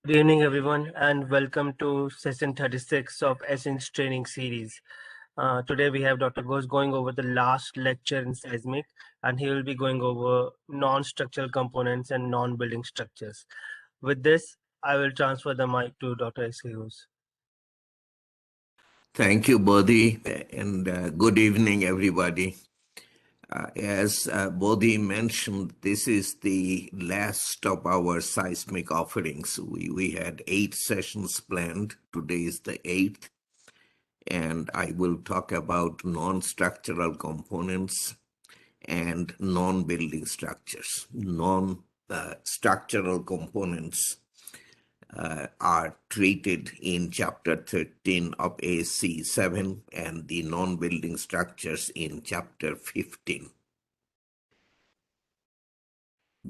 Good evening, everyone, and welcome to session 36 of Essence Training Series. Today, we have Dr. Ghosh going over the last lecture in Seismic, and he will be going over non-structural components and non-building structures. With this, I will transfer the mic to Dr. Ghosh. Thank you, Bodhi, and good evening, everybody. As Bodhi mentioned, this is the last of our seismic offerings. We had 8 sessions planned. Today is the 8th, and I will talk about non-structural components and non-building structures. Non-structural components are treated in chapter 13 of AC7 and the non-building structures in chapter 15.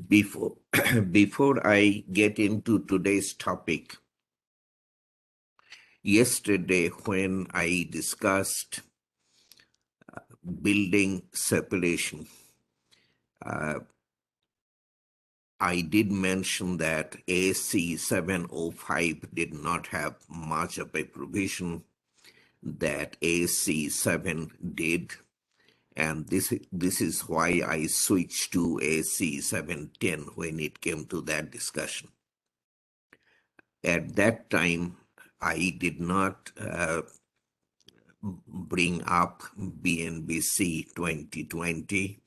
Before I get into today's topic, yesterday when I discussed building separation, I did mention that AC 705 did not have much of a provision that AC 7 did, and this is why I switched to AC 710 when it came to that discussion. At that time, I did not bring up BNBC 2020.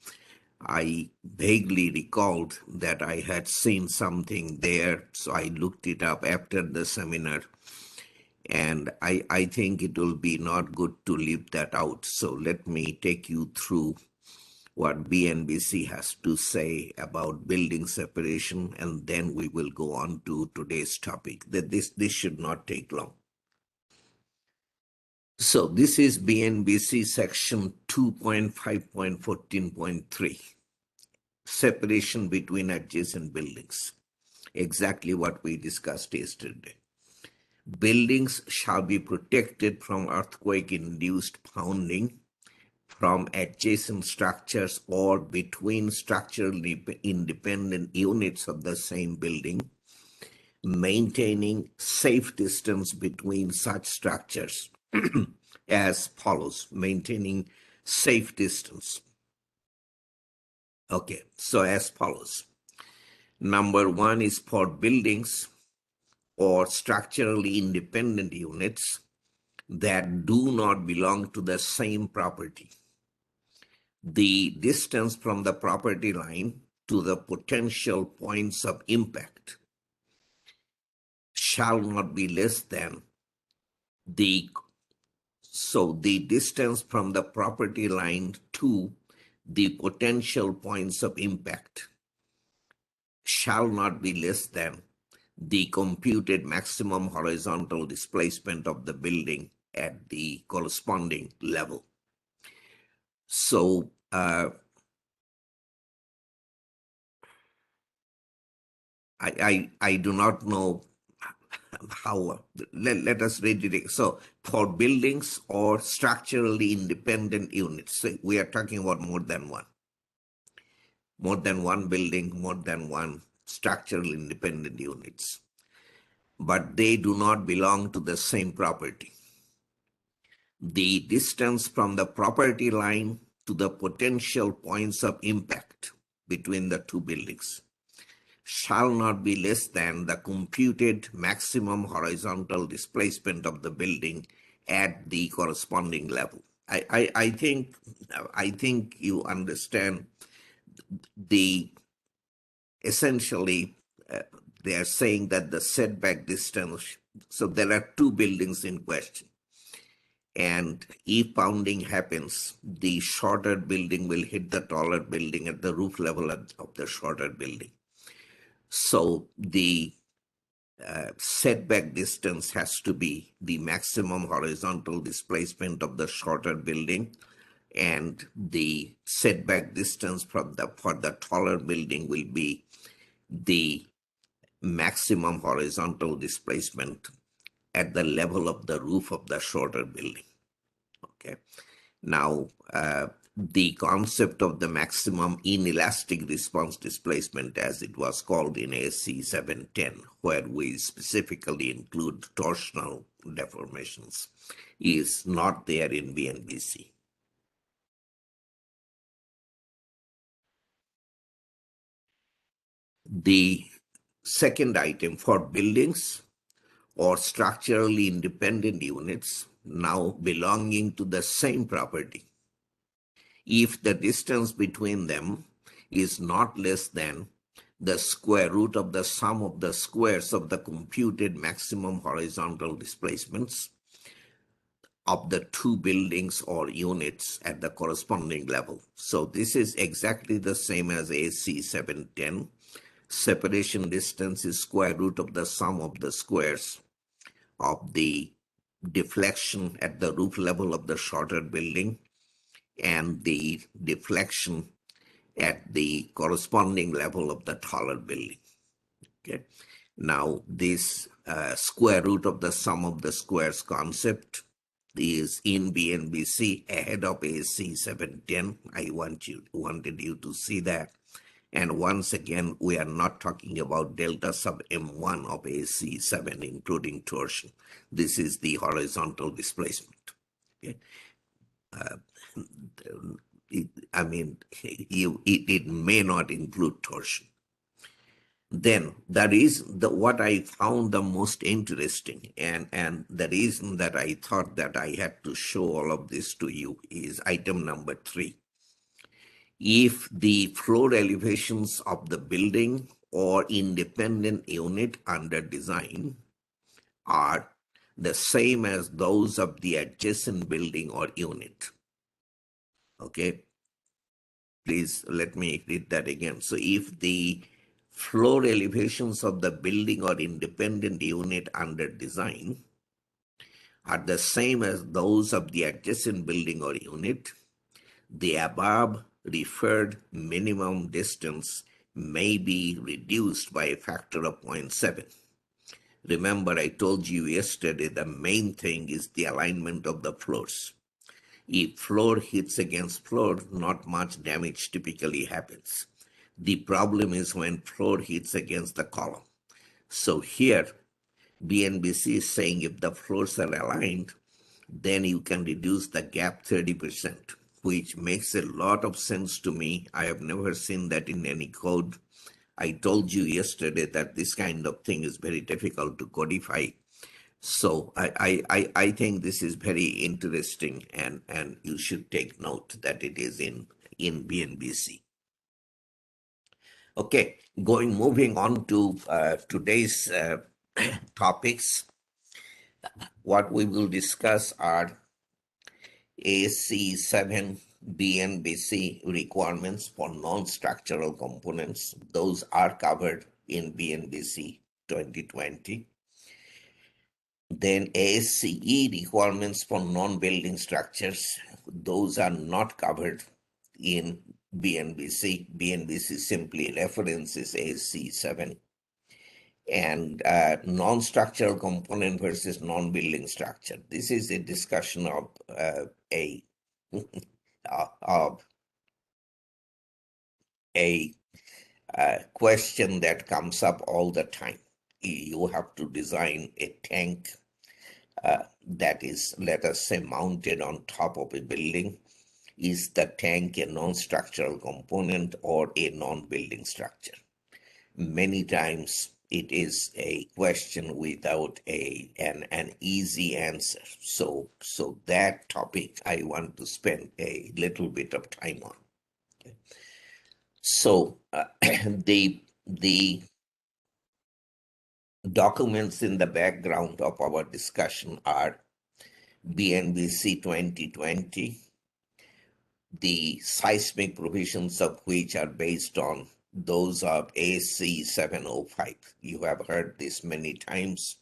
I vaguely recalled that I had seen something there, so I looked it up after the seminar. And I think it will be not good to leave that out. So let me take you through what BNBC has to say about building separation, and then we will go on to today's topic. That this should not take long. So this is BNBC section 2.5.14.3, separation between adjacent buildings. Exactly what we discussed yesterday. Buildings shall be protected from earthquake-induced pounding from adjacent structures or between structurally independent units of the same building, maintaining safe distance between such structures as follows. Maintaining safe distance. Okay, so as follows. Number 1 is for buildings or structurally independent units that do not belong to the same property. The distance from the property line to the potential points of impact shall not be less than the distance from the property line to the potential points of impact shall not be less than the computed maximum horizontal displacement of the building at the corresponding level. So I do not know how, let us read it. So for buildings or structurally independent units, so we are talking about more than one building, more than one structurally independent units, but they do not belong to the same property. The distance from the property line to the potential points of impact between the two buildings shall not be less than the computed maximum horizontal displacement of the building at the corresponding level. I think you understand the essentially they are saying that the setback distance, so there are two buildings in question. And if pounding happens, the shorter building will hit the taller building at the roof level of the shorter building. So the setback distance has to be the maximum horizontal displacement of the shorter building, and the setback distance for the taller building will be the maximum horizontal displacement at the level of the roof of the shorter building. Okay. Now, the concept of the maximum inelastic response displacement, as it was called in ASC 710, where we specifically include torsional deformations, is not there in BNBC. The second item, for buildings or structurally independent units now belonging to the same property, if the distance between them is not less than the square root of the sum of the squares of the computed maximum horizontal displacements of the two buildings or units at the corresponding level. So this is exactly the same as AC 710. Separation distance is square root of the sum of the squares of the deflection at the roof level of the shorter building and the deflection at the corresponding level of the taller building. Okay. Now, this square root of the sum of the squares concept is in BNBC ahead of AC 710. I wanted you to see that. And once again, we are not talking about delta sub M1 of AC 7, including torsion. This is the horizontal displacement. Okay. It may not include torsion. Then that is what I found the most interesting, and the reason that I thought that I had to show all of this to you is item number 3. If the floor elevations of the building or independent unit under design are the same as those of the adjacent building or unit. Okay, please let me read that again. So if the floor elevations of the building or independent unit under design are the same as those of the adjacent building or unit, the above referred minimum distance may be reduced by a factor of 0.7. Remember, I told you yesterday the main thing is the alignment of the floors. If floor hits against floor, not much damage typically happens. The problem is when floor hits against the column. So here, BNBC is saying if the floors are aligned, then you can reduce the gap 30%, which makes a lot of sense to me. I have never seen that in any code. I told you yesterday that this kind of thing is very difficult to codify. So I think this is very interesting, and you should take note that it is in BNBC. Okay, moving on to today's topics. What we will discuss are AC7 BNBC requirements for non-structural components. Those are covered in BNBC 2020. Then ASCE requirements for non-building structures. Those are not covered in BNBC. BNBC simply references ASCE 7. And non-structural component versus non-building structure. This is a discussion of a question that comes up all the time. You have to design a tank that is, let us say, mounted on top of a building. Is the tank a non-structural component or a non-building structure? Many times it is a question without an easy answer. So that topic I want to spend a little bit of time on. Okay. So the documents in the background of our discussion are BNBC 2020, the seismic provisions of which are based on those of AC 705. You have heard this many times.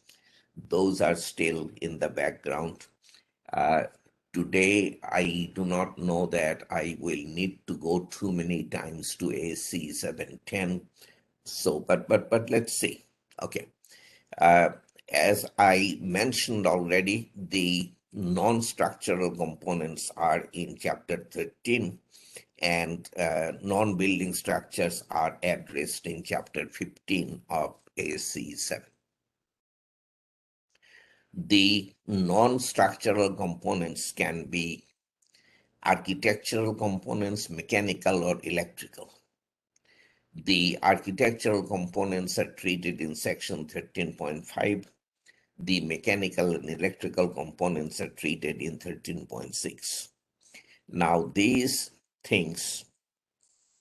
Those are still in the background. Today, I do not know that I will need to go too many times to AC 710. So, but let's see. Okay. As I mentioned already, the non-structural components are in chapter 13. and non-building structures are addressed in Chapter 15 of ASC 7. The non-structural components can be architectural components, mechanical or electrical. The architectural components are treated in Section 13.5. The mechanical and electrical components are treated in 13.6. Now, these things,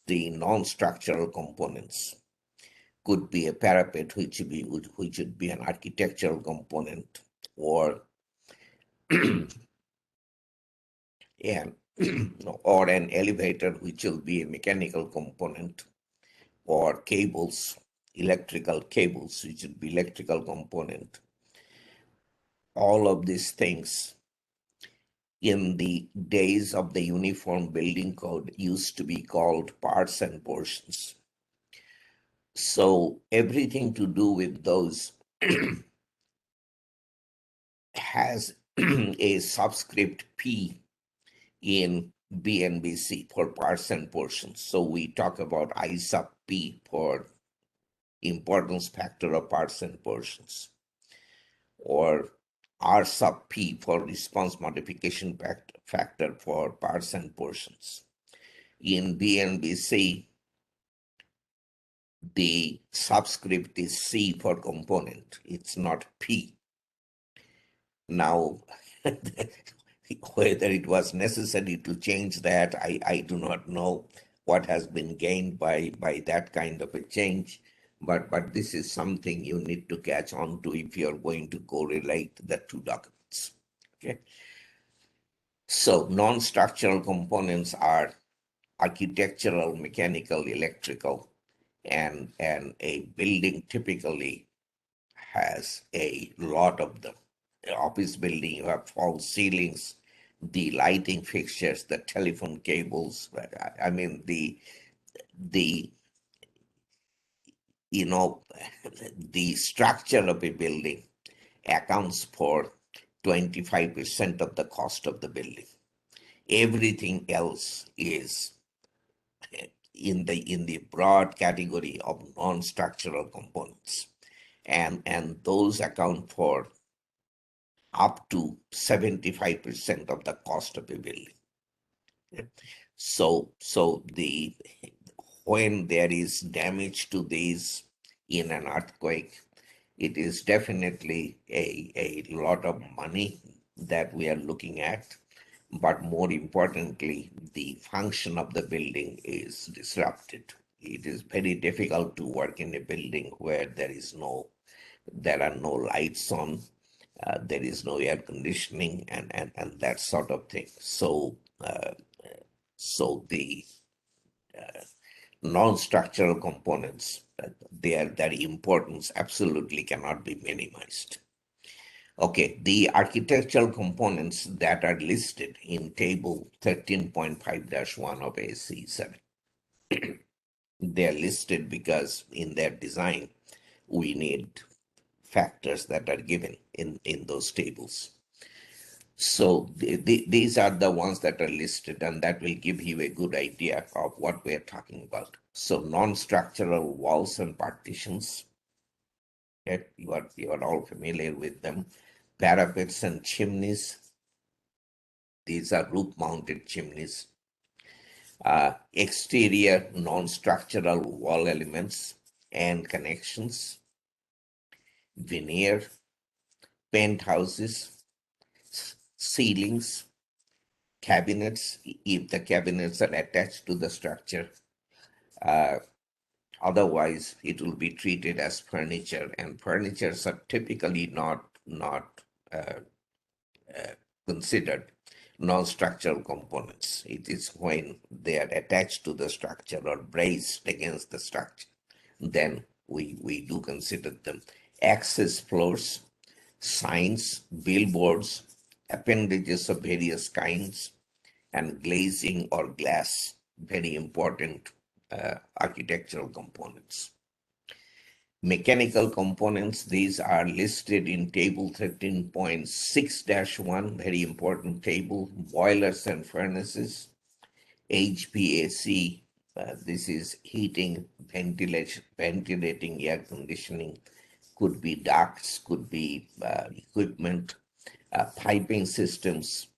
the non-structural components, could be a parapet, which would be an architectural component, or an or an elevator, which will be a mechanical component, or cables, electrical cables, which would be electrical component. All of these things in the days of the Uniform Building Code used to be called parts and portions. So everything to do with those has a subscript P in BNBC for parts and portions. So we talk about I sub P for importance factor of parts and portions, or R sub P for response modification factor for parts and portions. In BNBC, the subscript is C for component. It's not P. Now, whether it was necessary to change that, I do not know what has been gained by that kind of a change. But this is something you need to catch on to if you're going to correlate the two documents. Okay. So non-structural components are architectural, mechanical, electrical, and a building typically has a lot of them. Office building, you have false ceilings, the lighting fixtures, the telephone cables. I mean, the the structure of a building accounts for 25% of the cost of the building. Everything else is in the broad category of non-structural components, and those account for up to 75% of the cost of a building. So when there is damage to these in an earthquake, it is definitely a lot of money that we are looking at. But more importantly, the function of the building is disrupted. It is very difficult to work in a building where there are no lights on, there is no air conditioning, and that sort of thing. So the non-structural components, their importance absolutely cannot be minimized. Okay, the architectural components that are listed in table 13.5-1 of ASC 7. They are listed because in their design, we need factors that are given in those tables. So these are the ones that are listed, and that will give you a good idea of what we're talking about. So non-structural walls and partitions, okay, you are all familiar with them. Parapets and chimneys, these are roof-mounted chimneys. Exterior non-structural wall elements and connections, veneer, penthouses, ceilings, cabinets, if the cabinets are attached to the structure. Otherwise, it will be treated as furniture, and furnitures are typically not considered non-structural components. It is when they are attached to the structure or braced against the structure, then we do consider them. Access floors, signs, billboards, appendages of various kinds, and glazing or glass, very important architectural components. Mechanical components, these are listed in table 13.6-1, very important table. Boilers and furnaces, HVAC, this is heating, ventilation, ventilating, air conditioning, could be ducts, could be equipment, piping systems,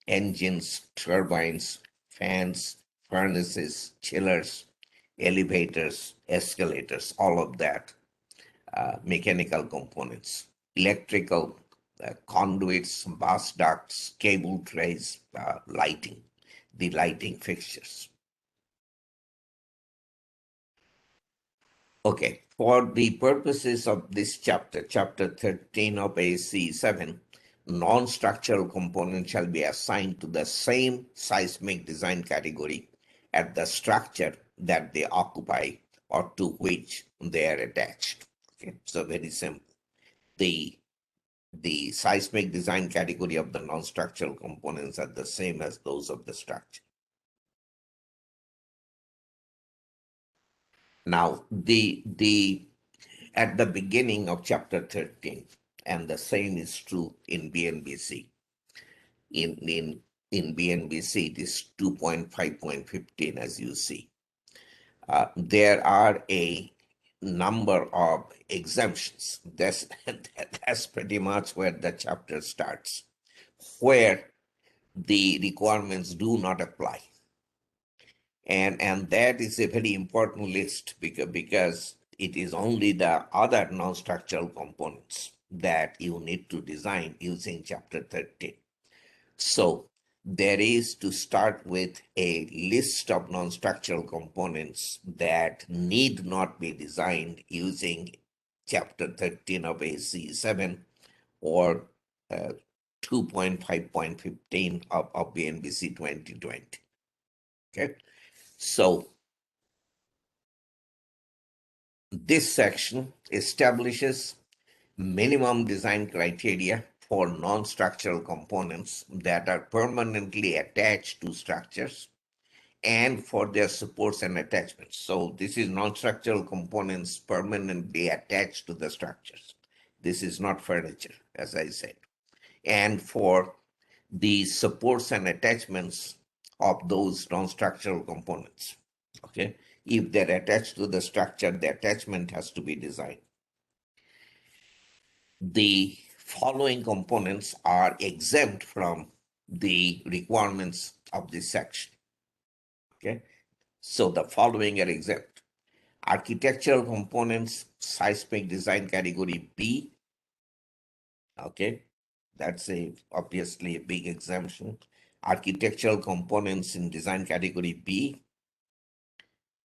engines, turbines, fans, furnaces, chillers, elevators, escalators, all of that, mechanical components, electrical conduits, bus ducts, cable trays, lighting, the lighting fixtures. Okay, for the purposes of this chapter, chapter 13 of AC 7, non-structural components shall be assigned to the same seismic design category at the structure that they occupy or to which they are attached. Okay, so very simple. The seismic design category of the non-structural components are the same as those of the structure. Now, at the beginning of chapter 13, and the same is true in BNBC. In BNBC, it is 2.5.15, as you see. There are a number of exemptions. That's pretty much where the chapter starts, where the requirements do not apply. And that is a very important list because it is only the other non-structural components that you need to design using chapter 13. So there is to start with a list of non-structural components that need not be designed using chapter 13 of AC 7 or 2.5.15 of BNBC 2020. Okay, so this section establishes minimum design criteria for non-structural components that are permanently attached to structures and for their supports and attachments. So this is non-structural components permanently attached to the structures. This is not furniture, as I said. And for the supports and attachments of those non-structural components. Okay, if they're attached to the structure, the attachment has to be designed. The following components are exempt from the requirements of this section. Okay, so the following are exempt: architectural components, seismic design category B. Okay, that's obviously a big exemption. Architectural components in design category B,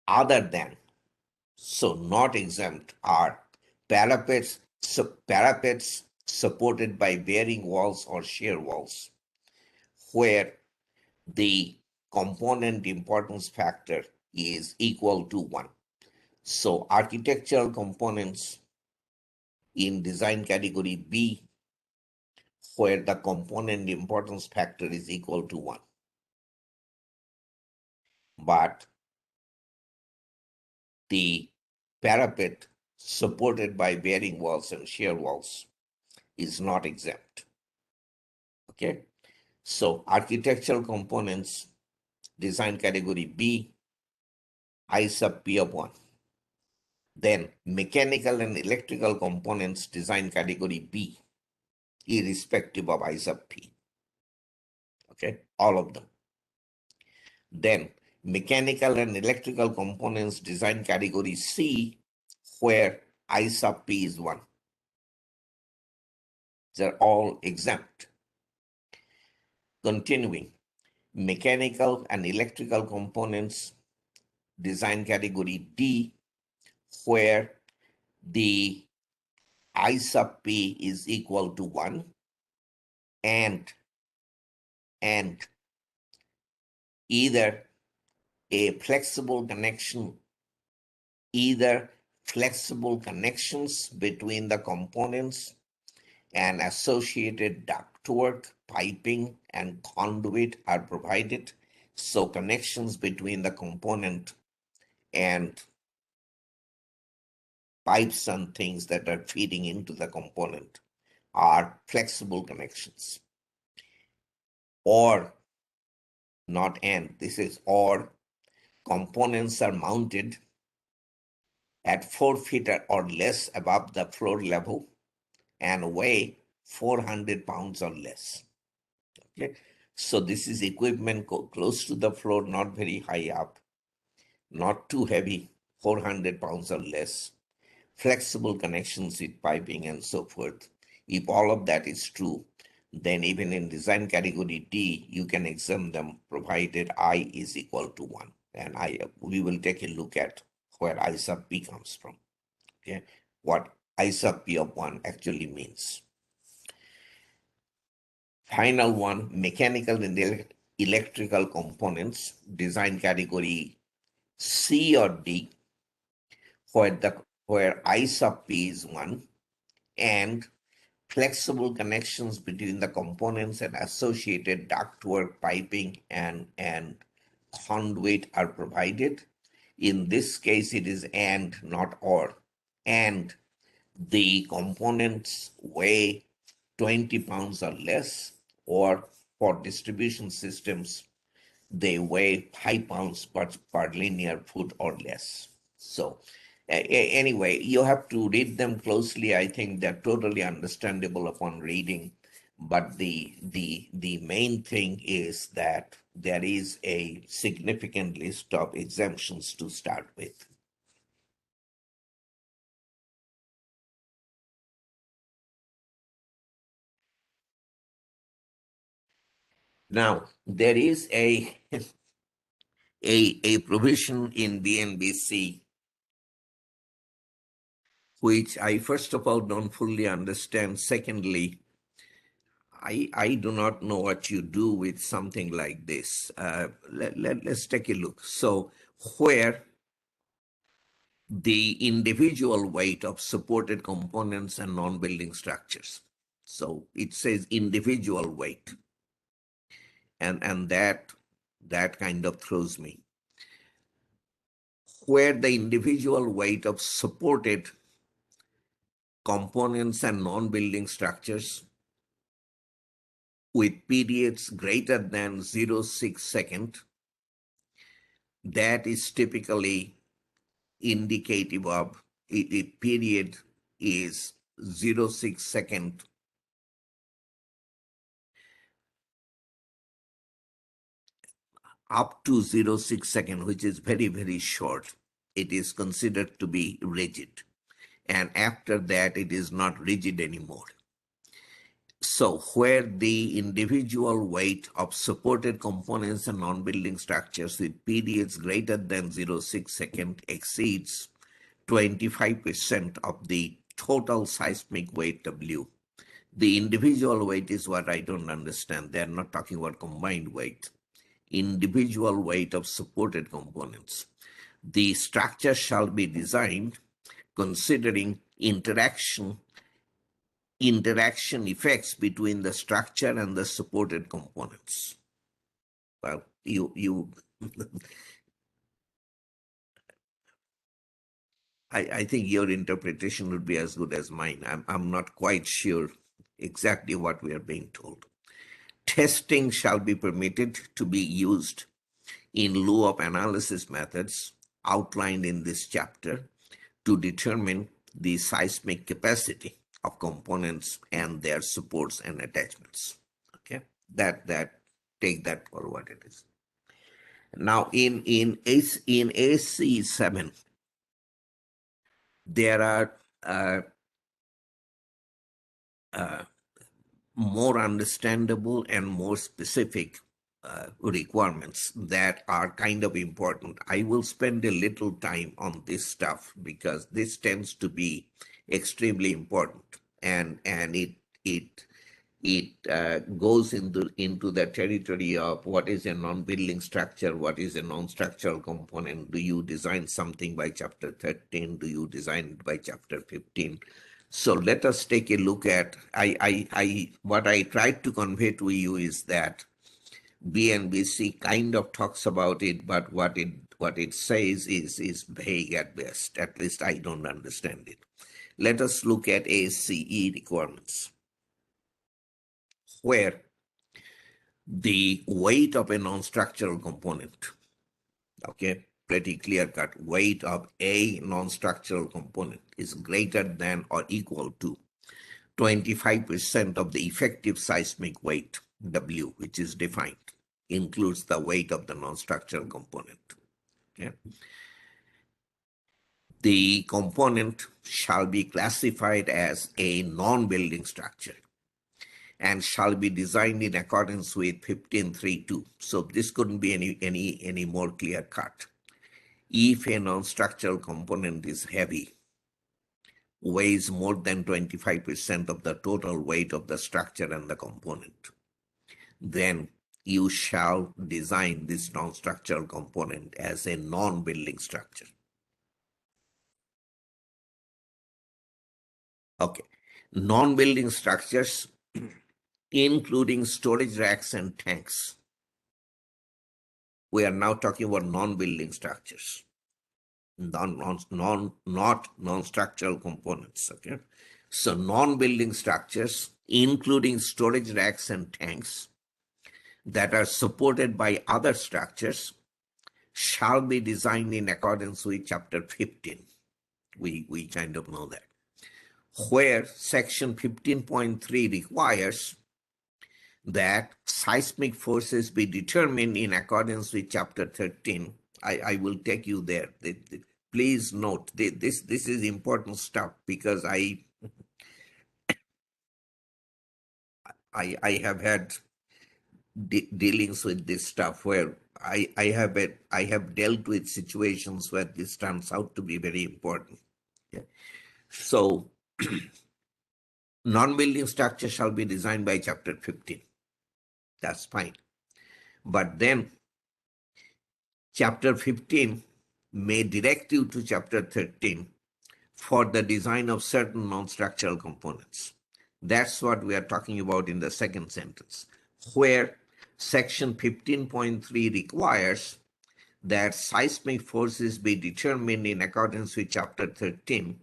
other than, so not exempt, are parapets supported by bearing walls or shear walls, where the component importance factor is equal to 1. So architectural components in design category B, where the component importance factor is equal to 1. But the parapet supported by bearing walls and shear walls is not exempt. Okay, so architectural components, design category B, I sub P of 1. Then mechanical and electrical components, design category B, irrespective of I sub P. Okay, all of them. Then mechanical and electrical components, design category C, where I sub P is 1. They're all exempt. Continuing, mechanical and electrical components, design category D, where the I sub P is equal to 1 and either a flexible connection, either flexible connections between the components and associated ductwork, piping, and conduit are provided. So connections between the component and pipes and things that are feeding into the component are flexible connections. Or not and, this is or, components are mounted at 4 feet or less above the floor level and weigh 400 pounds or less. Okay, so this is equipment close to the floor, not very high up, not too heavy, 400 pounds or less, flexible connections with piping and so forth. If all of that is true, then even in design category D, you can exempt them provided I is equal to 1. And we will take a look at where I sub P comes from. Okay, what I sub P of 1 actually means. Final one, mechanical and electrical components, design category C or D, where I sub P is 1, and flexible connections between the components and associated ductwork, piping, and conduit are provided. In this case, it is and, not or. And the components weigh 20 pounds or less, or for distribution systems, they weigh 5 pounds per linear foot or less. So anyway, you have to read them closely. I think they're totally understandable upon reading. But the main thing is that there is a significant list of exemptions to start with. Now, there is a provision in BNBC which I first of all don't fully understand. Secondly, I do not know what you do with something like this. Let's take a look. So where the individual weight of supported components and non-building structures. So it says individual weight. And that kind of throws me. Where the individual weight of supported components and non-building structures with periods greater than 0.6 second, that is typically indicative of a period is 0.6 second up to 0.6 second, which is very, very short. It is considered to be rigid. And after that, it is not rigid anymore. So where the individual weight of supported components and non-building structures with periods greater than 0.6 second exceeds 25% of the total seismic weight W. The individual weight is what I don't understand. They're not talking about combined weight. Individual weight of supported components. The structure shall be designed considering interaction effects between the structure and the supported components. Well, I think your interpretation would be as good as mine. I'm not quite sure exactly what we are being told. Testing shall be permitted to be used in lieu of analysis methods outlined in this chapter to determine the seismic capacity of components and their supports and attachments. Okay, that take that for what it is. Now in AC7, there are more understandable and more specific requirements that are kind of important. I will spend a little time on this stuff because this tends to be extremely important, and it goes into the territory of what is a non-building structure, what is a non-structural component. Do you design something by chapter 13? Do you design it by chapter 15? So let us take a look at, what I tried to convey to you is that BNBC kind of talks about it, but what it says is vague at best. At least I don't understand it. Let us look at ACE requirements, where the weight of a non-structural component, okay, pretty clear cut, weight of a non-structural component is greater than or equal to 25% of the effective seismic weight, W, which is defined, includes the weight of the non-structural component. Okay. The component shall be classified as a non-building structure and shall be designed in accordance with 15.3.2. So this couldn't be any more clear cut. If a non-structural component is heavy, weighs more than 25% of the total weight of the structure and the component, then you shall design this non-structural component as a non-building structure. Okay. Non-building structures, including storage racks and tanks. We are now talking about non-building structures, not non-structural components. Okay. So non-building structures, including storage racks and tanks that are supported by other structures, shall be designed in accordance with Chapter 15. We kind of know that. Where Section 15.3 requires that seismic forces be determined in accordance with Chapter 13. I will take you there. Please note, this is important stuff because I have had dealings with this stuff where I have dealt with situations where this turns out to be very important. Yeah. So non-building structure shall be designed by Chapter 15. That's fine. But then Chapter 15 may direct you to Chapter 13 for the design of certain non-structural components. That's what we are talking about in the second sentence, where Section 15.3 requires that seismic forces be determined in accordance with Chapter 13,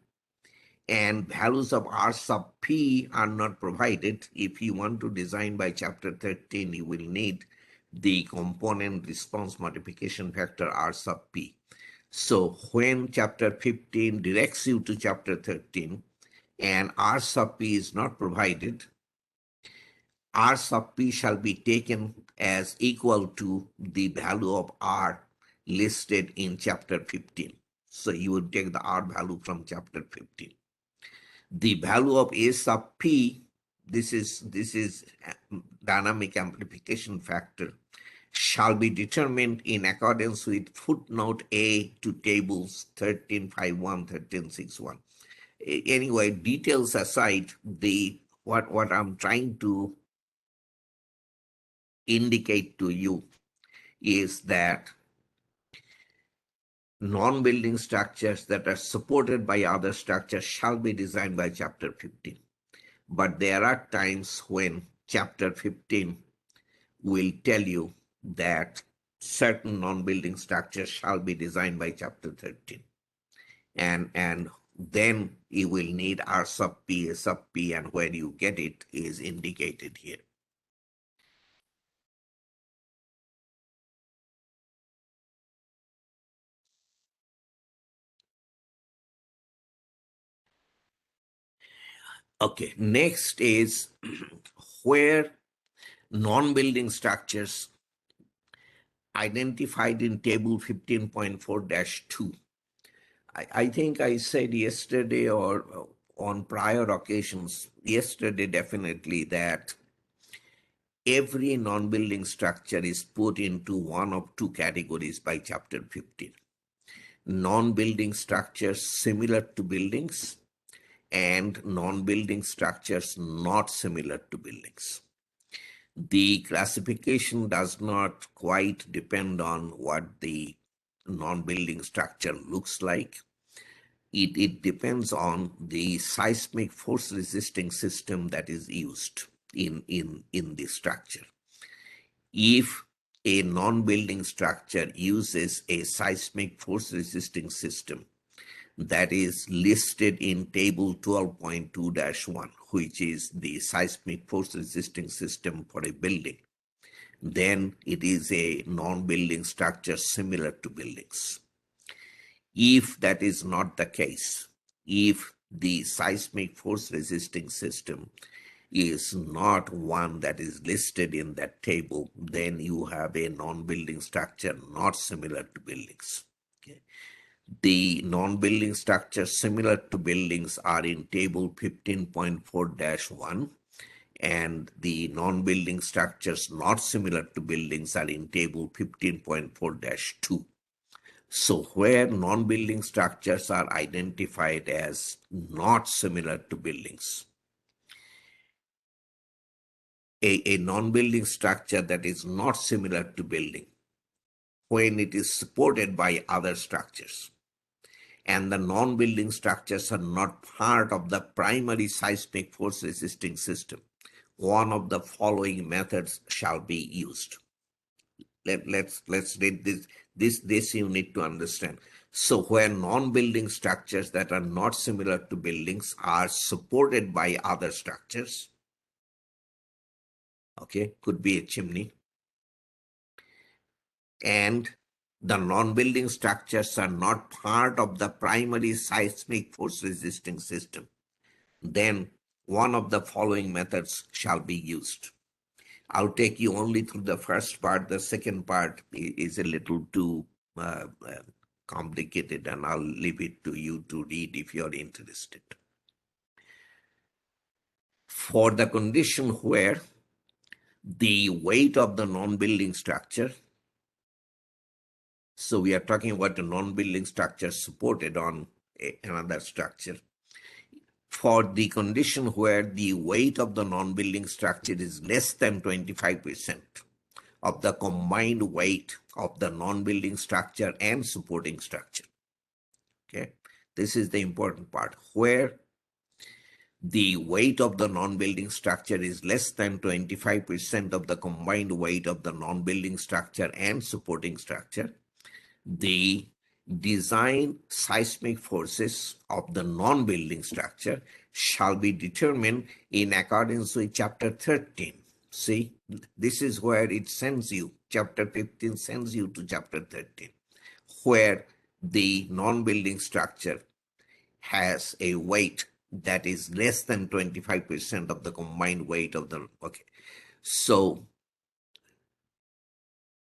and values of R sub P are not provided. If you want to design by Chapter 13, you will need the component response modification factor R sub P. So when Chapter 15 directs you to Chapter 13 and R sub P is not provided, R sub P shall be taken as equal to the value of R listed in Chapter 15. So you would take the R value from Chapter 15. The value of A sub P, this is dynamic amplification factor, shall be determined in accordance with footnote A to tables 13.5.1, 13.6.1. Anyway, details aside, what I'm trying to indicate to you is that non-building structures that are supported by other structures shall be designed by Chapter 15. But there are times when Chapter 15 will tell you that certain non-building structures shall be designed by Chapter 13. And then you will need R sub P, A sub P, and where you get it is indicated here. Okay, next is where non-building structures identified in table 15.4-2. I think I said yesterday or on prior occasions, yesterday definitely, that every non-building structure is put into one of two categories by Chapter 15. Non-building structures similar to buildings and non-building structures not similar to buildings. The classification does not quite depend on what the non-building structure looks like. It depends on the seismic force resisting system that is used in the structure. If a non-building structure uses a seismic force resisting system that is listed in table 12.2-1, which is the seismic force resisting system for a building, then it is a non-building structure similar to buildings. If that is not the case, if the seismic force resisting system is not one that is listed in that table, then you have a non-building structure not similar to buildings. Okay. The non-building structures similar to buildings are in table 15.4-1, and the non-building structures not similar to buildings are in table 15.4-2. So where non-building structures are identified as not similar to buildings, a non-building structure that is not similar to building, when it is supported by other structures, and the non-building structures are not part of the primary seismic force resisting system, one of the following methods shall be used. Let's read this you need to understand. So where non-building structures that are not similar to buildings are supported by other structures, okay, could be a chimney, and the non-building structures are not part of the primary seismic force resisting system, then one of the following methods shall be used. I'll take you only through the first part. The second part is a little too complicated, and I'll leave it to you to read if you're interested. For the condition where the weight of the non-building structure, so we are talking about a non-building structure supported on another structure. For the condition where the weight of the non-building structure is less than 25% of the combined weight of the non-building structure and supporting structure. Okay, this is the important part. Where the weight of the non-building structure is less than 25% of the combined weight of the non-building structure and supporting structure, the design seismic forces of the non-building structure shall be determined in accordance with chapter 13. See, this is where it sends you. Chapter 15 sends you to chapter 13, where the non-building structure has a weight that is less than 25% of the combined weight of the, okay. So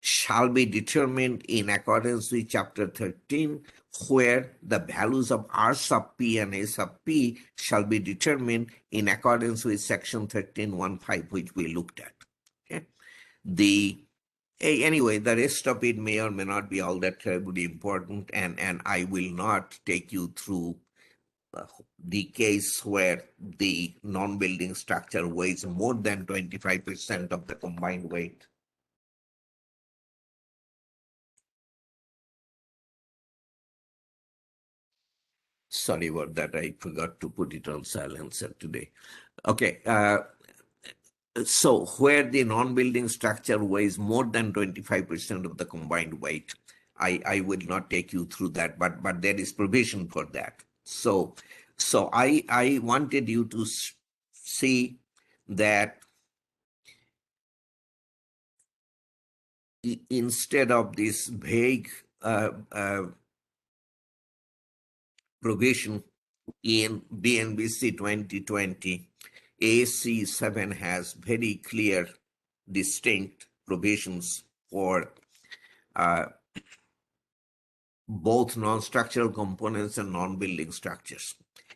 shall be determined in accordance with chapter 13, where the values of R sub P and A sub P shall be determined in accordance with section 13.1.5, which we looked at. Okay. Anyway, the rest of it may or may not be all that terribly important, and I will not take you through the case where the non-building structure weighs more than 25% of the combined weight. Sorry about that. I forgot to put it on silencer today. Okay. So where the non-building structure weighs more than 25% of the combined weight, I will not take you through that, but there is provision for that. So I wanted you to see that instead of this vague provision in BNBC 2020, AC7 has very clear, distinct provisions for both non-structural components and non-building structures.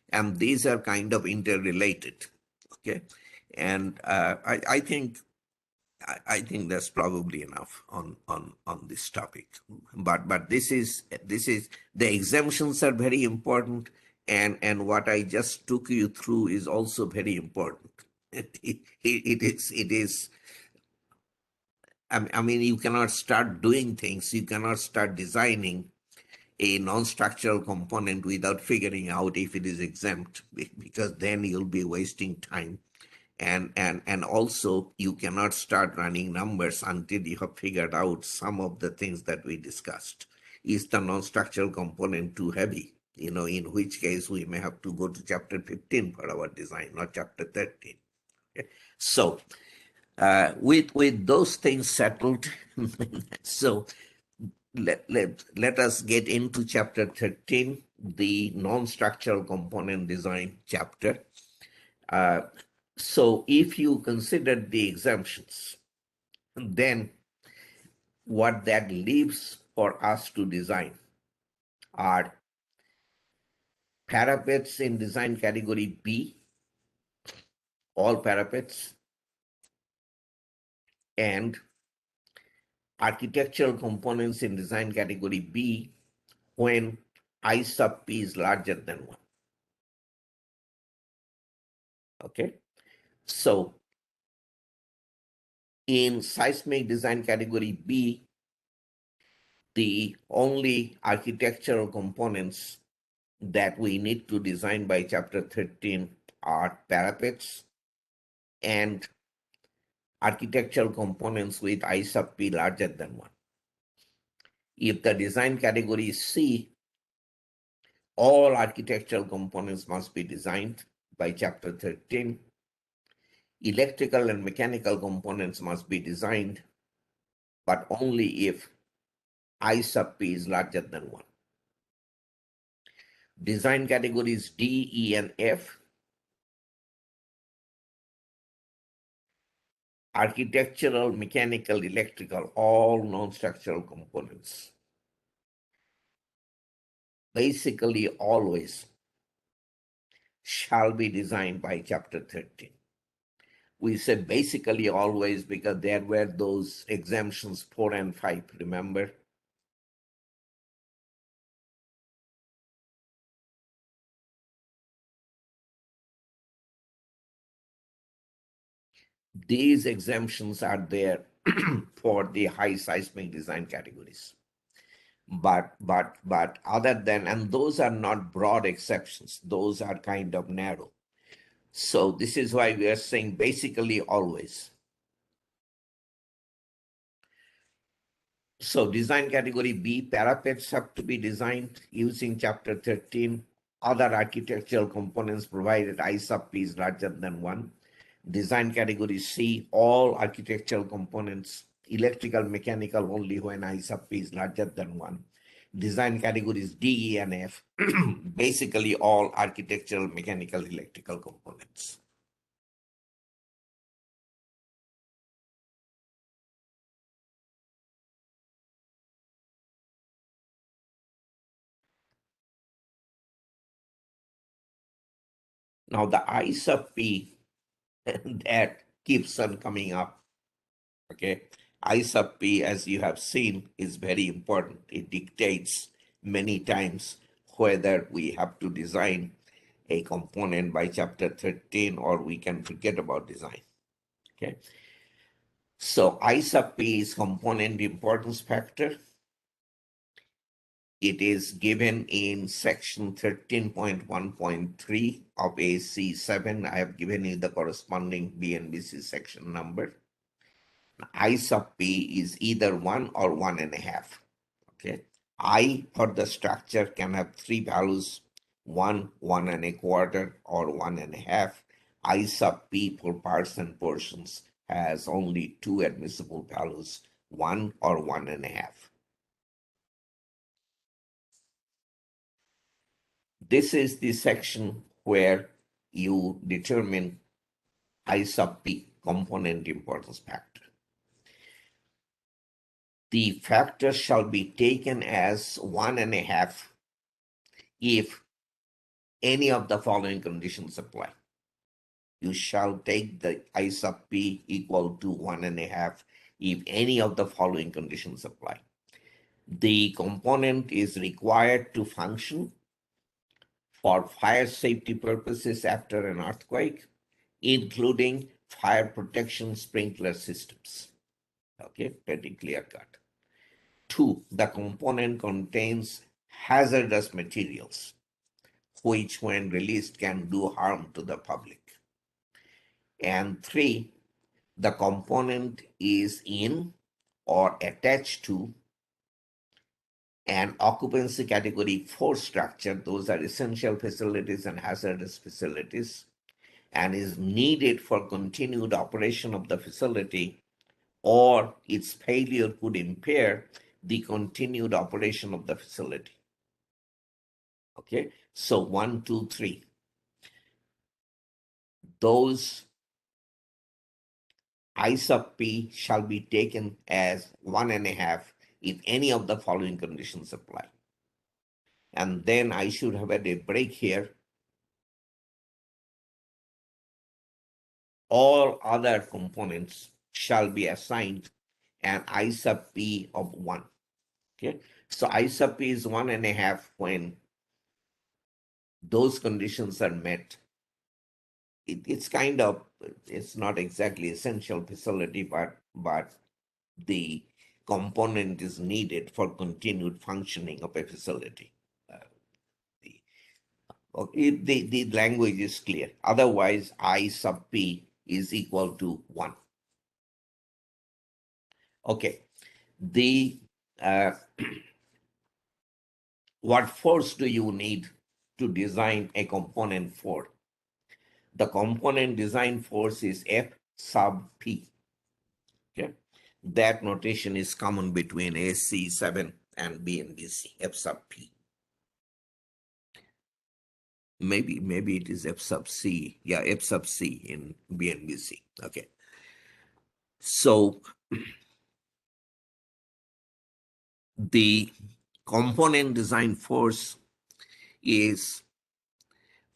And these are kind of interrelated. Okay. And I think that's probably enough on this topic. But this is the exemptions are very important, and what I just took you through is also very important. It is. I mean, you cannot start doing things. You cannot start designing a non-structural component without figuring out if it is exempt, because then you'll be wasting time. And also you cannot start running numbers until you have figured out some of the things that we discussed. Is the non-structural component too heavy? In which case we may have to go to chapter 15 for our design, not chapter 13. Okay. So With those things settled, so let us get into chapter 13, the non-structural component design chapter. So if you consider the exemptions, then what that leaves for us to design are parapets in design category B, all parapets, and architectural components in design category B when I sub P is larger than 1. Okay, so in seismic design category B, the only architectural components that we need to design by chapter 13 are parapets and architectural components with I sub P larger than 1. If the design category is C, all architectural components must be designed by chapter 13. Electrical and mechanical components must be designed, but only if I sub P is larger than 1. Design categories D, E, and F. Architectural, mechanical, electrical, all non-structural components. Basically, always shall be designed by chapter 13. We say basically always because there were those exemptions 4 and 5, remember? These exemptions are there for the high seismic design categories. But other than, and those are not broad exceptions, those are kind of narrow. So this is why we are saying basically always. So design category B, parapets have to be designed using chapter 13. Other architectural components provided I sub P is larger than 1. Design category C, all architectural components, electrical, mechanical only when I sub P is larger than 1. Design categories D, E, and F, basically all architectural, mechanical, electrical components. Now the I sub P that keeps on coming up. Okay, I sub P, as you have seen, is very important. It dictates many times whether we have to design a component by chapter 13 or we can forget about design. Okay, so I sub P is component importance factor. It is given in section 13.1.3 of AC7. I have given you the corresponding BNBC section number. I sub P is either 1 or 1.5. Okay. I for the structure can have 3 values, 1, 1.25, or 1.5. I sub P for parts and portions has only 2 admissible values, 1 or 1.5. This is the section where you determine I sub P, component importance factor. The factor shall be taken as 1.5 if any of the following conditions apply. You shall take the I sub P equal to 1.5 if any of the following conditions apply. The component is required to function for fire safety purposes after an earthquake, including fire protection sprinkler systems. Okay, pretty clear cut. 2, the component contains hazardous materials, which when released can do harm to the public. And 3, the component is in or attached to an occupancy category 4 structure. Those are essential facilities and hazardous facilities. and is needed for continued operation of the facility, or its failure could impair the continued operation of the facility. Okay, so 1, 2, 3. Those I sub p shall be taken as 1.5 if any of the following conditions apply. And then I should have had a break here. All other components shall be assigned an I sub p of 1. Okay, so I sub p is 1.5 when those conditions are met. It's kind of, it's not exactly essential facility, but the component is needed for continued functioning of a facility. The language is clear. Otherwise, I sub p is equal to 1. Okay, the what force do you need to design a component for? The component design force is F sub P. Okay, that notation is common between AC7 and BNBC, F sub P. Maybe it is F sub C. Yeah, F sub C in BNBC. Okay. So the component design force is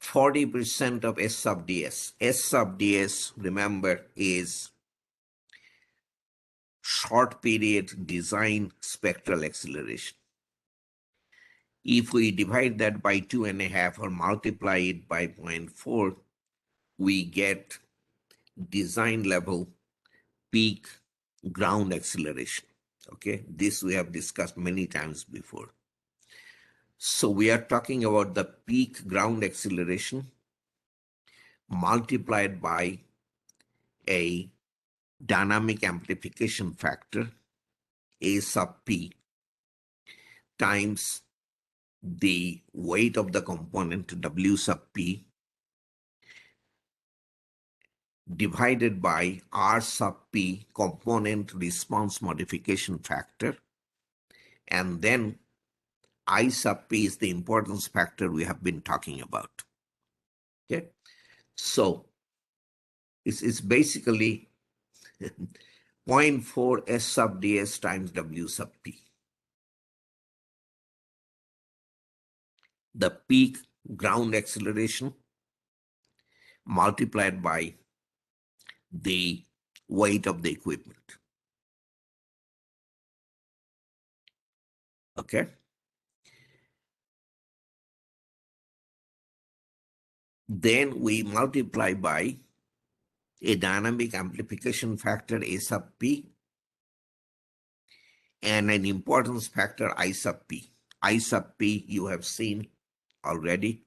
40% of S sub ds. S sub ds, remember, is short period design spectral acceleration. If we divide that by 2.5 or multiply it by 0.4, we get design level peak ground acceleration. Okay, this we have discussed many times before. So we are talking about the peak ground acceleration multiplied by a dynamic amplification factor, A sub P, times the weight of the component, W sub P, divided by R sub P, component response modification factor, and then I sub P is the importance factor we have been talking about. Okay, so it's basically 0.4 S sub ds times W sub P. The peak ground acceleration multiplied by the weight of the equipment. Okay. Then we multiply by a dynamic amplification factor A sub P and an importance factor I sub P. I sub P you have seen already.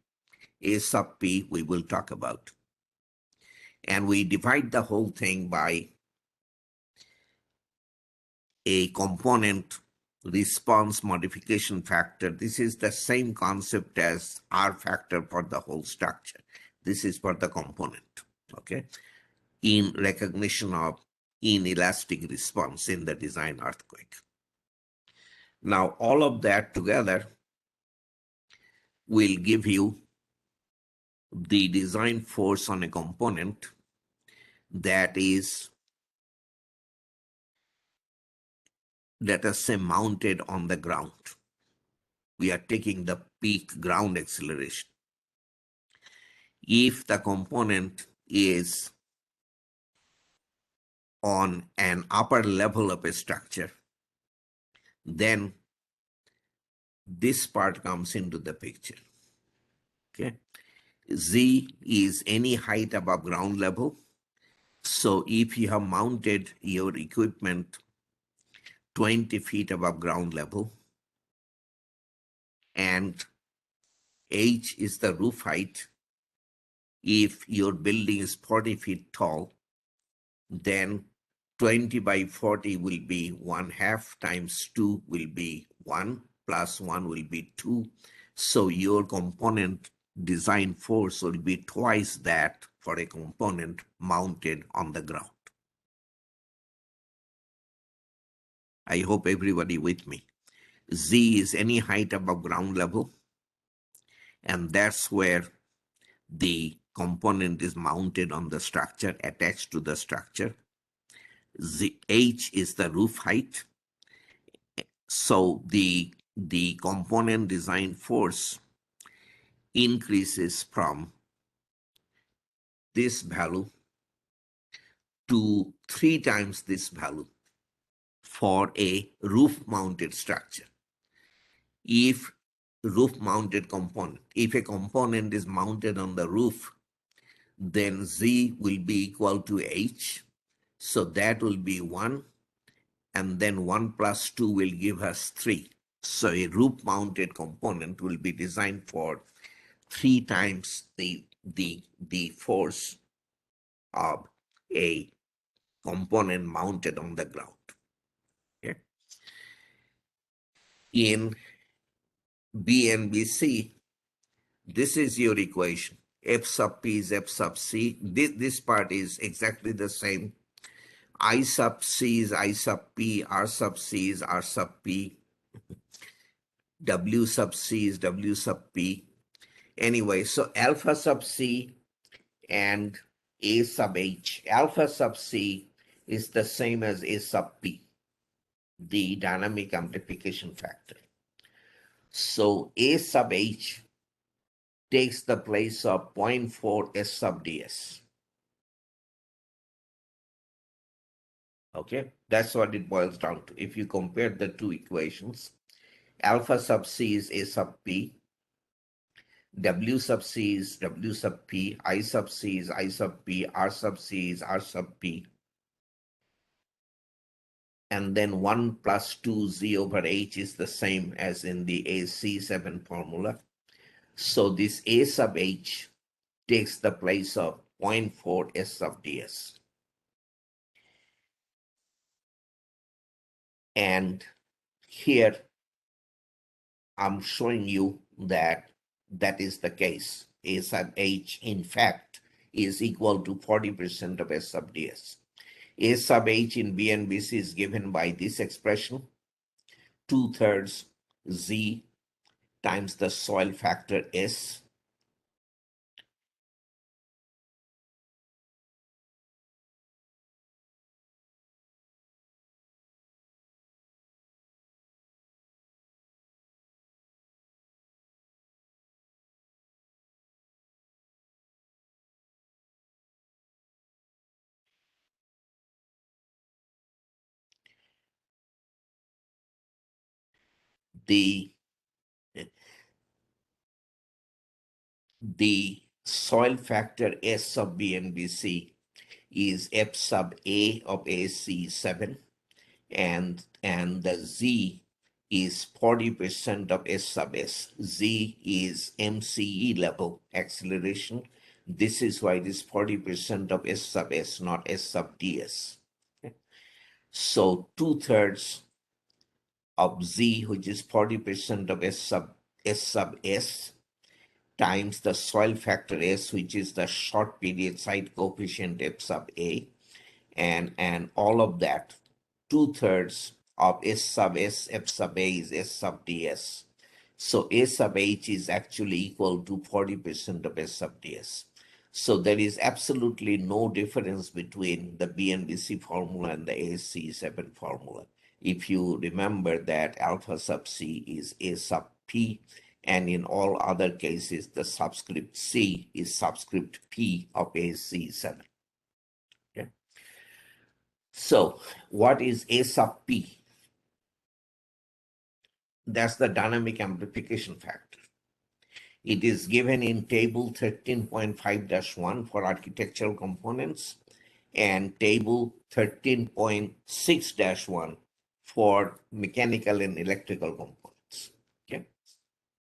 A sub P we will talk about. And we divide the whole thing by a component response modification factor. This is the same concept as R factor for the whole structure. This is for the component, okay? In recognition of inelastic response in the design earthquake. Now, all of that together will give you the design force on a component that is, let us say, mounted on the ground. We are taking the peak ground acceleration. If the component is on an upper level of a structure, then this part comes into the picture. Okay, Z is any height above ground level. So if you have mounted your equipment 20 feet above ground level, and H is the roof height, if your building is 40 feet tall, then 20 by 40 will be 1/2 times 2 will be 1 plus 1 will be 2. So your component design force will be twice that for a component mounted on the ground. I hope everybody with me. Z is any height above ground level, and that's where the component is mounted on the structure, attached to the structure. H is the roof height. So the component design force increases from this value to 3 times this value for a roof mounted structure. If roof mounted component, if a component is mounted on the roof, then Z will be equal to H. So that will be 1, and then 1 plus 2 will give us 3. So a roof mounted component will be designed for 3 times the force of a component mounted on the ground. Okay. In B and BC, this is your equation. F sub P is F sub C. This part is exactly the same. I sub C is I sub P, R sub C is R sub P, W sub C is W sub P. Anyway, so alpha sub C and A sub H. Alpha sub C is the same as A sub P, the dynamic amplification factor. So A sub H takes the place of 0.4 S sub ds. Okay, that's what it boils down to. If you compare the two equations, alpha sub C is A sub P, W sub C is W sub P, I sub C is I sub P, R sub C is R sub P. And then 1 plus 2 Z over H is the same as in the AC7 formula. So this A sub H takes the place of 0.4 S sub ds. And here I'm showing you that that is the case. A sub H, in fact, is equal to 40% of S sub ds. A sub H in BNBC is given by this expression, 2/3 Z times the soil factor S. The soil factor S of BNBC is F sub A of AC7, and the Z is 40% of S sub S. Z is MCE level acceleration. This is why it is 40% of S sub S, not S sub ds. So 2/3 of Z, which is 40% of S sub S, times the soil factor S, which is the short period site coefficient F sub A, and all of that, 2/3 of S sub S, F sub A is S sub ds. So A sub H is actually equal to 40% of S sub ds. So there is absolutely no difference between the BNBC formula and the ASC7 formula. If you remember that alpha sub C is A sub P, and in all other cases, the subscript C is subscript P of ASC7. Okay. So what is A sub P? That's the dynamic amplification factor. It is given in table 13.5-1 for architectural components and table 13.6-1 for mechanical and electrical components. Okay.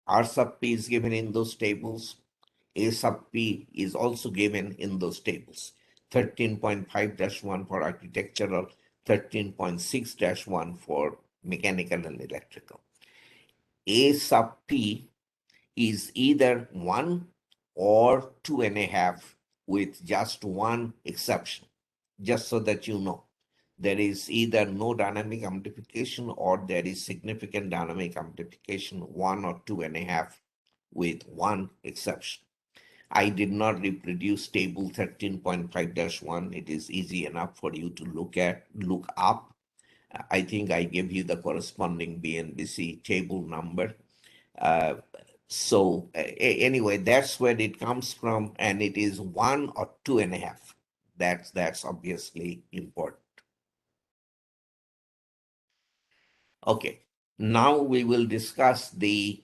R sub P is given in those tables. A sub P is also given in those tables. 13.5-1 for architectural, 13.6-1 for mechanical and electrical. A sub P is either 1 or 2.5 with just one exception, just so that you know. There is either no dynamic amplification or there is significant dynamic amplification, 1 or 2.5, with one exception. I did not reproduce table 13.5-1. It is easy enough for you to look up. I think I gave you the corresponding BNBC table number. Anyway, that's where it comes from, and it is 1 or 2.5. That's obviously important. Okay, now we will discuss the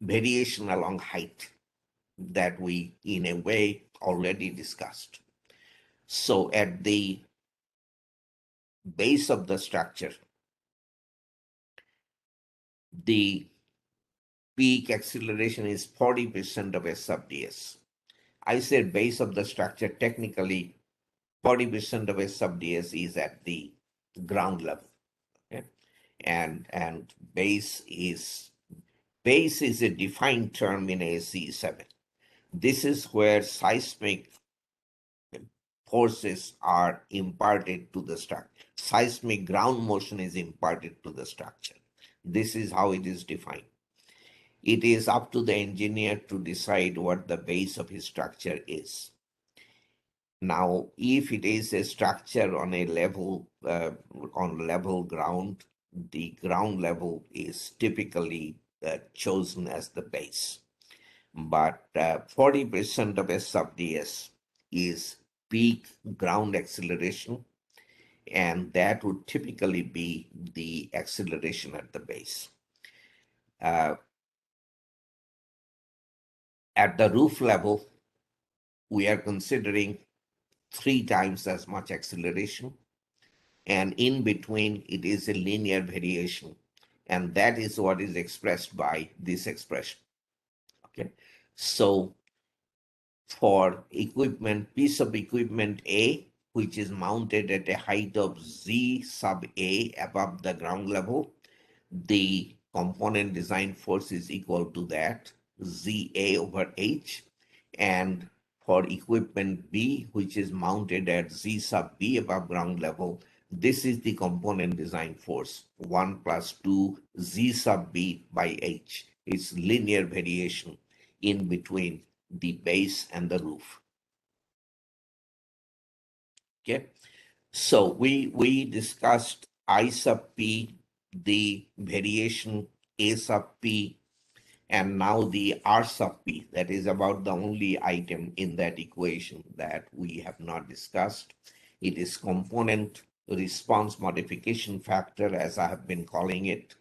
variation along height that we, in a way, already discussed. So at the base of the structure, the peak acceleration is 40% of S sub ds. I said base of the structure, technically 40% of S sub ds is at the ground level. Okay? And base is a defined term in ASCE 7. This is where seismic forces are imparted to the structure. Seismic ground motion is imparted to the structure. This is how it is defined. It is up to the engineer to decide what the base of his structure is. Now, if it is a structure on a level, on level ground, the ground level is typically chosen as the base. But 40% of S sub ds is peak ground acceleration, and that would typically be the acceleration at the base. At the roof level, we are considering 3 times as much acceleration, and in between it is a linear variation, and that is what is expressed by this expression. Okay, so for equipment, piece of equipment A, which is mounted at a height of Z sub A above the ground level, the component design force is equal to that, ZA over H. And for equipment B, which is mounted at Z sub B above ground level, this is the component design force, 1 plus 2 Z sub B by H. It's linear variation in between the base and the roof. Okay, so we discussed I sub P, the variation A sub P, and now the R sub P. That is about the only item in that equation that we have not discussed. It is component response modification factor, as I have been calling it.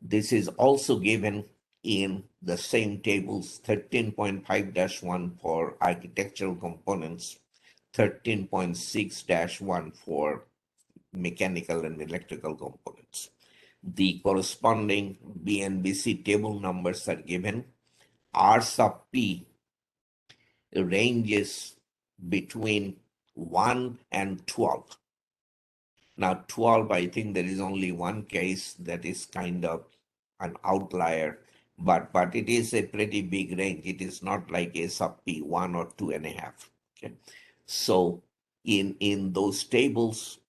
This is also given in the same tables, 13.5-1 for architectural components, 13.6-1 for mechanical and electrical components. The corresponding BNBC table numbers are given. R sub P ranges between 1 and 12. Now 12, I think there is only one case that is kind of an outlier, but it is a pretty big range. It is not like A sub P, 1 or 2.5. Okay, so in those tables,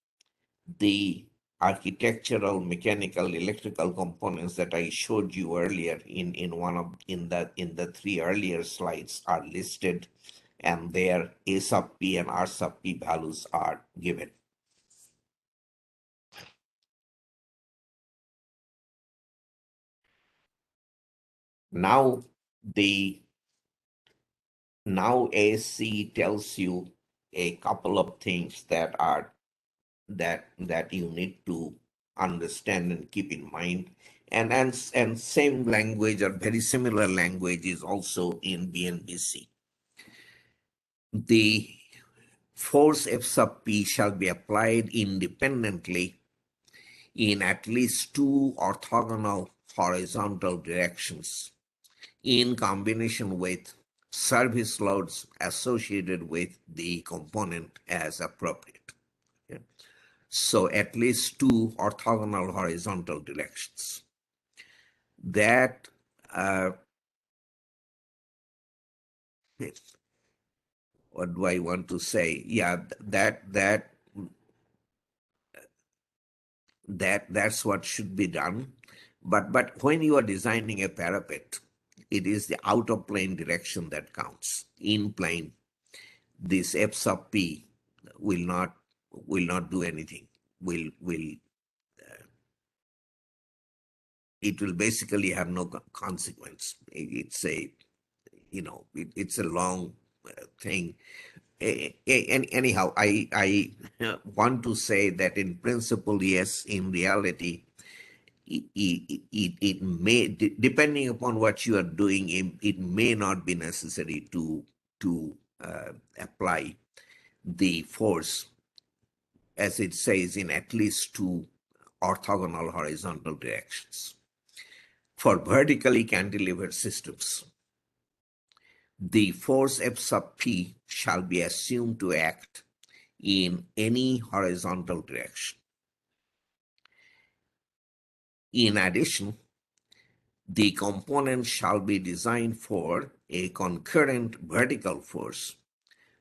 the architectural, mechanical, electrical components that I showed you earlier in the 3 earlier slides are listed, and their A sub P and R sub P values are given. Now ASC tells you a couple of things that you need to understand and keep in mind, and same language or very similar language is also in BNBC. The force F sub P shall be applied independently in at least 2 orthogonal horizontal directions in combination with service loads associated with the component as appropriate. Okay. So at least 2 orthogonal horizontal directions. That what do I want to say? Yeah, that's what should be done. But when you are designing a parapet, it is the out of plane direction that counts. In plane, this f sub p will not do anything. Will It will basically have no consequence. It's a it's a long thing. Anyhow, I want to say that in principle, yes. In reality, it may, depending upon what you are doing, it may not be necessary to apply the force, as it says, in at least two orthogonal horizontal directions. For vertically cantilevered systems, the force F sub p shall be assumed to act in any horizontal direction. In addition, the component shall be designed for a concurrent vertical force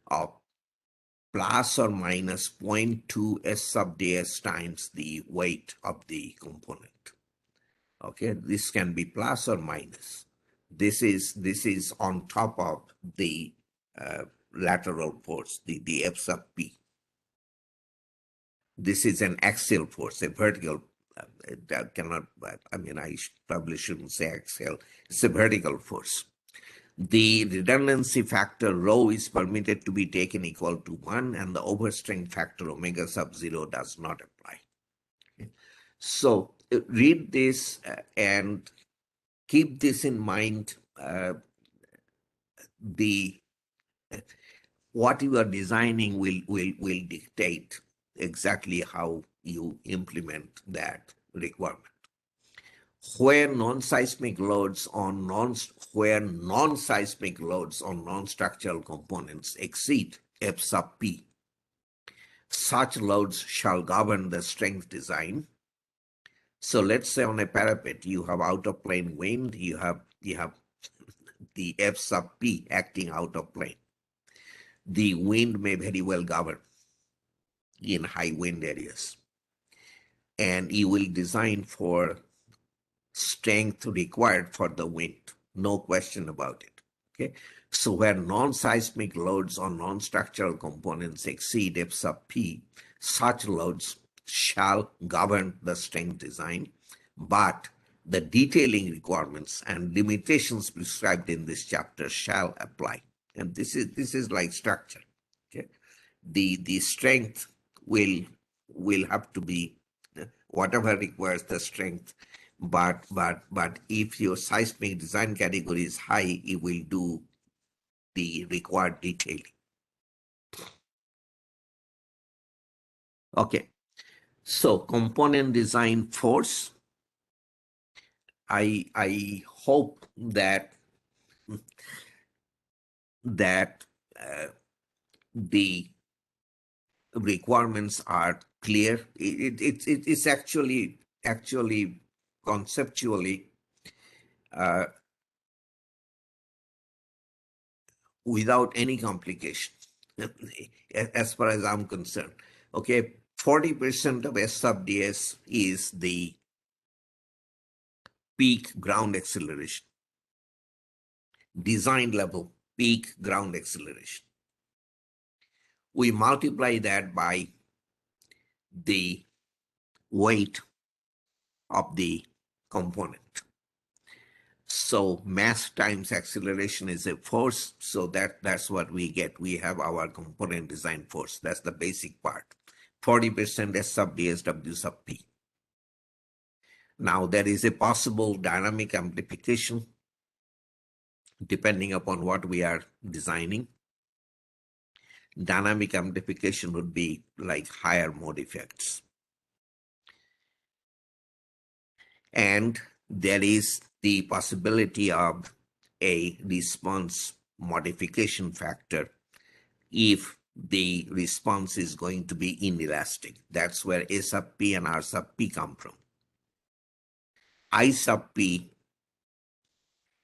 of plus or minus 0.2 s sub ds times the weight of the component. Okay, this can be plus or minus. This is on top of the lateral force, the F sub p. This is an axial force, a vertical. That cannot. I mean, I probably shouldn't say axial. It's a vertical force. The redundancy factor rho is permitted to be taken equal to 1, and the overstrength factor omega sub 0 does not apply. Okay. So read this and keep this in mind. The what you are designing will dictate exactly how you implement that requirement. Where non-seismic loads on non-seismic loads on non-structural components exceed F sub p, such loads shall govern the strength design. So let's say on a parapet you have out of plane wind, you have the F sub p acting out of plane. The wind may very well govern in high wind areas, and you will design for strength required for the wind, no question about it. Okay, so where non-seismic loads on non-structural components exceed F sub p, such loads shall govern the strength design, but the detailing requirements and limitations prescribed in this chapter shall apply. And this is like structure. Okay, the strength will have to be whatever requires the strength, but if your seismic design category is high, it will do the required detailing. Okay, so component design force. I hope that the requirements are clear. It's actually conceptually without any complication, as far as I'm concerned. Okay, 40% of S sub ds is the peak ground acceleration, design level peak ground acceleration. We multiply that by the weight of the component. So mass times acceleration is a force. So that's what we get. We have our component design force. That's the basic part. 40% S sub ds W sub p. Now there is a possible dynamic amplification depending upon what we are designing. Dynamic amplification would be like higher mode effects. And there is the possibility of a response modification factor if the response is going to be inelastic. That's where A sub p and R sub p come from. I sub p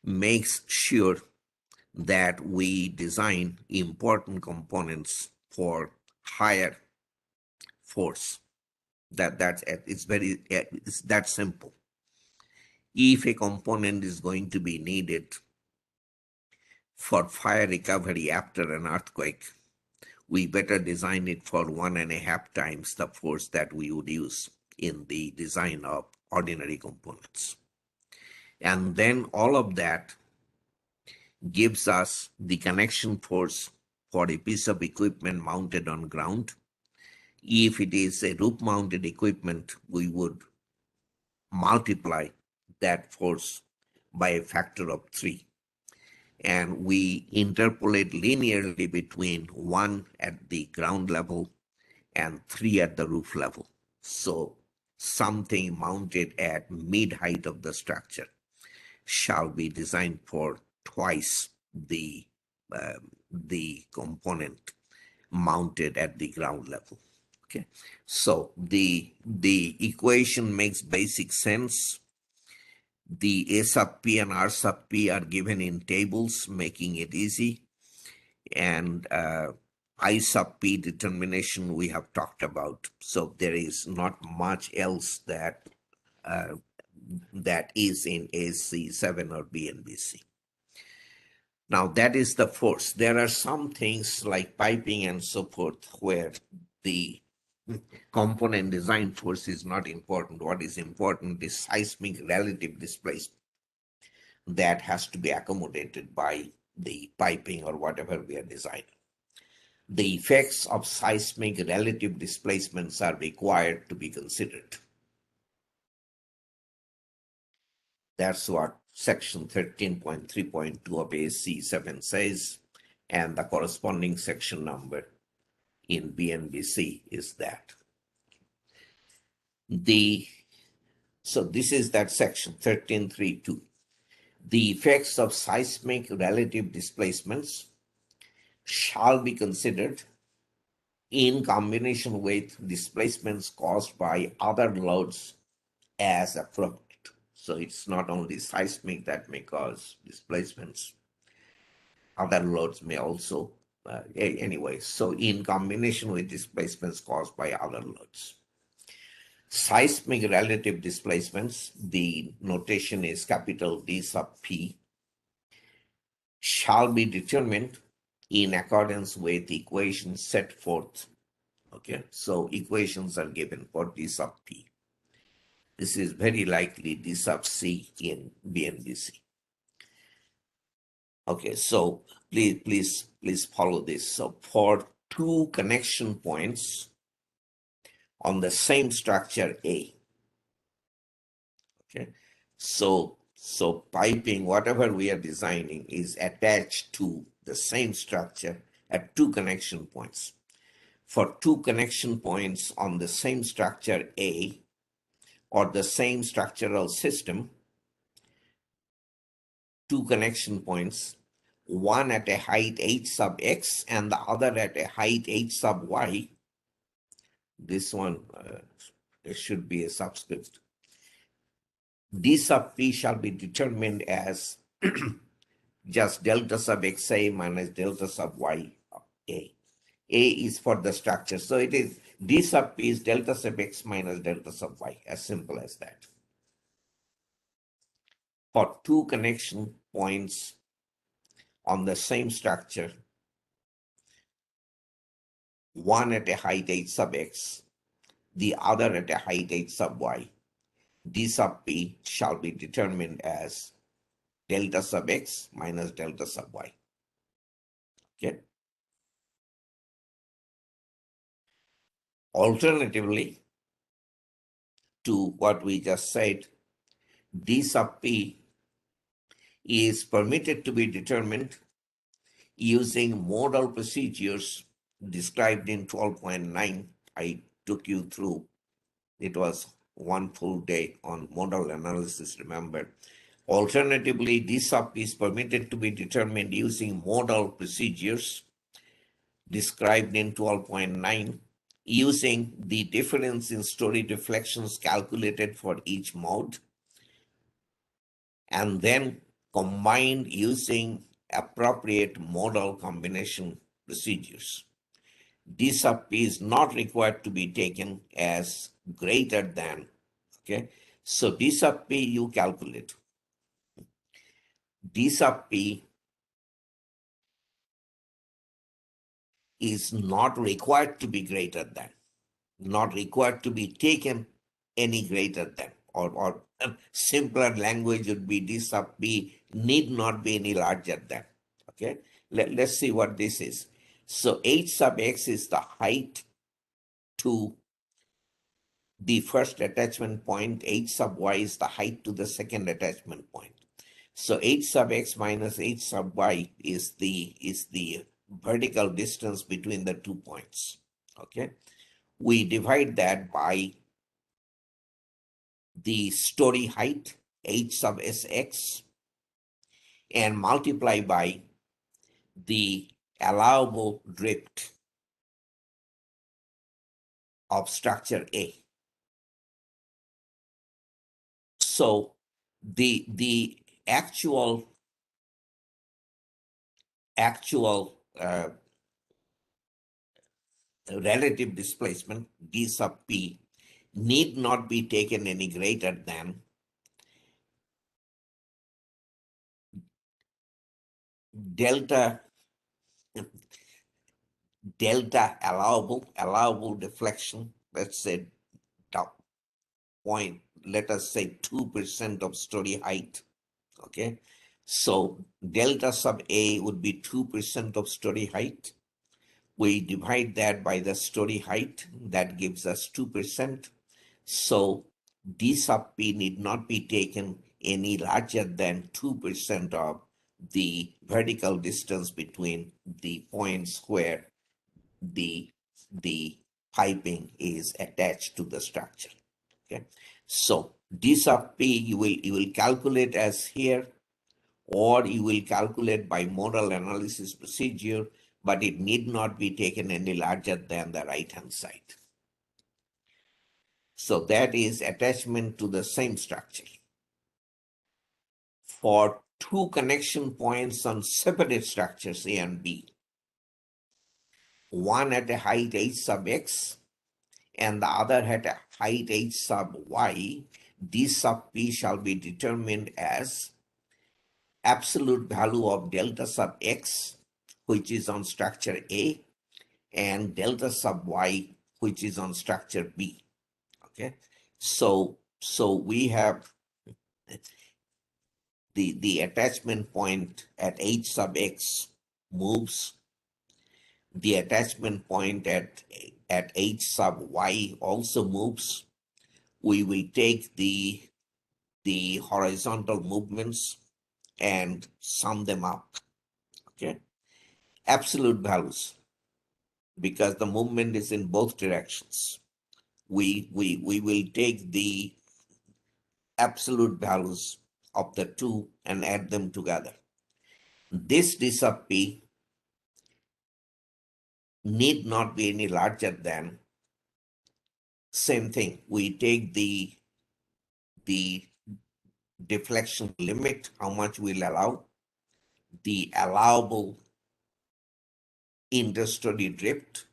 makes sure that we design important components for higher force. It's that simple. If a component is going to be needed for fire recovery after an earthquake, we better design it for 1.5 times the force that we would use in the design of ordinary components. And then all of that gives us the connection force for a piece of equipment mounted on ground. If it is a roof mounted equipment, we would multiply that force by a factor of 3. And we interpolate linearly between 1 at the ground level and 3 at the roof level. So something mounted at mid height of the structure shall be designed for twice the component mounted at the ground level. Okay, so the equation makes basic sense. The A sub P and R sub P are given in tables, making it easy. And I sub P determination we have talked about. So there is not much else that is in AC7 or BNBC. Now that is the force. There are some things like piping and so forth where the component design force is not important. What is important is seismic relative displacement that has to be accommodated by the piping or whatever we are designing. The effects of seismic relative displacements are required to be considered. That's what section 13.3.2 of AC7 says, and the corresponding section number in BNBC is that. So this is that section 13.3.2. The effects of seismic relative displacements shall be considered in combination with displacements caused by other loads as appropriate. So it's not only seismic that may cause displacements. Other loads may also, anyway, so in combination with displacements caused by other loads. Seismic relative displacements, the notation is capital D sub P, shall be determined in accordance with equations set forth. Okay, so equations are given for D sub P. This is very likely D sub C in BNBC. Okay, so please follow this. So for two connection points on the same structure A, okay, so piping, whatever we are designing, is attached to the same structure at two connection points. For two connection points on the same structure A or the same structural system, two connection points, one at a height h sub x and the other at a height h sub y. This one, there should be a subscript. D sub p shall be determined as just delta sub xi minus delta sub y a. A is for the structure. So it is D sub p is delta sub x minus delta sub y, as simple as that. For two connection points on the same structure, one at a height h sub x, the other at a height h sub y, D sub p shall be determined as delta sub x minus delta sub y. Okay. Alternatively, to what we just said, D sub p is permitted to be determined using modal procedures described in 12.9. I took you through. It was one full day on modal analysis, remember. Alternatively, D sub p is permitted to be determined using modal procedures described in 12.9, using the difference in story deflections calculated for each mode, and then combined using appropriate modal combination procedures. D sub p is not required to be taken as greater than, okay? So D sub p you calculate. D sub p is not required to be greater than, not required to be taken any greater than, or simpler language would be D sub p need not be any larger than, okay? Let's see what this is. So h sub x is the height to the first attachment point, h sub y is the height to the second attachment point. So h sub x minus h sub y is the vertical distance between the 2 points. Okay, we divide that by the story height h sub sx and multiply by the allowable drift of structure A. So the actual relative displacement d sub p need not be taken any greater than delta allowable deflection. Let's say top point. Let us say 2% of story height. Okay, so delta sub a would be 2% of story height. We divide that by the story height. That gives us 2%. So D sub P need not be taken any larger than 2% of the vertical distance between the points where the piping is attached to the structure. Okay, so D sub P you will calculate as here, or you will calculate by modal analysis procedure, but it need not be taken any larger than the right hand side. So that is attachment to the same structure. For two connection points on separate structures A and B, one at a height h sub x and the other at a height h sub y, d sub p shall be determined as absolute value of delta sub x, which is on structure A, and delta sub y, which is on structure B. Okay, so we have the attachment point at h sub x moves. The attachment point at h sub y also moves. We will take the horizontal movements and sum them up. Okay, absolute values, because the movement is in both directions. We will take the absolute values of the two and add them together. This d sub p need not be any larger than, same thing, we take the deflection limit, how much we'll allow, the allowable inter-story drift,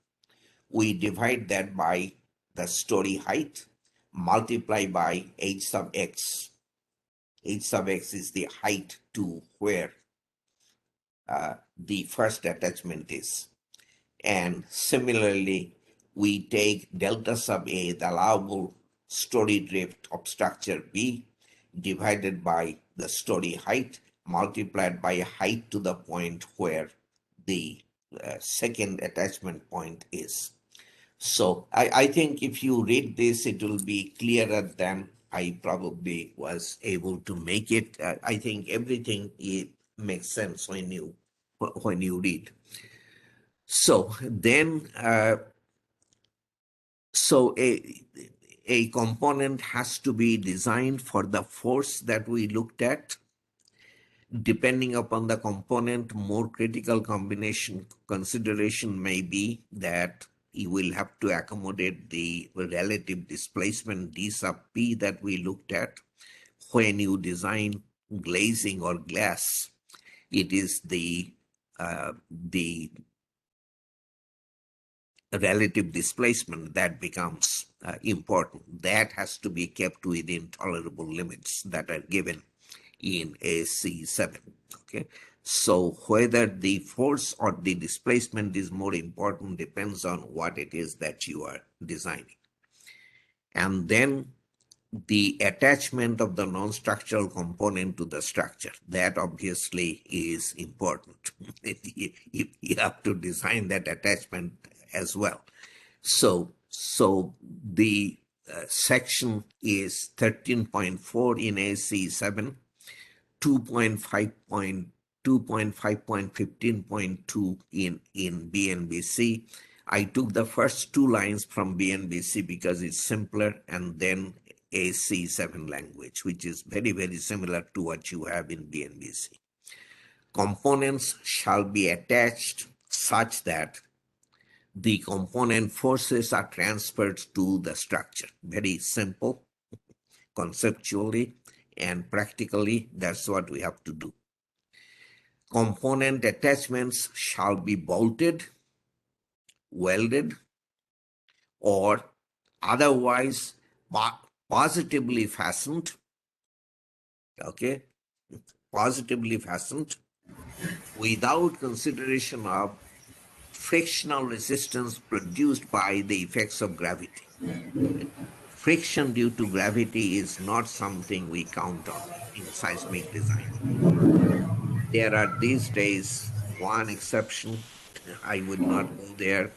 we divide that by the story height, multiply by h sub x. H sub x is the height to where the first attachment is. And similarly, we take delta sub A, the allowable story drift of structure B, divided by the story height, multiplied by height to the point where the second attachment point is. So I think if you read this, it will be clearer than I probably was able to make it. I think everything it makes sense when you read. So then, so a component has to be designed for the force that we looked at. Depending upon the component, more critical combination consideration may be that you will have to accommodate the relative displacement d sub p that we looked at when you design glazing or glass. it is the relative displacement that becomes important. That has to be kept within tolerable limits that are given in AC7. Okay, so whether the force or the displacement is more important depends on what it is that you are designing. And then the attachment of the non-structural component to the structure, that obviously is important. You have to design that attachment as well. So the section is 13.4 in AC7, 2.5.15.2 in BNBC. I took the first two lines from BNBC because it's simpler, and then AC7 language, which is very, very similar to what you have in BNBC. Components shall be attached such that the component forces are transferred to the structure. Very simple, conceptually and practically, that's what we have to do. Component attachments shall be bolted, welded, or otherwise positively fastened, okay, positively fastened without consideration of frictional resistance produced by the effects of gravity. Friction due to gravity is not something we count on in seismic design. There are these days one exception. I would not go there,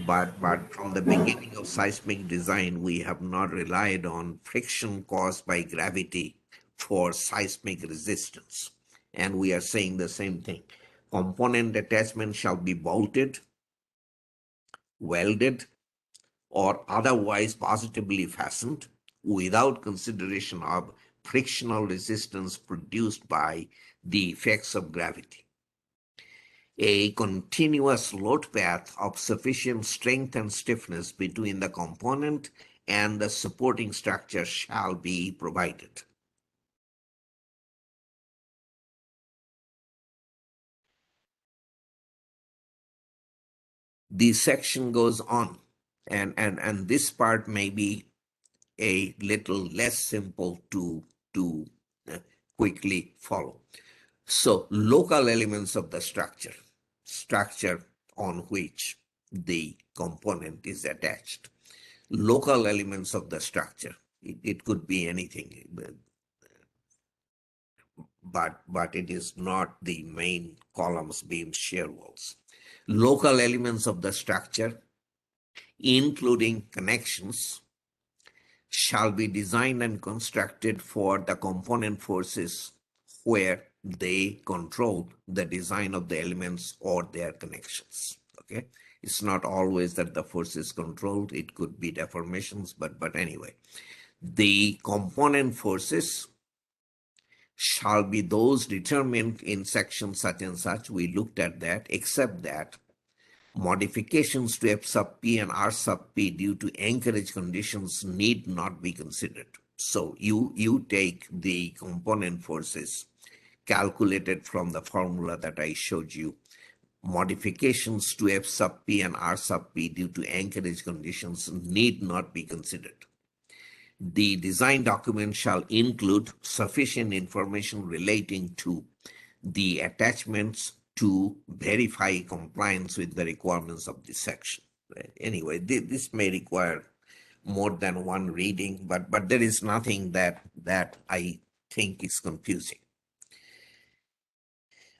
but from the beginning of seismic design, we have not relied on friction caused by gravity for seismic resistance. And we are saying the same thing. Component attachment shall be bolted, welded, or otherwise positively fastened without consideration of frictional resistance produced by the effects of gravity. A continuous load path of sufficient strength and stiffness between the component and the supporting structure shall be provided. The section goes on, and this part may be a little less simple to quickly follow. So local elements of the structure on which the component is attached. Local elements of the structure. It could be anything, but it is not the main columns, beams, shear walls. Local elements of the structure, including connections, shall be designed and constructed for the component forces where they control the design of the elements or their connections. Okay, it's not always that the force is controlled. It could be deformations, but anyway, the component forces shall be those determined in section such and such. We looked at that, except that modifications to F sub P and R sub P due to anchorage conditions need not be considered. So you take the component forces calculated from the formula that I showed you. Modifications to F sub P and R sub P due to anchorage conditions need not be considered. The design document shall include sufficient information relating to the attachments to verify compliance with the requirements of this section. Right? Anyway, this may require more than one reading, but there is nothing that I think is confusing.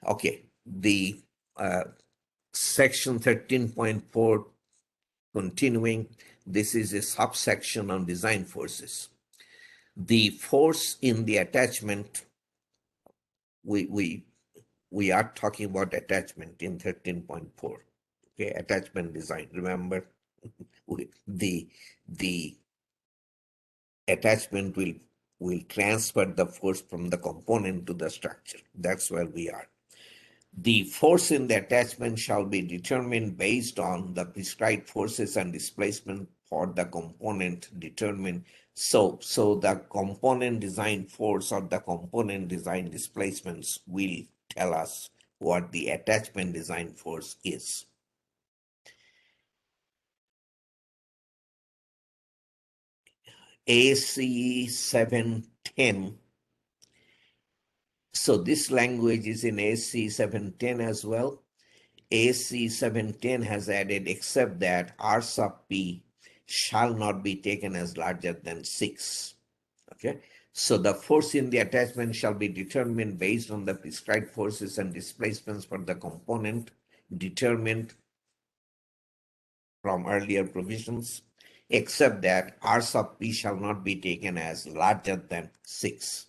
Okay, the section 13.4 continuing, this is a subsection on design forces. The force in the attachment, we are talking about attachment in 13.4. Okay, attachment design. Remember, the attachment will transfer the force from the component to the structure. That's where we are. The force in the attachment shall be determined based on the prescribed forces and displacement for the component determined. So the component design force or the component design displacements will tell us what the attachment design force is. AC 710. So this language is in AC 710 as well. AC 710 has added except that R sub P shall not be taken as larger than 6. Okay. So the force in the attachment shall be determined based on the prescribed forces and displacements for the component determined from earlier provisions, except that R sub P shall not be taken as larger than 6.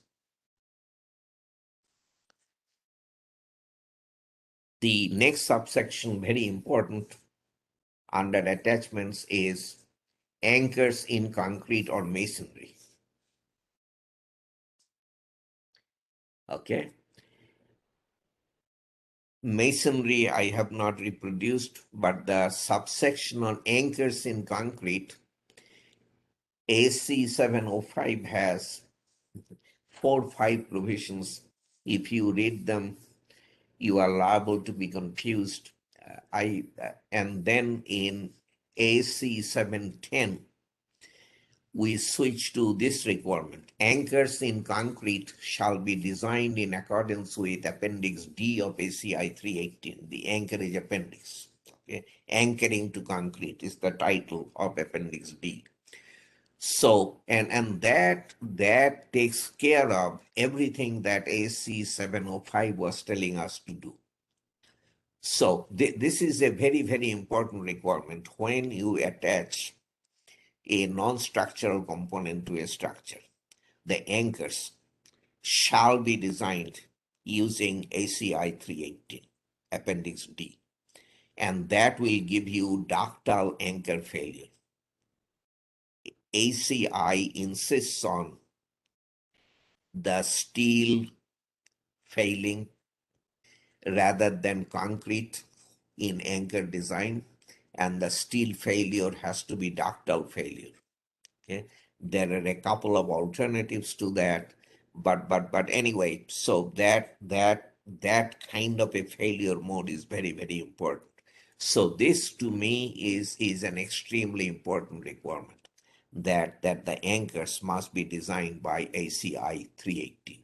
The next subsection, very important under attachments, is anchors in concrete or masonry. Okay. Masonry I have not reproduced, but the subsection on anchors in concrete, AC 705 has 4-5 provisions. If you read them, you are liable to be confused. And then in AC 710, we switch to this requirement. Anchors in concrete shall be designed in accordance with Appendix D of ACI 318, the anchorage appendix. Okay. Anchoring to concrete is the title of Appendix D. So, and that takes care of everything that AC 705 was telling us to do. So this is a very, very important requirement when you attach a non-structural component to a structure. The anchors shall be designed using ACI 318, Appendix D, and that will give you ductile anchor failure. ACI insists on the steel failing rather than concrete in anchor design, and the steel failure has to be ductile failure. Okay, there are a couple of alternatives to that, but anyway, so that kind of a failure mode is very, very important. So this to me is an extremely important requirement, that the anchors must be designed by ACI 318.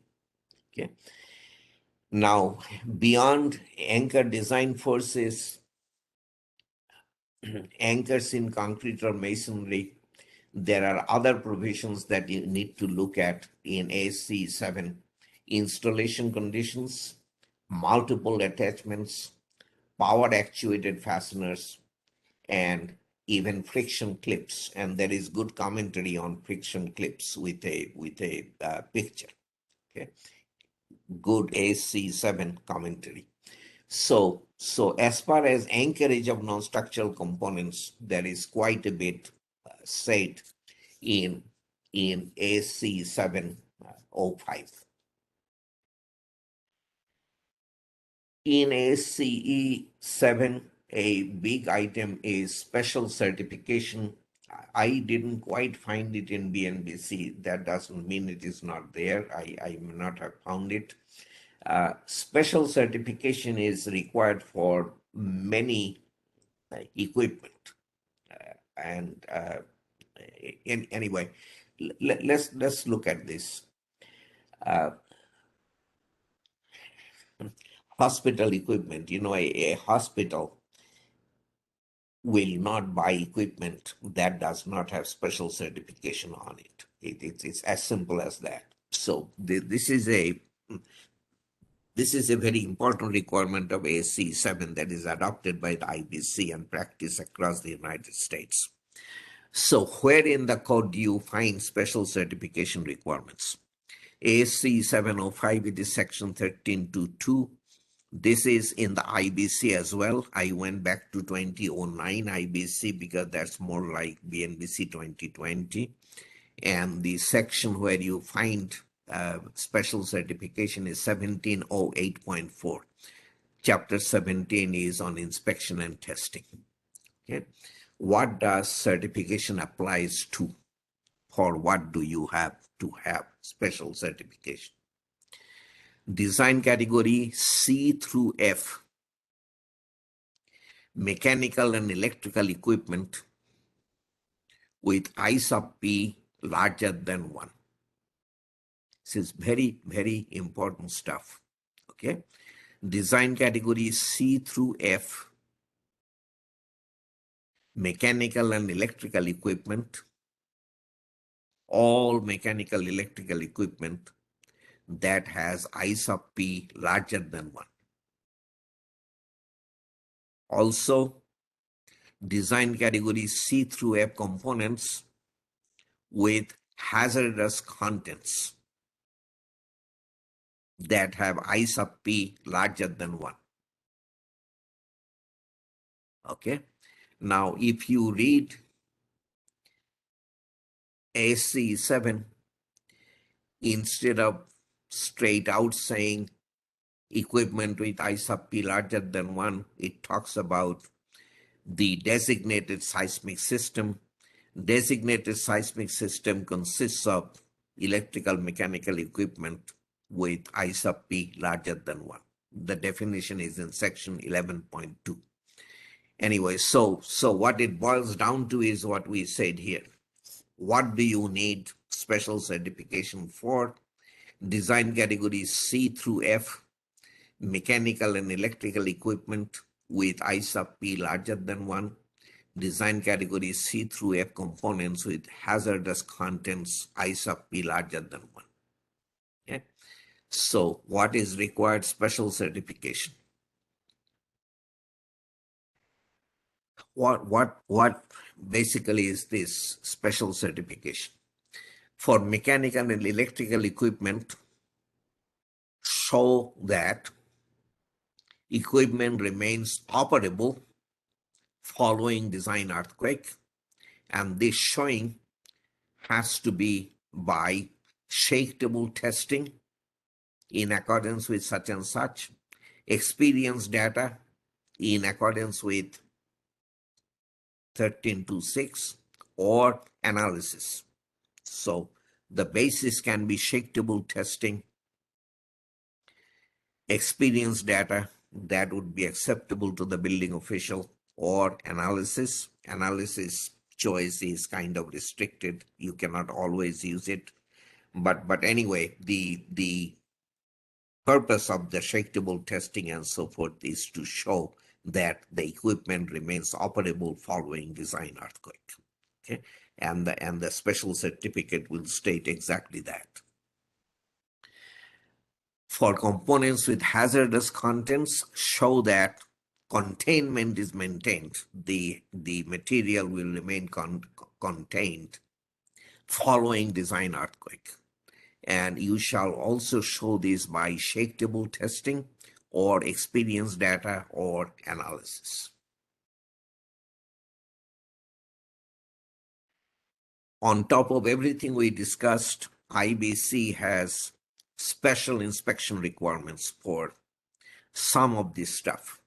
Okay. Now, beyond anchor design forces, anchors in concrete or masonry, there are other provisions that you need to look at in AC 7. Installation conditions, multiple attachments, power actuated fasteners, and even friction clips. And there is good commentary on friction clips with a picture. Okay, good AC 7 commentary. So as far as anchorage of non-structural components, there is quite a bit said in AC 705. In ACE 7, a big item is special certification. I didn't quite find it in BNBC. That doesn't mean it is not there. I may not have found it. Special certification is required for many equipment. Anyway, let's look at this. Hospital equipment, a hospital will not buy equipment that does not have special certification on it. It's as simple as that. So this is a very important requirement of AC 7 that is adopted by the IBC and practiced across the United States. So where in the code do you find special certification requirements? AC 705, it is section 13.2.2. This is in the IBC as well. I went back to 2009 IBC because that's more like BNBC 2020. And the section where you find special certification is 1708.4. Chapter 17 is on inspection and testing. Okay. What does certification applies to? For what do you have to have special certification? Design category C through F, mechanical and electrical equipment with I sub P larger than 1. This is very, very important stuff. Okay. Design category C through F, mechanical and electrical equipment, all mechanical electrical equipment that has I sub P larger than 1. Also, design category C through F components with hazardous contents that have I sub P larger than 1. Okay. Now, if you read AC 7, instead of straight out saying equipment with I sub P larger than 1, it talks about the designated seismic system. Designated seismic system consists of electrical mechanical equipment with I sub P larger than 1. The definition is in section 11.2. Anyway, so what it boils down to is what we said here. What do you need special certification for? Design categories C through F, mechanical and electrical equipment with I sub P larger than 1. Design categories C through F components with hazardous contents I sub P larger than 1. Okay. So what is required special certification? What basically is this special certification? For mechanical and electrical equipment, show that equipment remains operable following design earthquake, and this showing has to be by shake-table testing in accordance with such and such, experience data in accordance with 1326, or analysis. So the basis can be shake-table testing, experience data that would be acceptable to the building official, or analysis. Analysis choice is kind of restricted. You cannot always use it. But anyway, the purpose of the shake-table testing and so forth is to show that the equipment remains operable following design earthquake. Okay, and the special certificate will state exactly that. For components with hazardous contents, show that containment is maintained. The material will remain contained following design earthquake. And you shall also show this by shake-table testing or experience data or analysis. On top of everything we discussed, IBC has special inspection requirements for some of this stuff.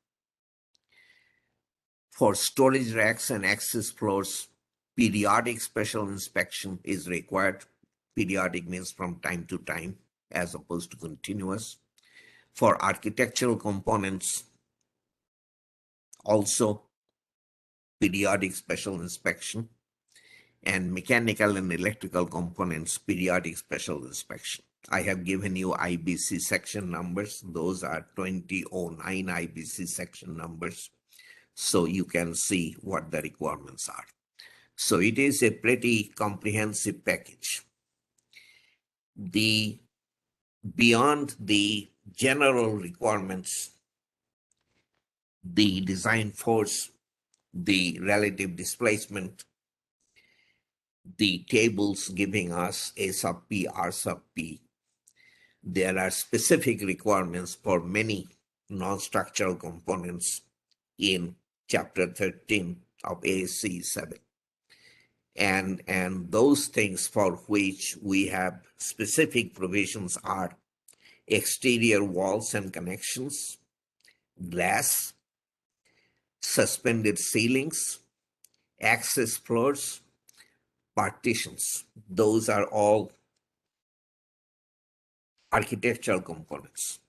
For storage racks and access floors, periodic special inspection is required. Periodic means from time to time as opposed to continuous. For architectural components, also periodic special inspection. And mechanical and electrical components, periodic special inspection. I have given you IBC section numbers. Those are 2009 IBC section numbers. So you can see what the requirements are. So it is a pretty comprehensive package. Beyond the general requirements, the design force, the relative displacement, the tables giving us A sub P, R sub P. There are specific requirements for many non-structural components in chapter 13 of ASC 7. And those things for which we have specific provisions are exterior walls and connections, glass, suspended ceilings, access floors, partitions. Those are all architectural components.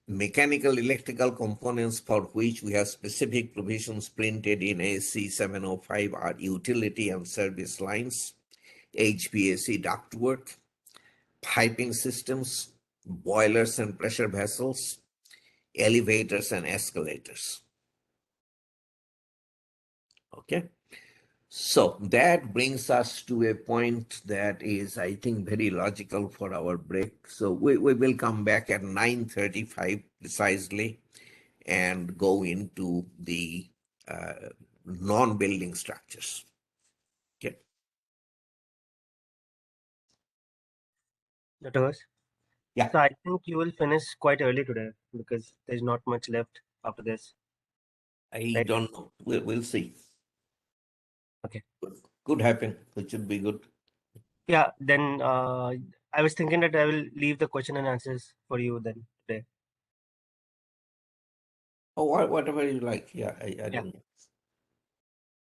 Mechanical electrical components for which we have specific provisions printed in AC 705 are utility and service lines, HVAC ductwork, piping systems, boilers and pressure vessels, elevators and escalators. Okay. So that brings us to a point that is, I think, very logical for our break. So we will come back at 9:35 precisely and go into the non-building structures. Okay. Dr. Ghosh? Yeah, So I think you will finish quite early today because there's not much left after this, I right? don't know. We'll see. Okay. Could happen. It should be good. Yeah, then I was thinking that I will leave the question and answers for you then today. Oh, whatever you like. Yeah, I Yeah, don't know.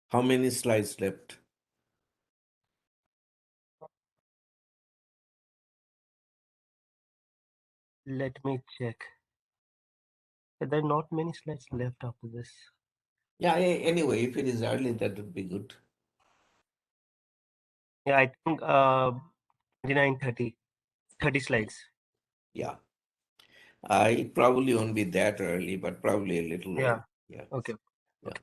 How many slides left? let me check. There are not many slides left after this. Yeah, anyway, if it is early, that would be good. Yeah, I think 29, 30 slides. Yeah. It probably won't be that early, but probably a little Yeah, early. Yeah. okay. Yeah. Okay.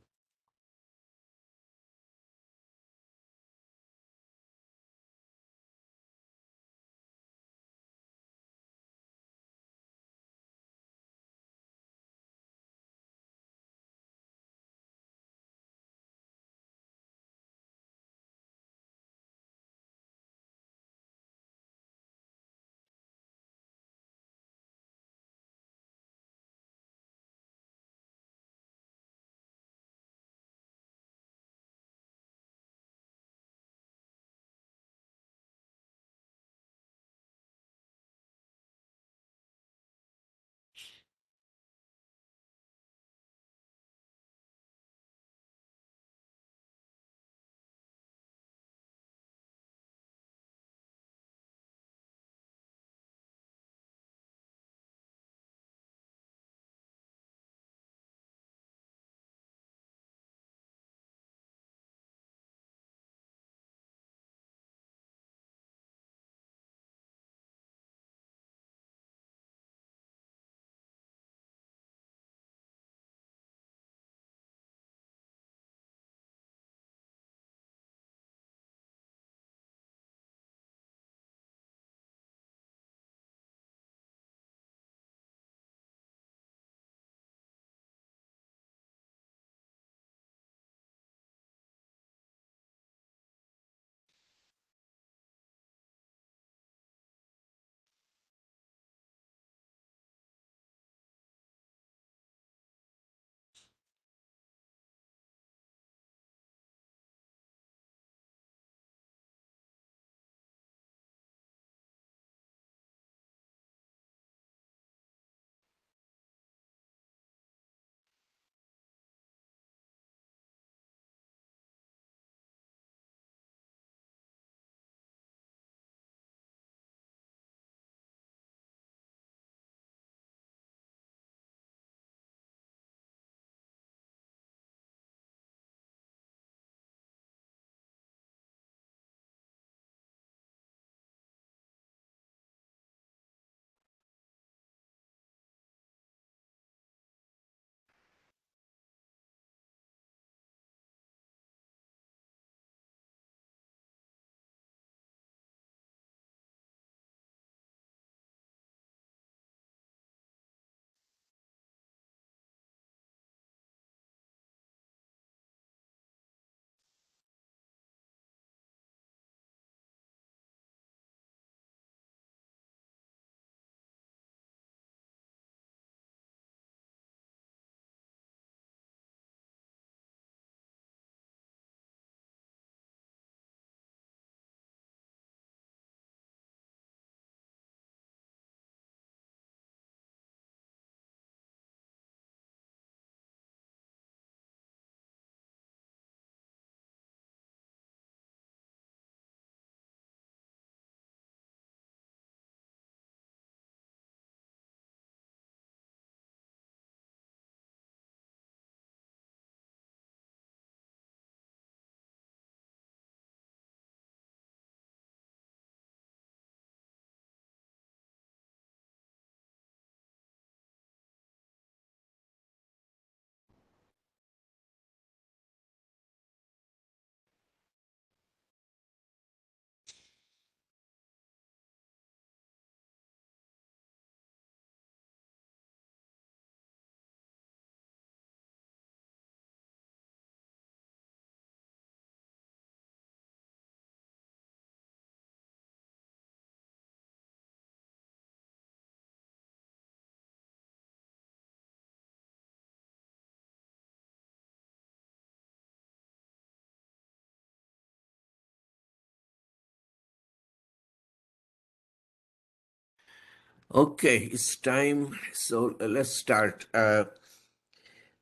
Okay, it's time. So let's start.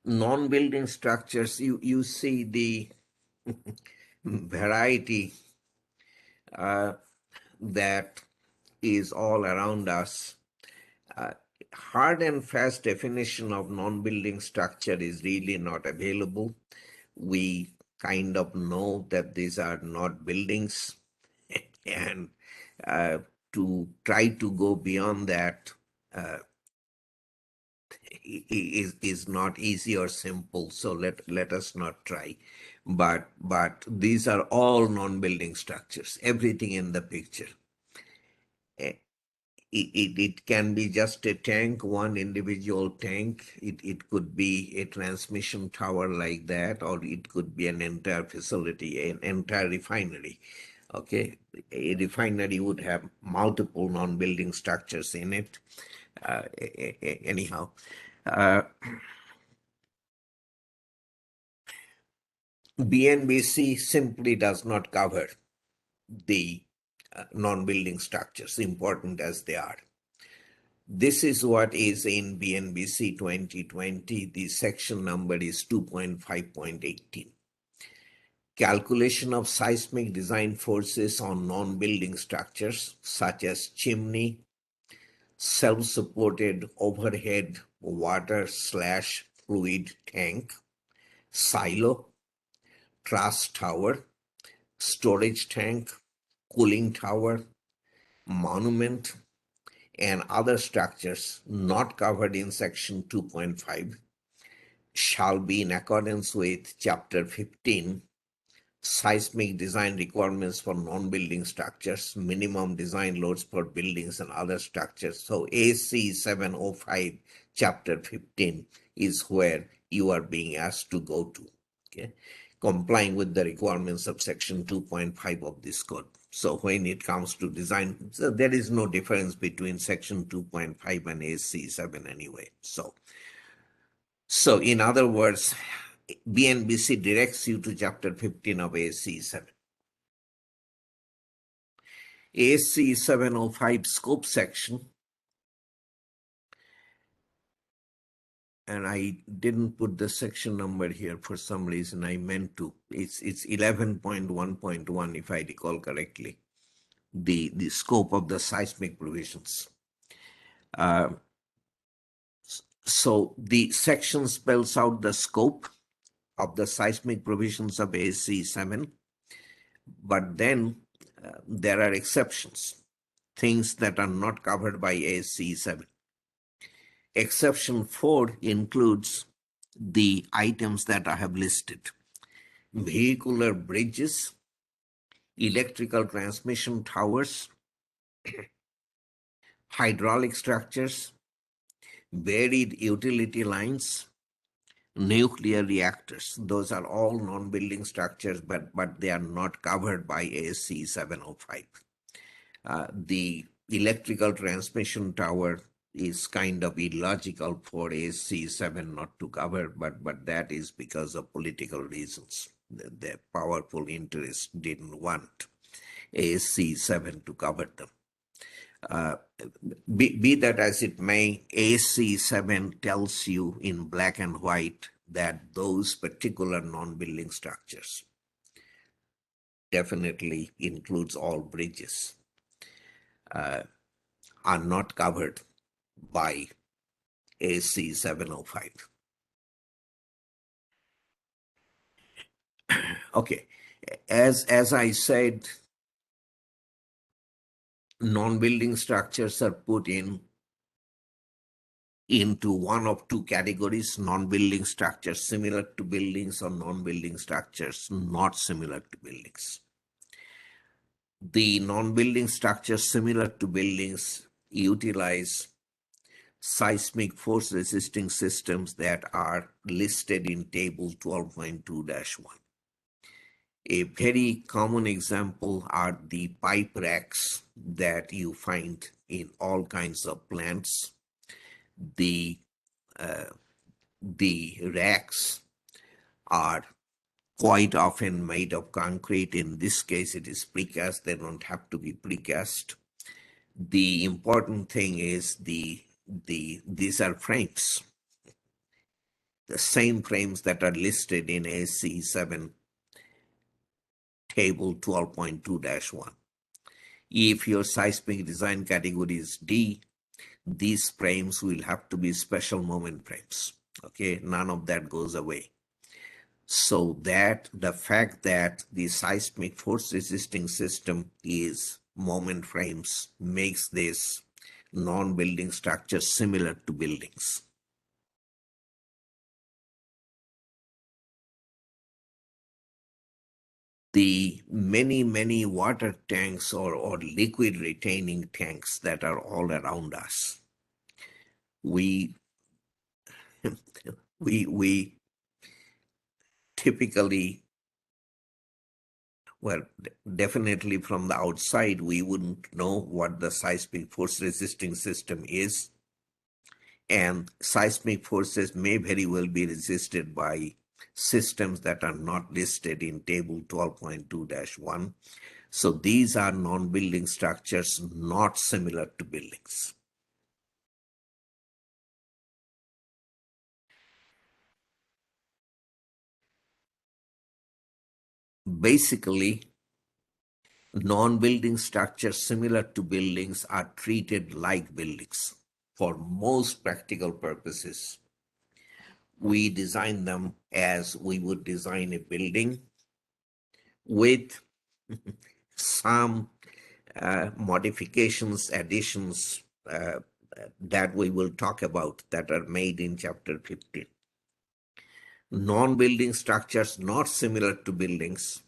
Non-building structures. You see the variety uh, that is all around us. Uh, Hard and fast definition of non-building structure is really not available. We kind of know that these are not buildings, and uh, to try to go beyond that uh, is not easy or simple. So let us not try. But these are all non-building structures. Everything in the picture. Eh, it can be just a tank, one individual tank. It could be a transmission tower like that, or it could be an entire facility, an entire refinery. Okay, a refinery would have multiple non-building structures in it. Anyhow, uh, BNBC simply does not cover the non-building structures, important as they are. This is what is in BNBC 2020. The section number is 2.5.18. Calculation of seismic design forces on non-building structures such as chimney, self-supported overhead water/fluid tank, silo, truss tower, storage tank, cooling tower, monument, and other structures not covered in section 2.5 shall be in accordance with chapter 15 seismic design requirements for non-building structures, minimum design loads for buildings and other structures. So AC 705 chapter 15 is where you are being asked to go to, okay, complying with the requirements of section 2.5 of this code. So when it comes to design, so there is no difference between section 2.5 and AC 7 anyway. So in other words, BNBC directs you to chapter 15 of AC 7. AC 705 scope section, and I didn't put the section number here for some reason. I meant to. It's 11.1.1 if I recall correctly. The scope of the seismic provisions. Uh, so the section spells out the scope of the seismic provisions of AC 7, but then there are exceptions, things that are not covered by AC 7. Exception 4 includes the items that I have listed: vehicular bridges, electrical transmission towers, hydraulic structures, buried utility lines, nuclear reactors. Those are all non-building structures, but they are not covered by ASC 705. The electrical transmission tower is kind of illogical for ASC 7 not to cover, but that is because of political reasons. The powerful interests didn't want ASC 7 to cover them. Be that as it may, ASC 7 tells you in black and white that those particular non-building structures definitely includes all bridges, are not covered by AC 705. Okay, as I said, non-building structures are put into one of two categories: non-building structures similar to buildings, or non-building structures not similar to buildings. The non-building structures similar to buildings utilize seismic force resisting systems that are listed in table 12.2-1. A very common example are the pipe racks that you find in all kinds of plants. The racks are quite often made of concrete. In this case, it is precast. They don't have to be precast. The important thing is these are frames, the same frames that are listed in ASC 7 table 12.2-1. If your seismic design category is D, these frames will have to be special moment frames. Okay, none of that goes away. So that the fact that the seismic force resisting system is moment frames makes this non-building structure similar to buildings. The many water tanks or liquid retaining tanks that are all around us, we we typically, well, definitely from the outside, we wouldn't know what the seismic force resisting system is. And seismic forces may very well be resisted by systems that are not listed in table 12.2-1. So these are non-building structures not similar to buildings. Basically, non-building structures similar to buildings are treated like buildings for most practical purposes. We design them as we would design a building with some modifications, additions that we will talk about that are made in chapter 15. Non-building structures not similar to buildings,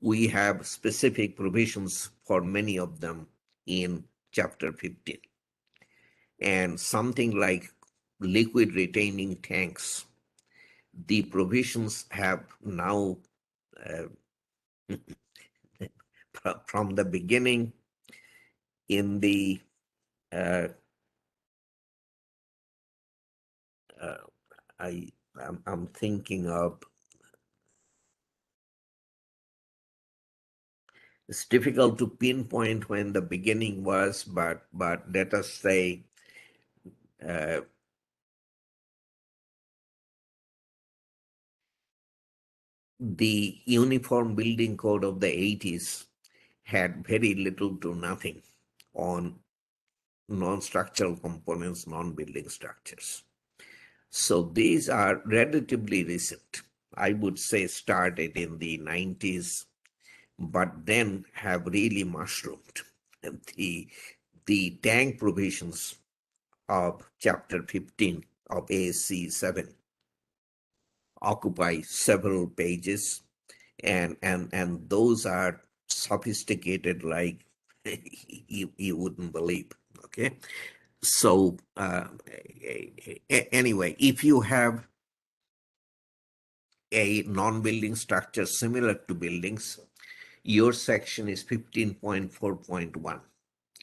we have specific provisions for many of them in chapter 15. And something like liquid retaining tanks, the provisions have now, from the beginning in the I'm thinking of, it's difficult to pinpoint when the beginning was, but let us say the Uniform Building Code of the 80s had very little to nothing on non-structural components, non-building structures. So these are relatively recent. I would say started in the 90s, but then have really mushroomed. The tank provisions of chapter 15 of ASC 7 occupy several pages, and those are sophisticated like you wouldn't believe. Okay, so anyway, if you have a non-building structure similar to buildings, your section is 15.4.1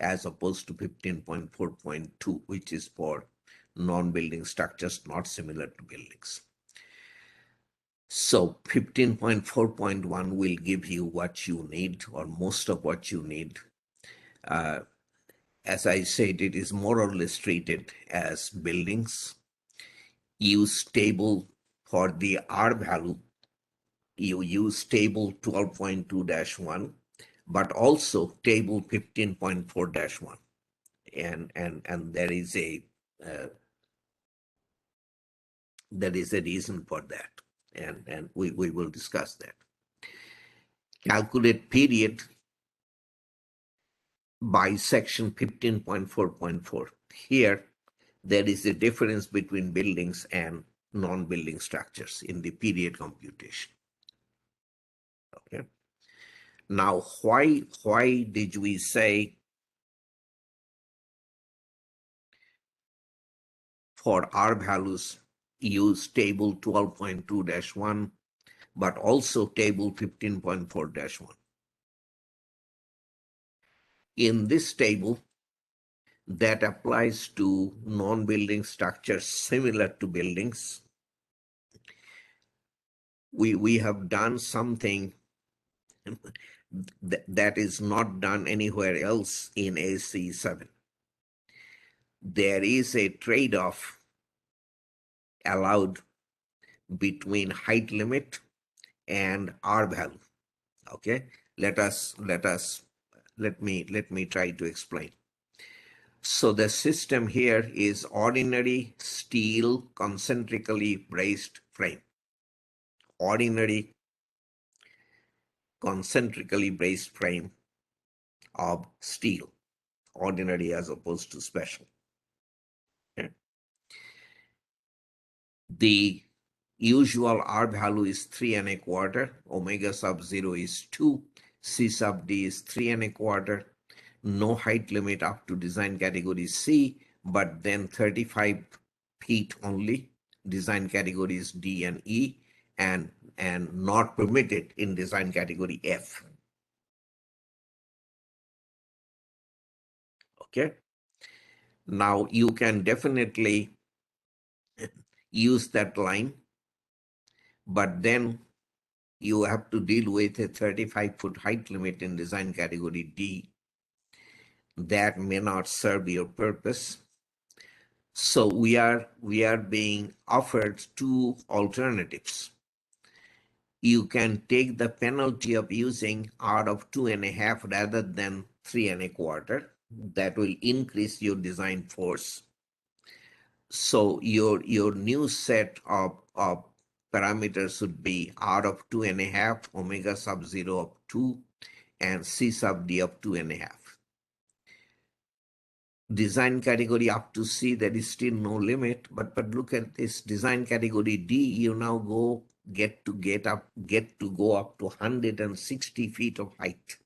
as opposed to 15.4.2, which is for non-building structures not similar to buildings. So 15.4.1 will give you what you need, or most of what you need. As I said, it is more or less treated as buildings. Use table for the R value. You use table 12.2-1, but also table 15.4-1. And there is a reason for that, and we will discuss that. Calculate period by section 15.4.4. Here, there is a difference between buildings and non-building structures in the period computation. Okay. Now, why did we say for R values use table 12.2-1, but also table 15.4-1? In this table, that applies to non-building structures similar to buildings. We have done something that is not done anywhere else in AC7. There is a trade-off allowed between height limit and R value. Okay, let me try to explain. So the system here is ordinary steel concentrically braced frame. Ordinary concentrically braced frame of steel. Ordinary as opposed to special. Okay. The usual R value is 3¼ omega sub 0 is 2, C sub D is 3¼ no height limit up to design category C, but then 35 feet only, design categories D and E, and not permitted in design category F. Okay. Now you can definitely use that line, but then you have to deal with a 35-foot height limit in design category D. That may not serve your purpose. So we are being offered two alternatives. You can take the penalty of using R of 2½ rather than 3¼ That will increase your design force. So your new set of parameters would be R of 2½ omega sub 0 of 2 and C sub D of 2½. Design category up to C, there is still no limit, but look at this design category D, you now get to go up to 160 feet of height.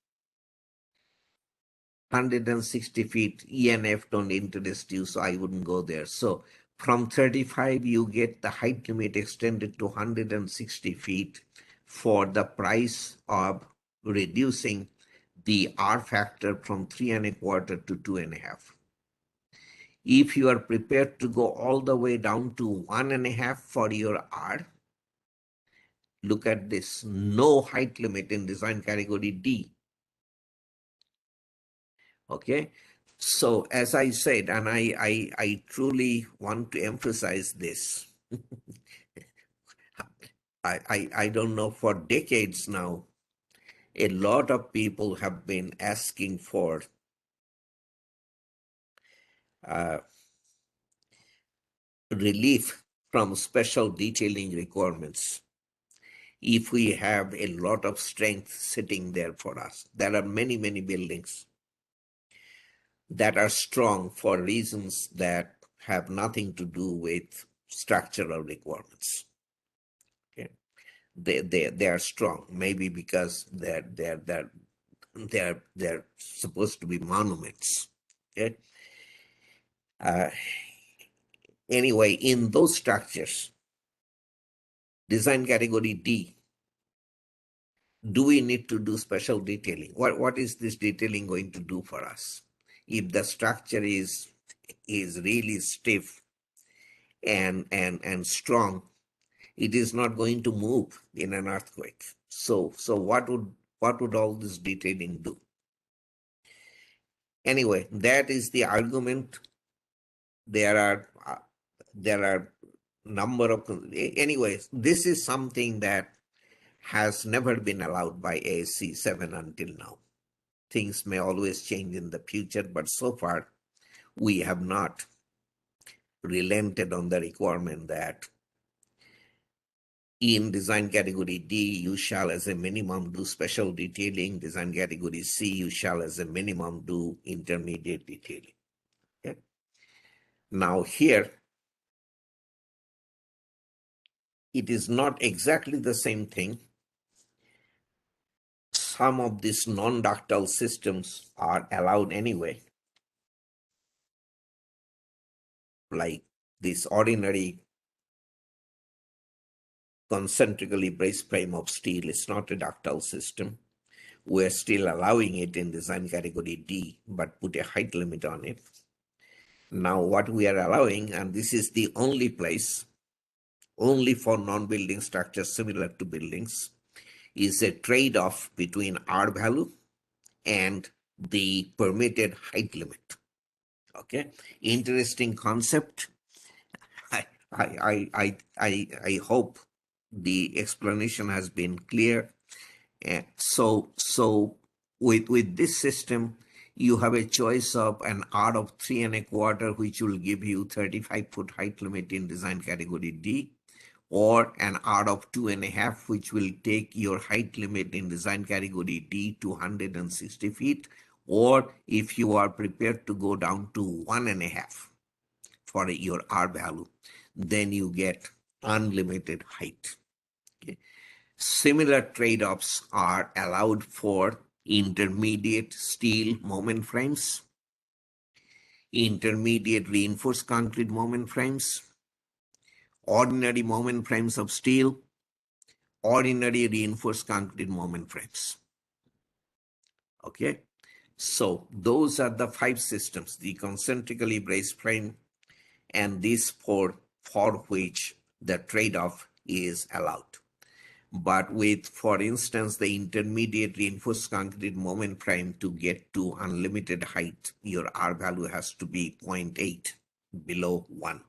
160 feet, ENF don't interest you, so I wouldn't go there. So from 35, you get the height limit extended to 160 feet for the price of reducing the R factor from 3¼ to 2½. If you are prepared to go all the way down to 1½ for your R, look at this, no height limit in design category D. Okay, so as I said, and I truly want to emphasize this, I don't know, for decades now, a lot of people have been asking for relief from special detailing requirements if we have a lot of strength sitting there for us. There are many buildings that are strong for reasons that have nothing to do with structural requirements. Okay. They are strong, maybe because they're supposed to be monuments. Okay. Anyway, in those structures, design category D, do we need to do special detailing? What is this detailing going to do for us? If the structure is really stiff and strong, it is not going to move in an earthquake. So what would all this detailing do? Anyway, that is the argument. There are number of, anyways, this is something that has never been allowed by ASC 7 until now. Things may always change in the future, but so far we have not relented on the requirement that in design category D, you shall as a minimum do special detailing. Design category C, you shall as a minimum do intermediate detailing. Okay. Now here, it is not exactly the same thing. Some of these non-ductile systems are allowed anyway, like this ordinary concentrically braced frame of steel is not a ductile system. We're still allowing it in design category D, but put a height limit on it. Now what we are allowing, and this is the only place, only for non-building structures similar to buildings, is a trade-off between R value and the permitted height limit. Okay, interesting concept. I hope the explanation has been clear. So with this system, you have a choice of an R of 3.25, which will give you 35-foot height limit in design category D, or an R of 2.5, which will take your height limit in design category D to 160 feet, or if you are prepared to go down to 1.5 for your R value, then you get unlimited height. Okay. Similar trade-offs are allowed for intermediate steel moment frames, intermediate reinforced concrete moment frames, ordinary moment frames of steel, ordinary reinforced concrete moment frames. Okay, so those are the 5 systems: the concentrically braced frame, and these for which the trade-off is allowed. But with, for instance, the intermediate reinforced concrete moment frame, to get to unlimited height, your R value has to be 0.8, below 1.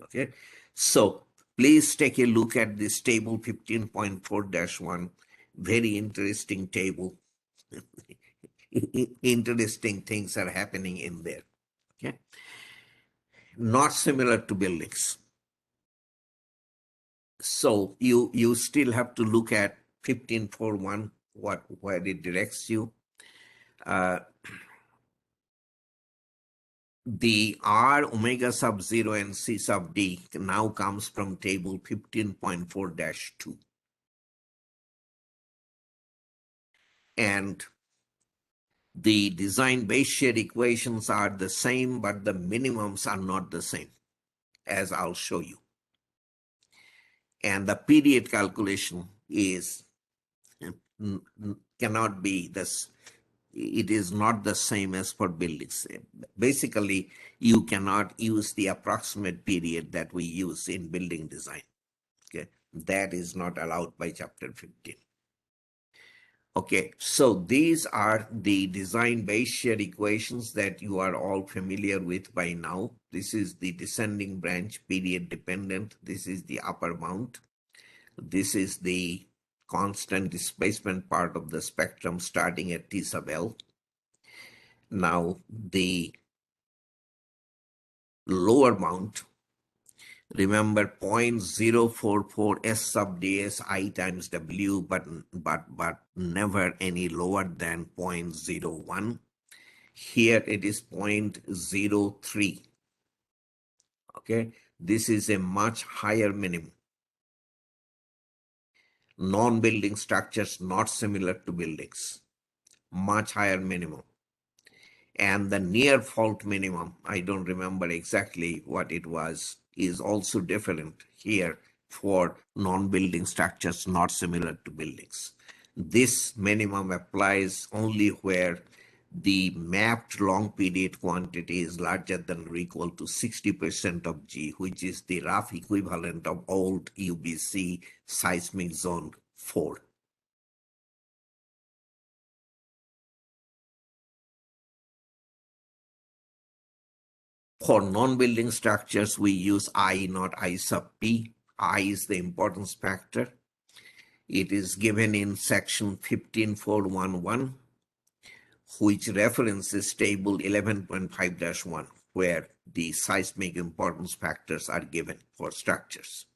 Okay, so please take a look at this table 15.4-1. Very interesting table. Interesting things are happening in there. Okay, not similar to buildings. So you still have to look at 15.4.1, where it directs you. The R omega sub 0 and C sub D now comes from table 15.4-2. And the design base shear equations are the same, but the minimums are not the same, as I'll show you. And the period calculation is cannot be this. It is not the same as for buildings. Basically, you cannot use the approximate period that we use in building design. Okay, that is not allowed by chapter 15. Okay, so these are the design base shear equations that you are all familiar with by now. This is the descending branch, period dependent. This is the upper bound. This is the constant displacement part of the spectrum starting at T sub L. Now the lower bound, remember 0.044 S sub ds I times W, but never any lower than 0.01. Here it is 0.03. Okay, this is a much higher minimum. Non-building structures not similar to buildings, much higher minimum. And the near fault minimum, I don't remember exactly what it was, is also different here for non-building structures not similar to buildings. This minimum applies only where the mapped long period quantity is larger than or equal to 60% of G, which is the rough equivalent of old UBC seismic zone 4. For non-building structures, we use I, not I sub P. I is the importance factor. It is given in section 15.4.1.1, which references table 11.5-1, where the seismic importance factors are given for structures.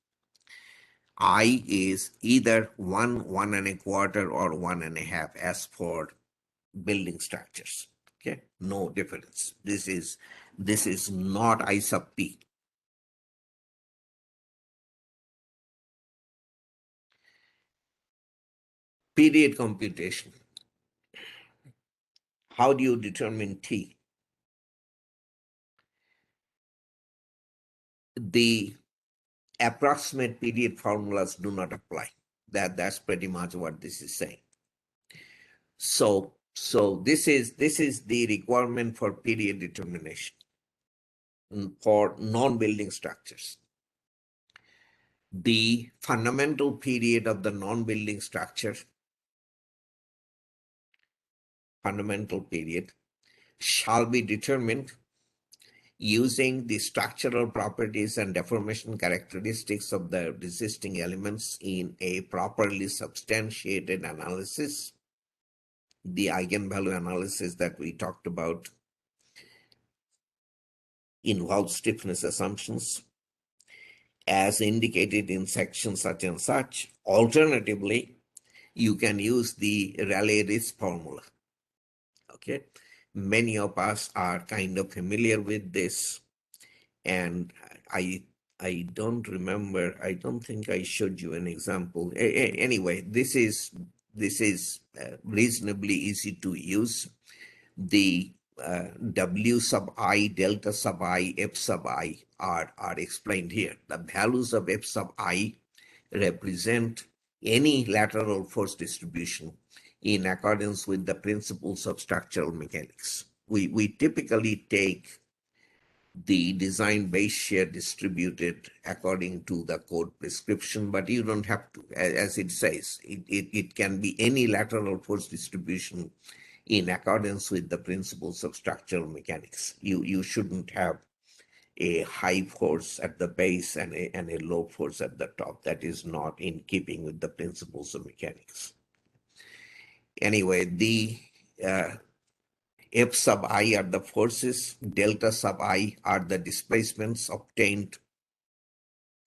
I is either 1, 1.25, or 1.5 as for building structures. Okay, no difference. This is not I sub P. Period computation. How do you determine T? The approximate period formulas do not apply. That's pretty much what this is saying. So this is the requirement for period determination for non-building structures. The fundamental period of the non-building structure, fundamental period, shall be determined using the structural properties and deformation characteristics of the resisting elements in a properly substantiated analysis. The eigenvalue analysis that we talked about involves stiffness assumptions as indicated in section such and such. Alternatively, you can use the Rayleigh-Ritz formula. Okay, many of us are kind of familiar with this, and I don't remember. I don't think I showed you an example. Anyway, this is reasonably easy to use. The W sub I, delta sub I, F sub I are explained here. The values of F sub I represent any lateral force distribution in accordance with the principles of structural mechanics. We typically take the design base shear distributed according to the code prescription, but you don't have to, as it says, it can be any lateral force distribution in accordance with the principles of structural mechanics. You shouldn't have a high force at the base and a low force at the top. That is not in keeping with the principles of mechanics. Anyway, the F sub I are the forces, delta sub I are the displacements obtained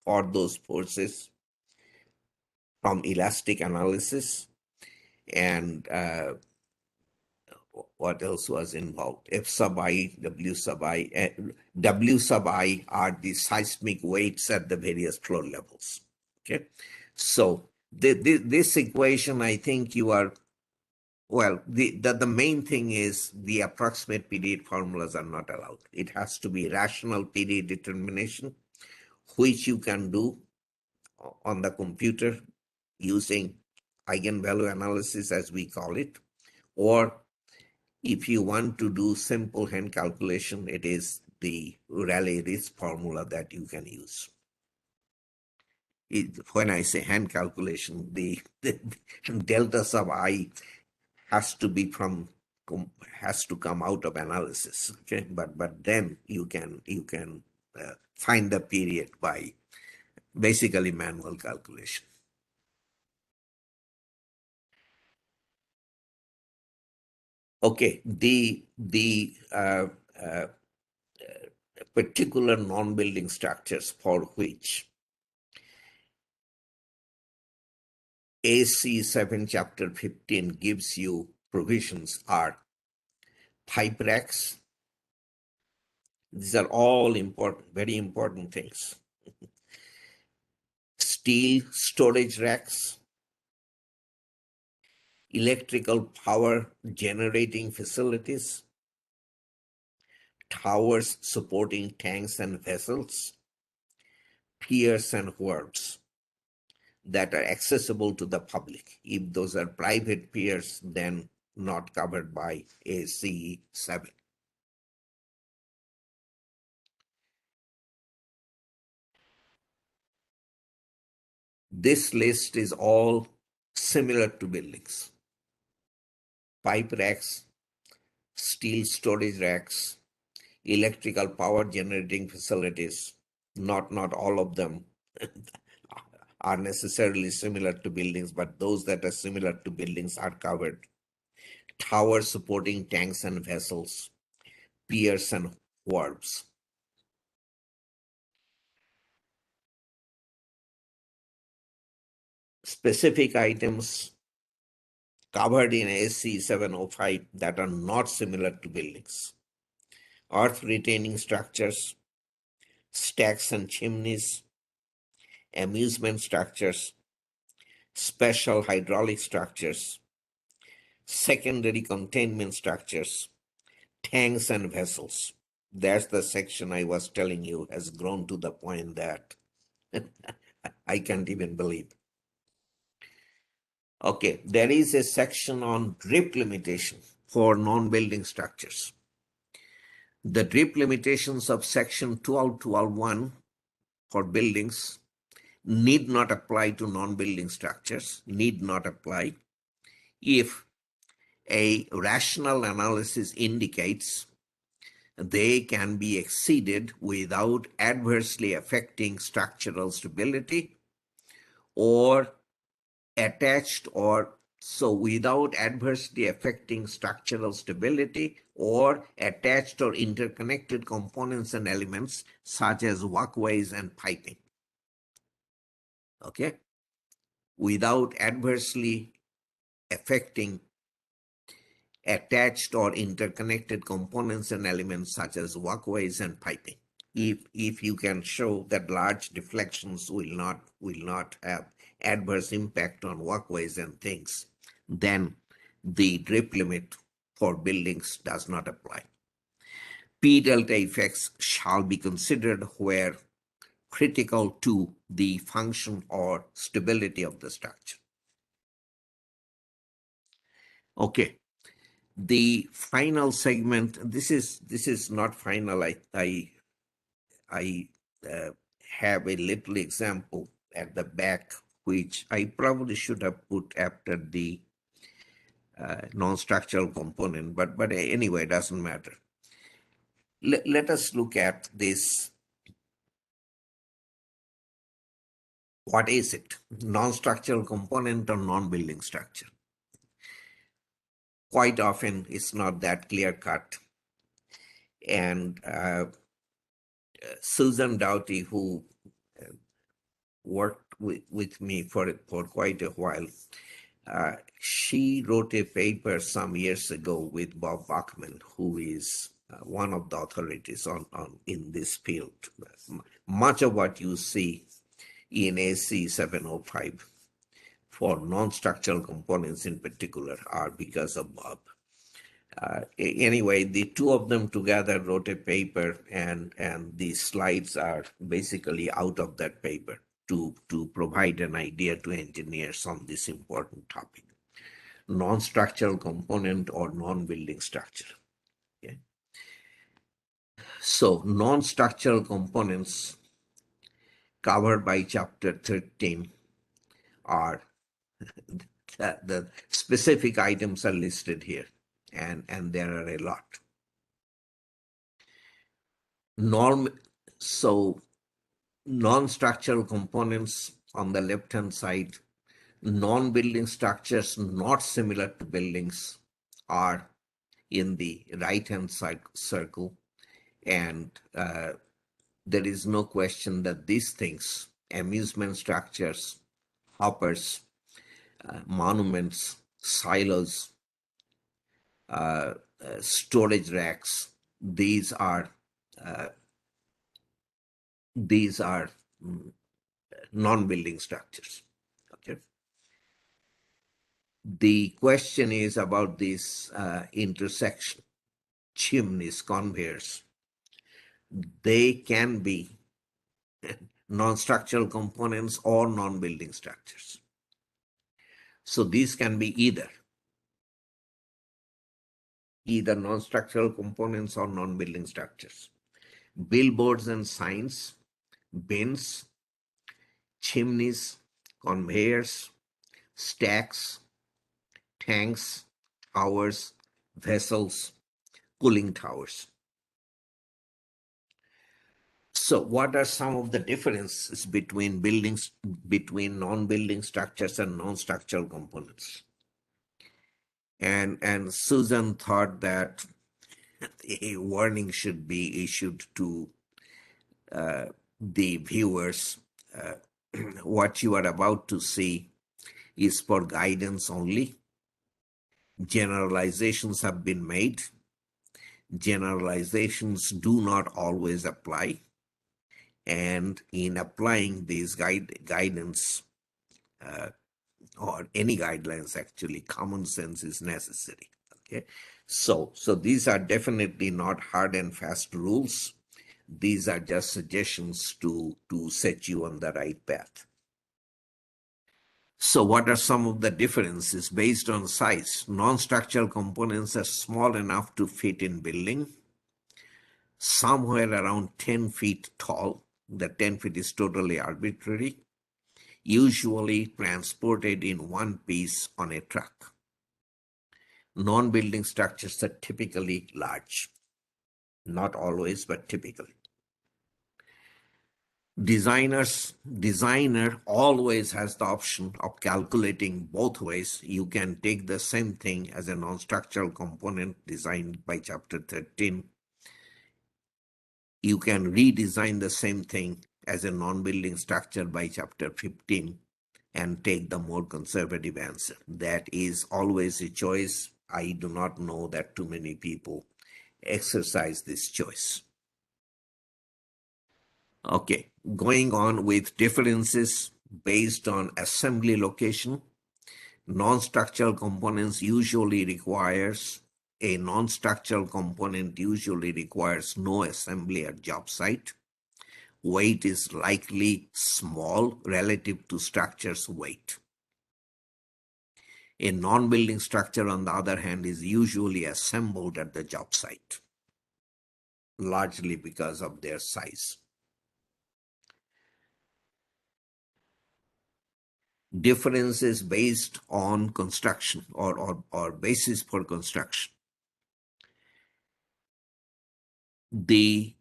for those forces from elastic analysis, and what else was involved? F sub I, W sub I. W sub I are the seismic weights at the various floor levels. Okay, so this equation, I think you are, well, the main thing is the approximate period formulas are not allowed. It has to be rational period determination, which you can do on the computer using eigenvalue analysis, as we call it, or if you want to do simple hand calculation, it is the Rayleigh-Ritz formula that you can use. When I say hand calculation, the delta sub I has to come out of analysis. Okay, but then you can find the period by basically manual calculation. Okay, the particular non-building structures for which AC 7 chapter 15 gives you provisions are pipe racks. These are all important, very important things. Steel storage racks, electrical power generating facilities, towers supporting tanks and vessels, piers and wharves that are accessible to the public. If those are private piers, then not covered by ACE 7. This list is all similar to buildings. Pipe racks, steel storage racks, electrical power generating facilities, not all of them are necessarily similar to buildings, but those that are similar to buildings are covered. Towers supporting tanks and vessels, piers and wharves. Specific items covered in SC 705 that are not similar to buildings. Earth retaining structures, stacks and chimneys, amusement structures, special hydraulic structures, secondary containment structures, tanks and vessels. That's the section I was telling you has grown to the point that I can't even believe. Okay, there is a section on drip limitation for non-building structures. The drip limitations of section 12.12.1 for buildings need not apply to non-building structures, need not apply if a rational analysis indicates they can be exceeded without adversely affecting structural stability or attached or so without adversely affecting structural stability or attached or interconnected components and elements such as walkways and piping. Okay, without adversely affecting attached or interconnected components and elements such as walkways and piping. If you can show that large deflections will not have adverse impact on walkways and things, then the drip limit for buildings does not apply. P delta effects shall be considered where critical to the function or stability of the structure. Okay, the final segment. This is not final. I have a little example at the back, which I probably should have put after the non-structural component, but anyway, it doesn't matter. Let us look at this. What is it? Non-structural component or non-building structure? Quite often, it's not that clear-cut. And Susan Doughty, who worked with me for quite a while, she wrote a paper some years ago with Bob Bachman, who is one of the authorities on in this field. Much of what you see in AC 705 for non-structural components in particular are because of Bob. Anyway, the two of them together wrote a paper, and the slides are basically out of that paper to provide an idea to engineers on this important topic: non-structural component or non-building structure. Okay. So non-structural components covered by chapter 13 are the specific items are listed here, and there are a lot. So non-structural components on the left-hand side, non-building structures not similar to buildings are in the right-hand side circle, and there is no question that these things, amusement structures, hoppers, monuments, silos, storage racks, these are non-building structures. Okay. The question is about this intersection, chimneys, conveyors. They can be non-structural components or non-building structures. So these can be either non-structural components or non-building structures. Billboards and signs, bins, chimneys, conveyors, stacks, tanks, towers, vessels, cooling towers. So what are some of the differences between non-building structures and non-structural components? And Susan thought that a warning should be issued to the viewers. What you are about to see is for guidance only. Generalizations have been made. Generalizations do not always apply. And in applying these guidance, or any guidelines, actually, common sense is necessary. Okay, so these are definitely not hard and fast rules. These are just suggestions to set you on the right path. So what are some of the differences based on size? Non-structural components are small enough to fit in building, somewhere around 10 feet tall. The 10 feet is totally arbitrary. usually transported in one piece on a truck. Non-building structures are typically large. Not always, but typically. Designer always has the option of calculating both ways. You can take the same thing as a non-structural component designed by chapter 13. You can redesign the same thing as a non-building structure by chapter 15 and take the more conservative answer. That is always a choice. I do not know that too many people exercise this choice. Okay, going on with differences based on assembly location. Non-structural components usually requires a non-structural component usually requires no assembly at job site. Weight is likely small relative to structure's weight. A non-building structure, on the other hand, is usually assembled at the job site, largely because of their size. Differences based on construction or basis for construction. The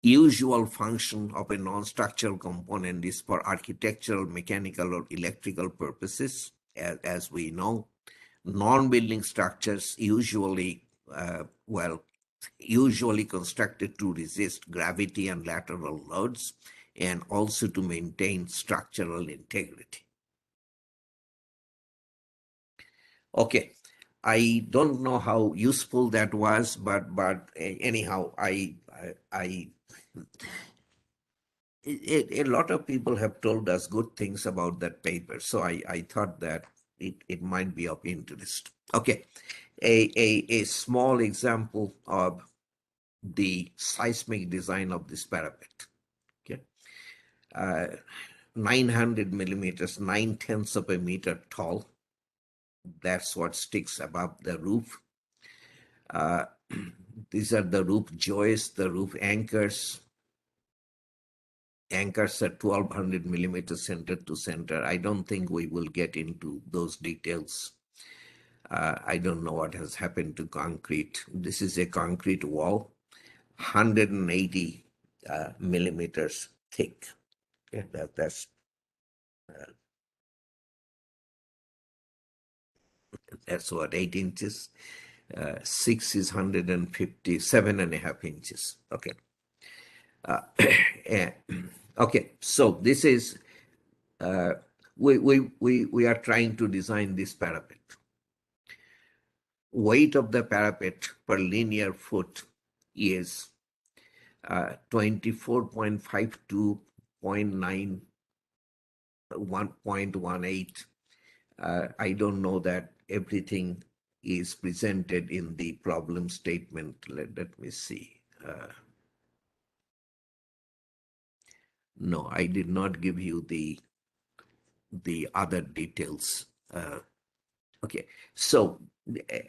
usual function of a non-structural component is for architectural, mechanical, or electrical purposes. As we know, non-building structures usually constructed to resist gravity and lateral loads, and also to maintain structural integrity. Okay, I don't know how useful that was, but anyhow, a lot of people have told us good things about that paper, so I thought that it might be of interest. Okay, a small example of the seismic design of this parapet. Okay, 900 millimeters, 9/10 of a meter tall. That's what sticks above the roof. These are the roof joists, the roof anchors. Anchors are 1200 millimeters center to center. I don't think we will get into those details. I don't know what has happened to concrete. This is a concrete wall, 180 millimeters thick. Okay, that's what, 8 inches. 6 is 157.5 inches. Okay. Okay, so this is we are trying to design this parapet. Weight of the parapet per linear foot is 24.52.9 1.18. I don't know that everything is presented in the problem statement. Let me see. No, I did not give you the other details. Okay, so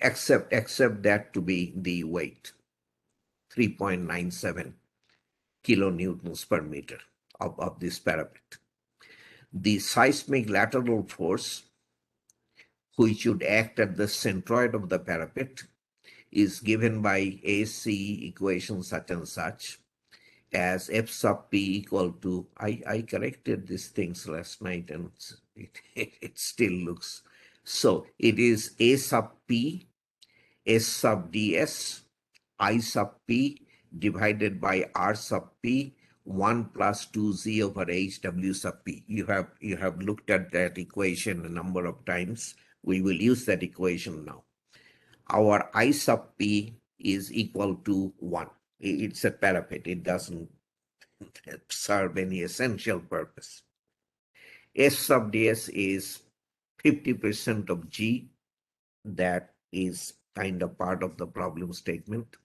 accept that to be the weight, 3.97 kilonewtons per meter of this parapet. The seismic lateral force, which would act at the centroid of the parapet, is given by AC equation such and such as F sub P equal to, I corrected these things last night and it still looks, so it is A sub P, S sub ds, I sub P divided by R sub P, 1 plus 2z over h w sub P. You have looked at that equation a number of times. We will use that equation now. Our I sub P is equal to 1. It's a parapet. It doesn't serve any essential purpose. S sub ds is 50% of G. That is kind of part of the problem statement.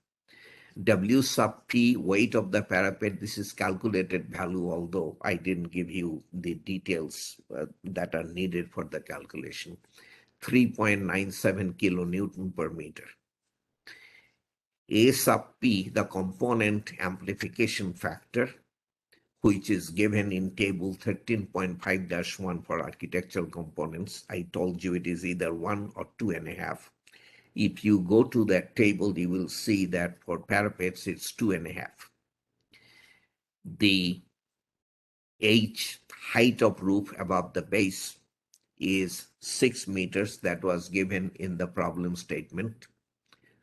W sub P, weight of the parapet, this is calculated value, although I didn't give you the details that are needed for the calculation. 3.97 kilonewton per meter. A sub P, the component amplification factor, which is given in table 13.5-1 for architectural components. I told you it is either 1 or 2.5. If you go to that table, you will see that for parapets, it's 2.5. The H height of roof above the base is 6 meters. That was given in the problem statement.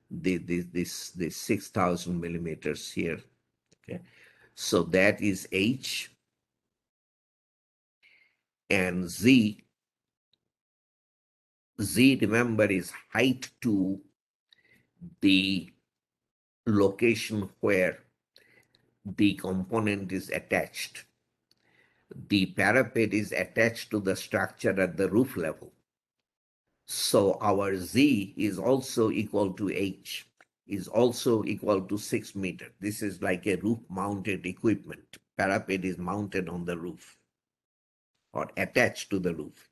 This 6,000 millimeters here. Okay, so that is H, and Z. Z, remember, is height to the location where the component is attached. The parapet is attached to the structure at the roof level. So our Z is also equal to H, is also equal to 6 meters. This is like a roof mounted equipment. Parapet is mounted on the roof or attached to the roof.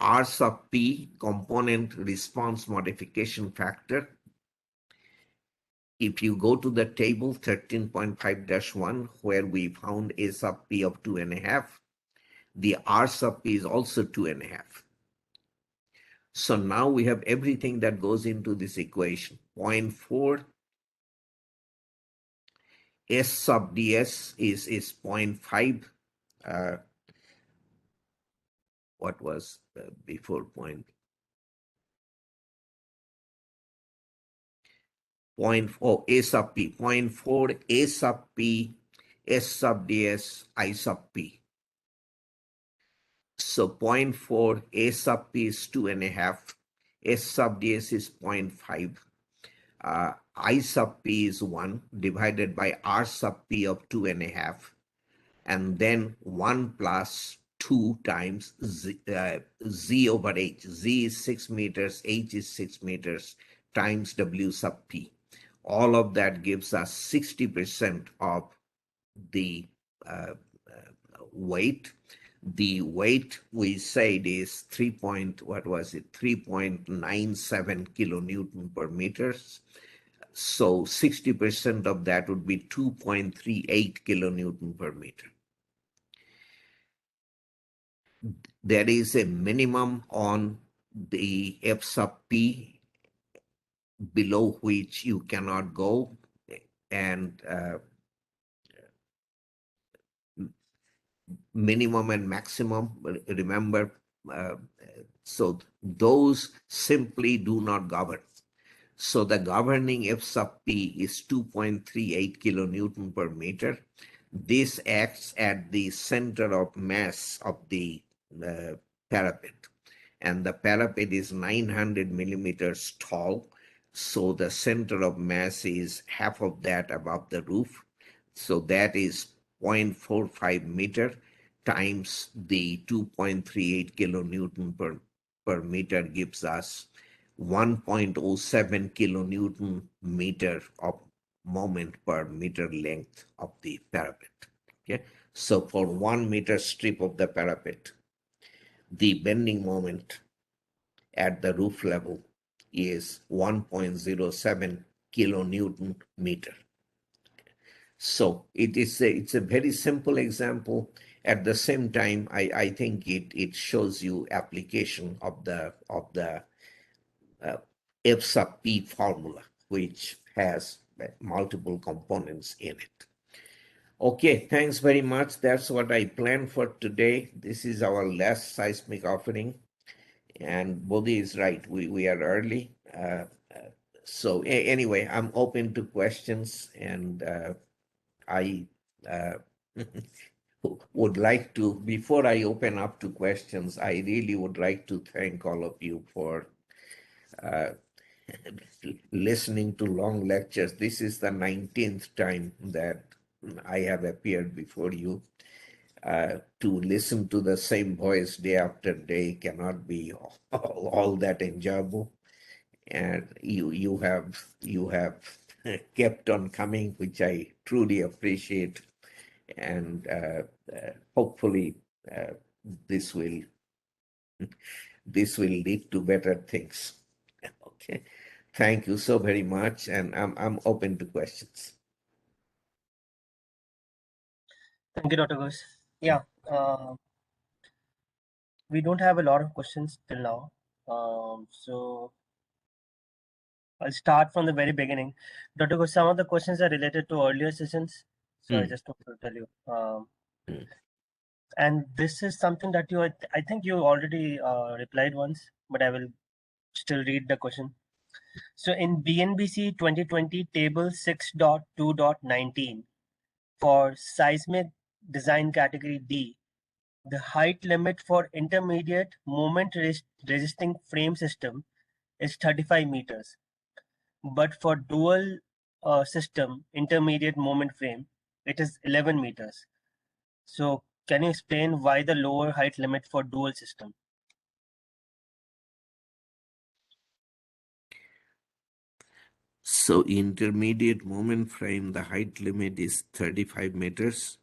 R sub P, component response modification factor. If you go to the table 13.5-1, where we found A sub P of 2.5, the R sub P is also 2.5. So now we have everything that goes into this equation. 0.4 S sub ds is 0.5. What was before point? 0.4 A sub p, 0.4 A sub p, S sub ds, I sub p. So 0.4 A sub p is 2.5, S sub ds is 0.5. I sub p is 1 divided by R sub p of 2.5, and then 1 plus 2 times z over h. Z is 6 meters, h is 6 meters, times w sub p. All of that gives us 60% of the weight. The weight we said is 3.97 kilonewton per meters. So 60% of that would be 2.38 kilonewton per meter. There is a minimum on the F sub P below which you cannot go, and minimum and maximum, remember, so those simply do not govern. So the governing F sub P is 2.38 kilonewton per meter. This acts at the center of mass of the parapet, and the parapet is 900 millimeters tall. So the center of mass is half of that above the roof. So that is 0.45 meter times the 2.38 kilonewton per meter gives us 1.07 kilonewton meter of moment per meter length of the parapet. Okay, so for 1 meter strip of the parapet, the bending moment at the roof level is 1.07 kilonewton meter. So it's a very simple example. At the same time, I think it shows you application of the F sub P formula, which has multiple components in it. Okay, thanks very much. That's what I planned for today. This is our last seismic offering, and Bodhi is right. We are early. So anyway, I'm open to questions, and I would like to, before I open up to questions, I really would like to thank all of you for listening to long lectures. This is the 19th time that I have appeared before you. To listen to the same voice day after day cannot be all that enjoyable. And you have kept on coming, which I truly appreciate. And hopefully this will lead to better things. Okay, thank you so very much, and I'm open to questions. Thank you, Dr. Ghosh. Yeah, uh, we don't have a lot of questions till now. So I'll start from the very beginning. Dr. Ghosh, some of the questions are related to earlier sessions. So I Mm, just want to tell you. mm, And this is something that I think you already replied once, but I will still read the question. So in BNBC 2020 table 6.2.19 for seismic design category D, the height limit for intermediate moment resisting frame system is 35 meters, but for dual system intermediate moment frame, it is 11 meters. So can you explain why the lower height limit for dual system? So intermediate moment frame, the height limit is 35 meters.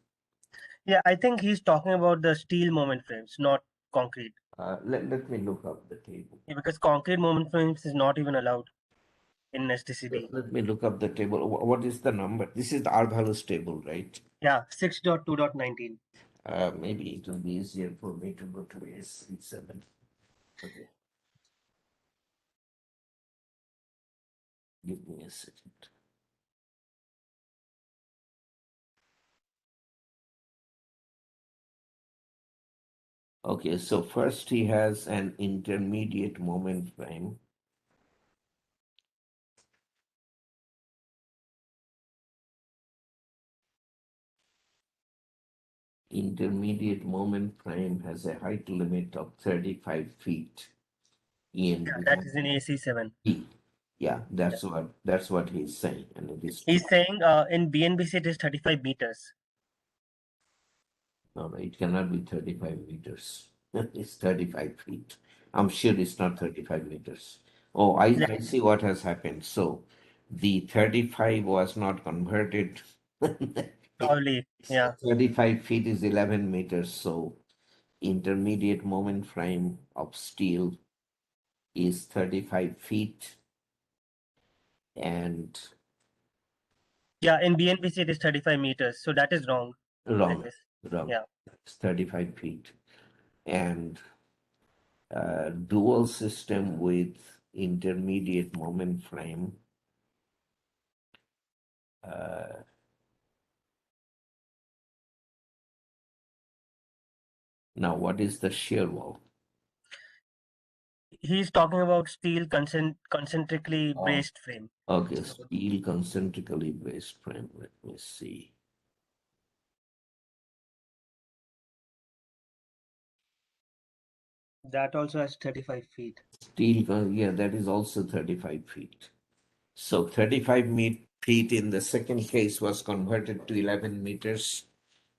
Yeah, I think he's talking about the steel moment frames, not concrete. Let me look up the table. Yeah, because concrete moment frames is not even allowed in Let, STCD. let me look up the table. What is the number? This is the R values table, right? Yeah, 6.2.19. Maybe it will be easier for me to go to S37. Okay, give me a second. Okay, so first he has an intermediate moment frame. Intermediate moment frame has a height limit of 35 feet in Yeah, that design is in AC7. E. Yeah, that's what he's saying, and it is true. He's saying in BNBC it is 35 meters. No, no, it cannot be 35 meters. It's 35 feet. I'm sure it's not 35 meters. Oh, I Exactly. see what has happened. So the 35 was not converted. Probably. So Yeah. 35 feet is 11 meters. So intermediate moment frame of steel is 35 feet and Yeah, in BNBC it is 35 meters. So that is wrong, I wrong, guess. wrong. Yeah. It's 35 feet. And dual system with intermediate moment frame. Uh, Now, what is the shear wall? He's talking about steel concentrically Oh, braced frame. okay, So steel concentrically braced frame. Let me see. that also has 35 feet. Yeah, that is also 35 feet. So 35 feet in the second case was converted to 11 meters,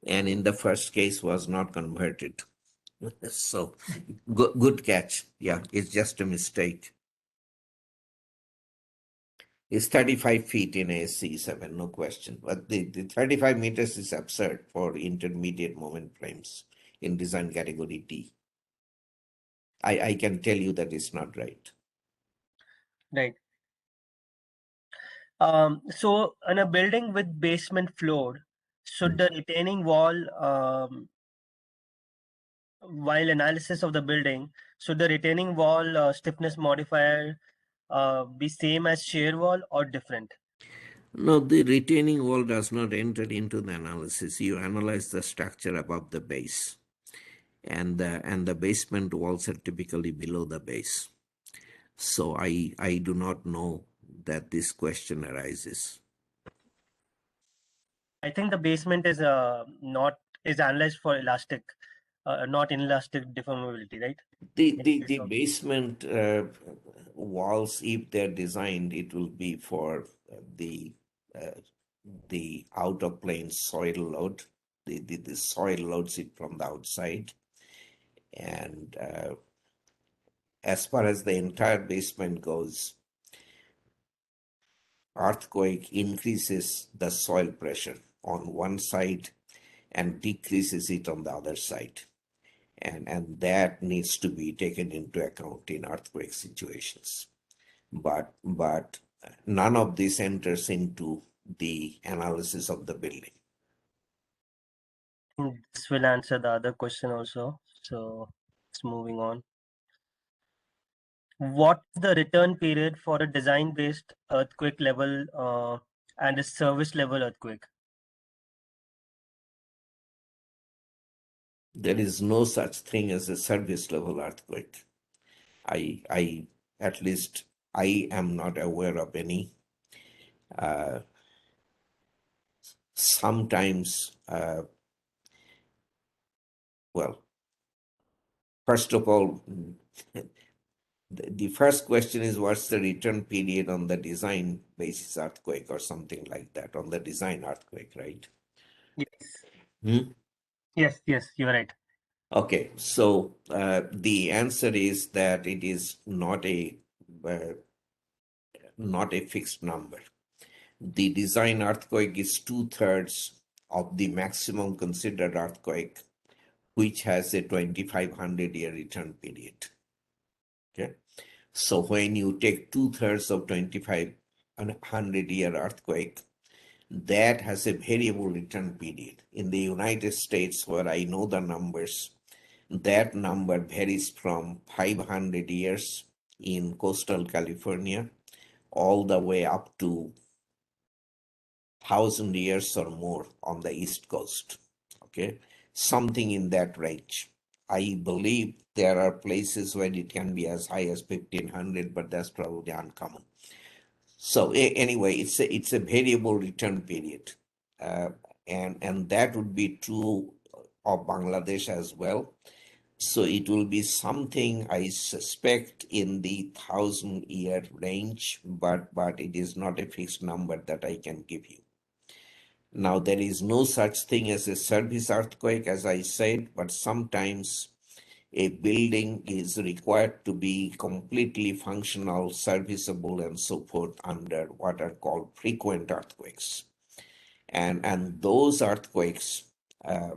and in the first case was not converted. So good catch. Yeah, it's just a mistake. It's 35 feet in a C7, no question. But the 35 meters is absurd for intermediate moment frames in design category D. I can tell you that it's not right. Right. So in a building with basement floor, should Mm. the retaining wall, while analysis of the building, should the retaining wall stiffness modifier be same as shear wall or different? No, the retaining wall does not enter into the analysis. You analyze the structure above the base, and the basement walls are typically below the base. So I do not know that this question arises. I think the basement is not is analyzed for elastic, not inelastic deformability, right? In The case of basement walls, if they're designed, it will be for uh, the out of plane soil load. The soil loads it from the outside, and as far as the entire basement goes, earthquake increases the soil pressure on one side and decreases it on the other side. And that needs to be taken into account in earthquake situations. But none of this enters into the analysis of the building. think this will answer the other question also. So it's moving on. What is the return period for a design-based earthquake level and a service level earthquake? There is no such thing as a service level earthquake. At least I am not aware of any. Sometimes, well, first of all, the first question is what's the return period on the design basis earthquake or something like that, on the design earthquake, right? Yes. Hmm? Yes, you're right. Okay, so the answer is that it is uh, not a fixed number. The design earthquake is 2/3 of the maximum considered earthquake, which has a 2,500-year return period. Okay, so when you take 2/3 of 2,500-year earthquake, that has a variable return period. In the United States, where I know the numbers, that number varies from 500 years in coastal California all the way up to 1,000 years or more on the East Coast. Okay, something in that range. I believe there are places where it can be as high as 1,500, but that's probably uncommon. So anyway, it's a variable return period, uh, and that would be true of Bangladesh as well. So it will be something I suspect in the 1,000-year range, but it is not a fixed number that I can give you. Now, there is no such thing as a service earthquake, as I said, but sometimes a building is required to be completely functional, serviceable, and so forth under what are called frequent earthquakes. And those earthquakes uh,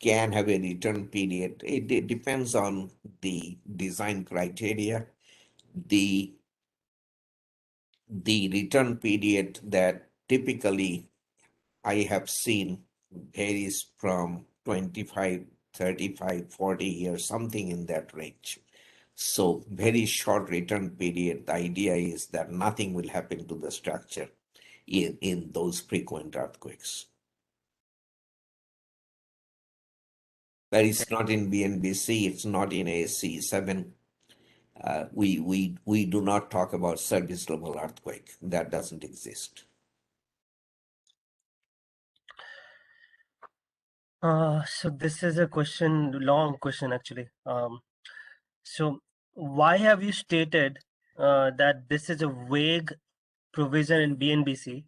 can have a return period. It depends on the design criteria. The the return period that typically I have seen varies from 25, 35, 40 years, something in that range. So very short return period. The idea is that nothing will happen to the structure in those frequent earthquakes. But it's not in BNBC, it's not in ASC 7. We do not talk about service level earthquake. That doesn't exist. So this is a question, long question actually. So why have you stated that this is a vague provision in BNBC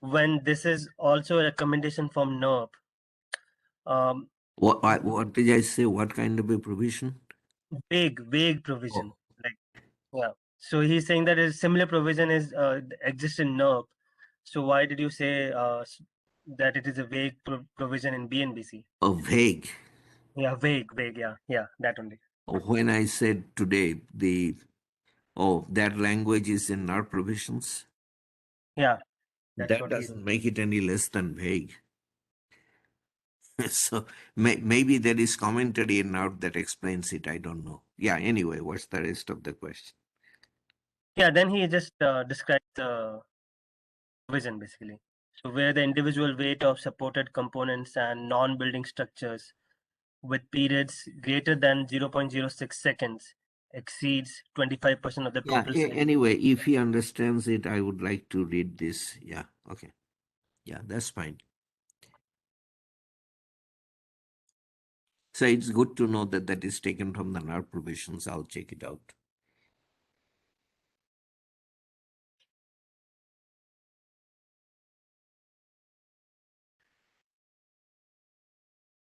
when this is also a recommendation from NERP? Um, What did I say? What kind of a provision? vague provision. Like, yeah. So he's saying that a similar provision is exists in NERP. So why did you say that it is a vague provision in BNBC? Oh, vague. Yeah, vague. Yeah, that only. When I said today, that language is in our provisions, Yeah, that's that what he. doesn't make it any less than vague. So maybe there is commentary in our that explains it. I don't know. Yeah, anyway, what's the rest of the question? Yeah, then he just describes the provision basically. So where the individual weight of supported components and non-building structures with periods greater than 0.06 seconds exceeds 25% of the Yeah, total size. anyway, if he understands it, I would like to read this. Yeah, okay. Yeah, that's fine. So it's good to know that that is taken from the NAR provisions. I'll check it out.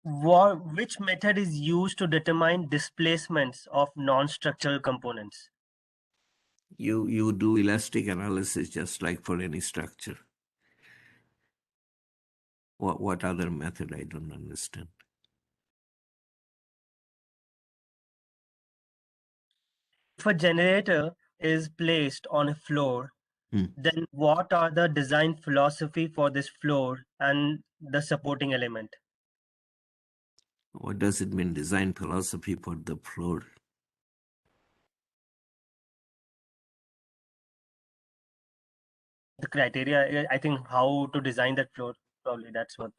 Which method is used to determine displacements of non-structural components? You do elastic analysis just like for any structure. What other method? I don't understand. If a generator is placed on a floor, Hmm. then what are the design philosophy for this floor and the supporting element? What does it mean, design philosophy for the floor? The criteria, I think, how to design that floor. Probably that's what.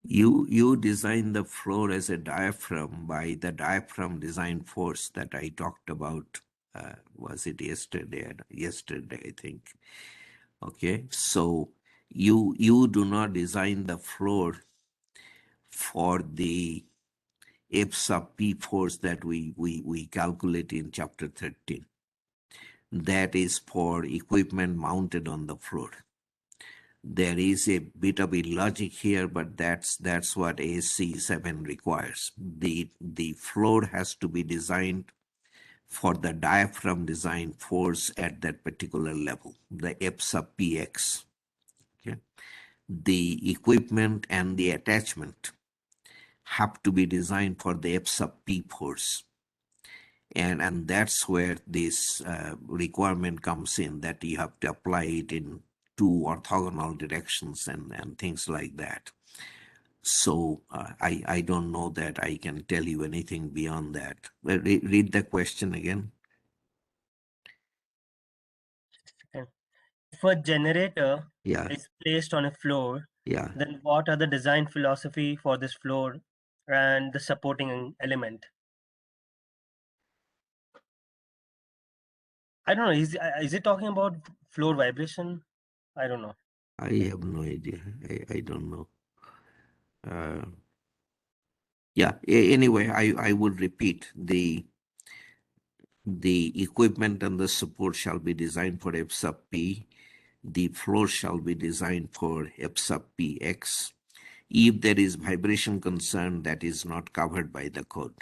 You design the floor as a diaphragm by the diaphragm design force that I talked about. Was it yesterday? Yesterday, I think. Okay, so you do not design the floor for the F sub P force that we calculate in chapter 13. That is for equipment mounted on the floor. There is a bit of illogic here, but that's what AC 7 requires. The floor has to be designed for the diaphragm design force at that particular level, the F sub px. Okay? The equipment and the attachment have to be designed for the F sub p force. And that's where this requirement comes in, that you have to apply it in two orthogonal directions and things like that. So I don't know that I can tell you anything beyond that. Read the question again. Okay. If a generator Yeah, is placed on a floor, yeah. then what are the design philosophy for this floor and the supporting element? I don't know. Is it talking about floor vibration? I don't know. I have no idea. I don't know. Uh, yeah. Anyway, I would repeat the equipment and the support shall be designed for F sub P. The floor shall be designed for F sub Px. If there is vibration concern, that is not covered by the code.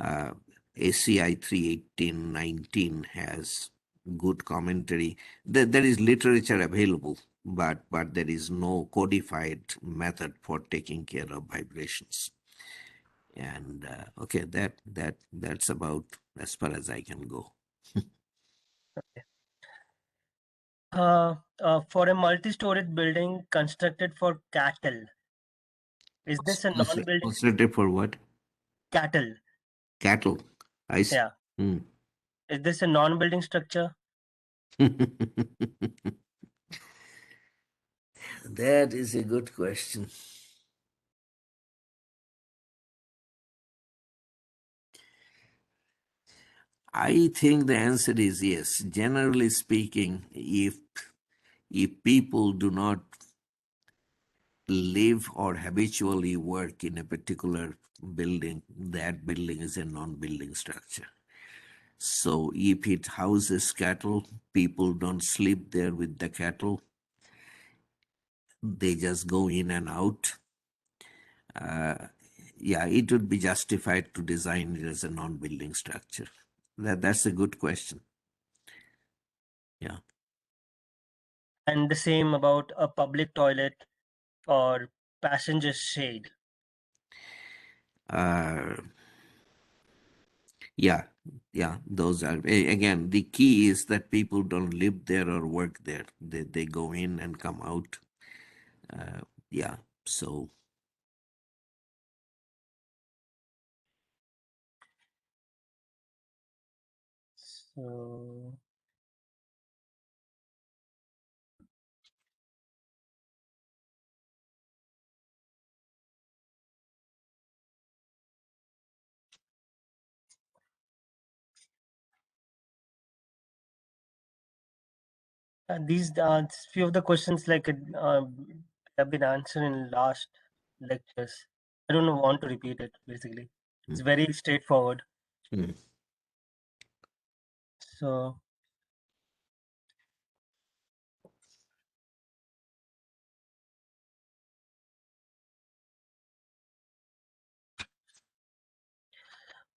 ACI 31819 has good commentary. There is literature available, but there is no codified method for taking care of vibrations. And okay, that's about as far as I can go. For a multi-storied building constructed for cattle, is this a non-building Concentrate for what? cattle? Cattle. I see. Yeah. Hmm. Is this a non-building structure? That is a good question. I think the answer is yes. Generally speaking, if people do not live or habitually work in a particular building, that building is a non-building structure. So if it houses cattle, people don't sleep there with the cattle. They just go in and out. Yeah, it would be justified to design it as a non-building structure. That's a good question. Yeah. And the same about a public toilet or passenger shade. Uh, yeah, yeah, those are again, the key is that people don't live there or work there. They go in and come out. Yeah, so So these few of the questions have been answered in last lectures. I don't want to repeat it. Basically, it's mm, very straightforward. mm. So,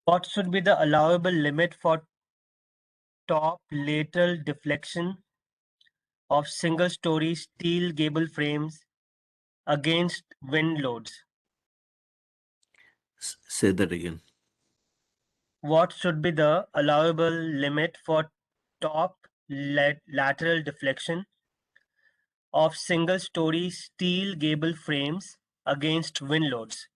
what should be the allowable limit for top lateral deflection of single-story steel gable frames against wind loads? Say that again. What should be the allowable limit for top lateral deflection of single-story steel gable frames against wind loads?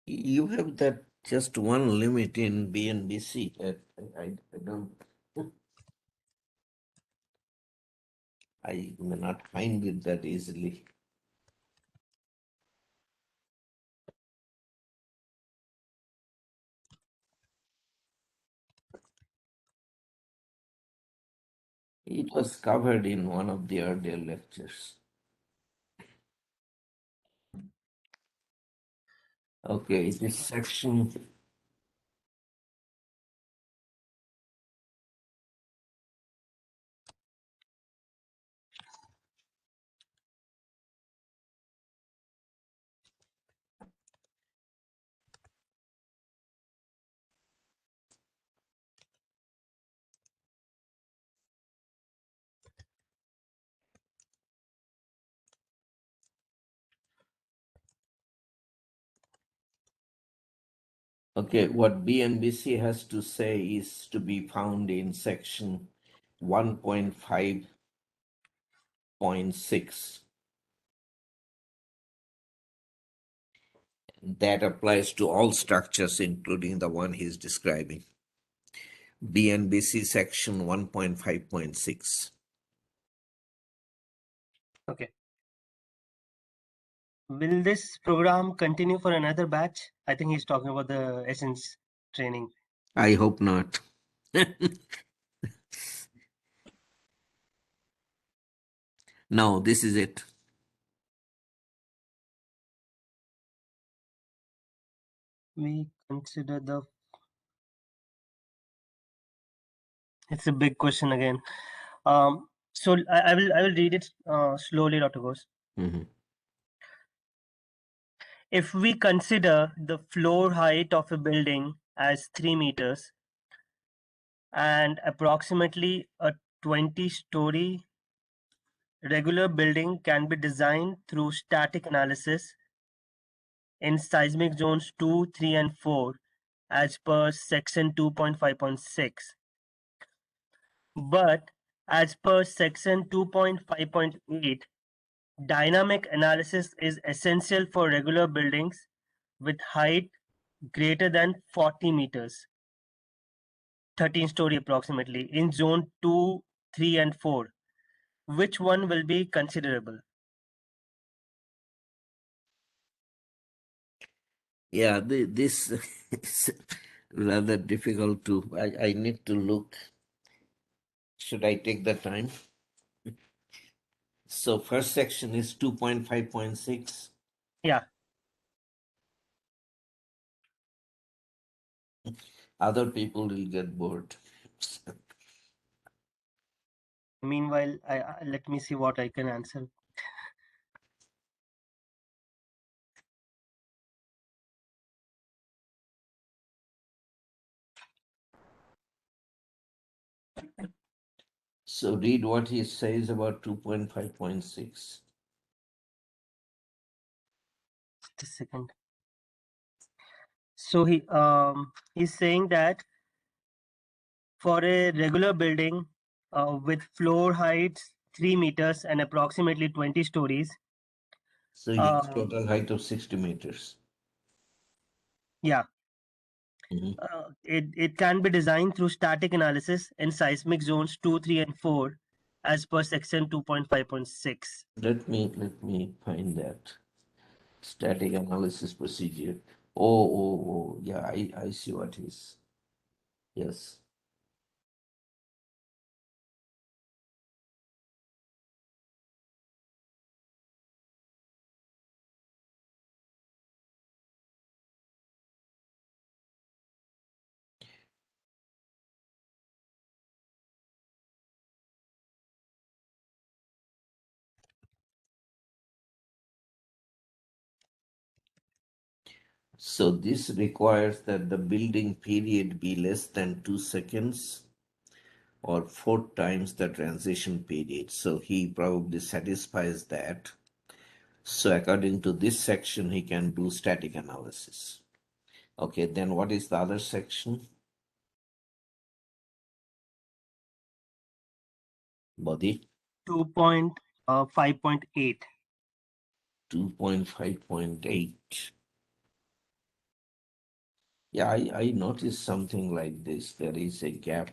You have that just one limit in BNBC. I don't. I may not find it that easily. It was covered in one of the earlier lectures. Okay, this section. Okay, what BNBC has to say is to be found in section 1.5.6. That applies to all structures, including the one he's describing. BNBC section 1.5.6. Okay. Will this program continue for another batch? I think he's talking about the Essence training. I hope not. No, this is it. We consider the. It's a big question again. So I will read it slowly, Dr. Ghosh. Mhm. If we consider the floor height of a building as 3 meters and approximately a 20-story regular building can be designed through static analysis in seismic zones 2, 3, and 4 as per section 2.5.6. But as per section 2.5.8, dynamic analysis is essential for regular buildings with height greater than 40 meters, 13-story approximately, in zone 2, 3, and 4. Which one will be considerable? Yeah, this is rather difficult to. I need to look. Should I take the time? So first section is 2.5.6. Yeah. Other people will get bored. Meanwhile, let me see what I can answer. So read what he says about 2.5.6. Just a second. So he's saying that for a regular building with floor heights 3 meters and approximately 20 stories, So he has total height of 60 meters. yeah, Mhm. it can be designed through static analysis in seismic zones 2, 3, and 4 as per section 2.5.6. Let me find that static analysis procedure. Yeah, I see what is. Yes. So this requires that the building period be less than 2 seconds or 4 times the transition period. So he probably satisfies that. So according to this section, he can do static analysis. Okay, then what is the other section? Body. 2.5.6. 5.8. 2.5.8. Yeah, I noticed something like this. There is a gap.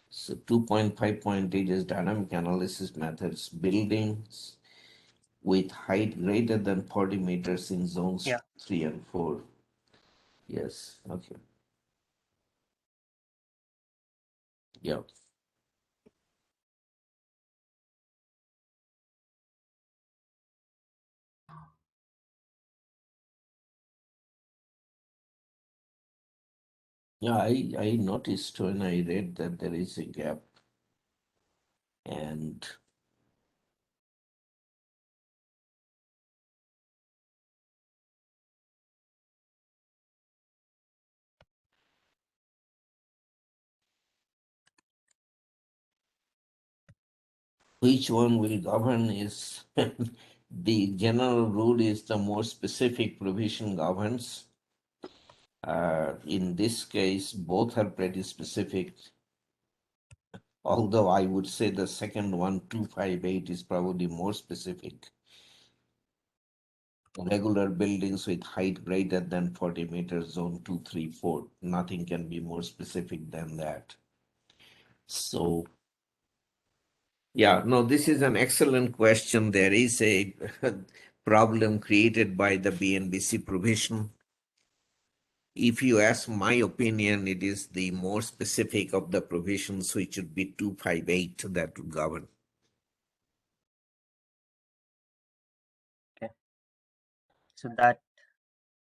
So 2.5.8 is dynamic analysis methods, buildings with height greater than 40 meters in zones Yeah. 3 and 4. Yes, okay. Yeah. Yeah, I noticed when I read that there is a gap. And which one will govern is the general rule is the more specific provision governs. In this case, both are pretty specific, although I would say the second one, 258, is probably more specific. Regular buildings with height greater than 40 meters, zone 234. Nothing can be more specific than that. So, yeah, no, this is an excellent question. There is a problem created by the BNBC provision. If you ask my opinion, it is the more specific of the provisions, which should be 258, that would govern. Okay. So that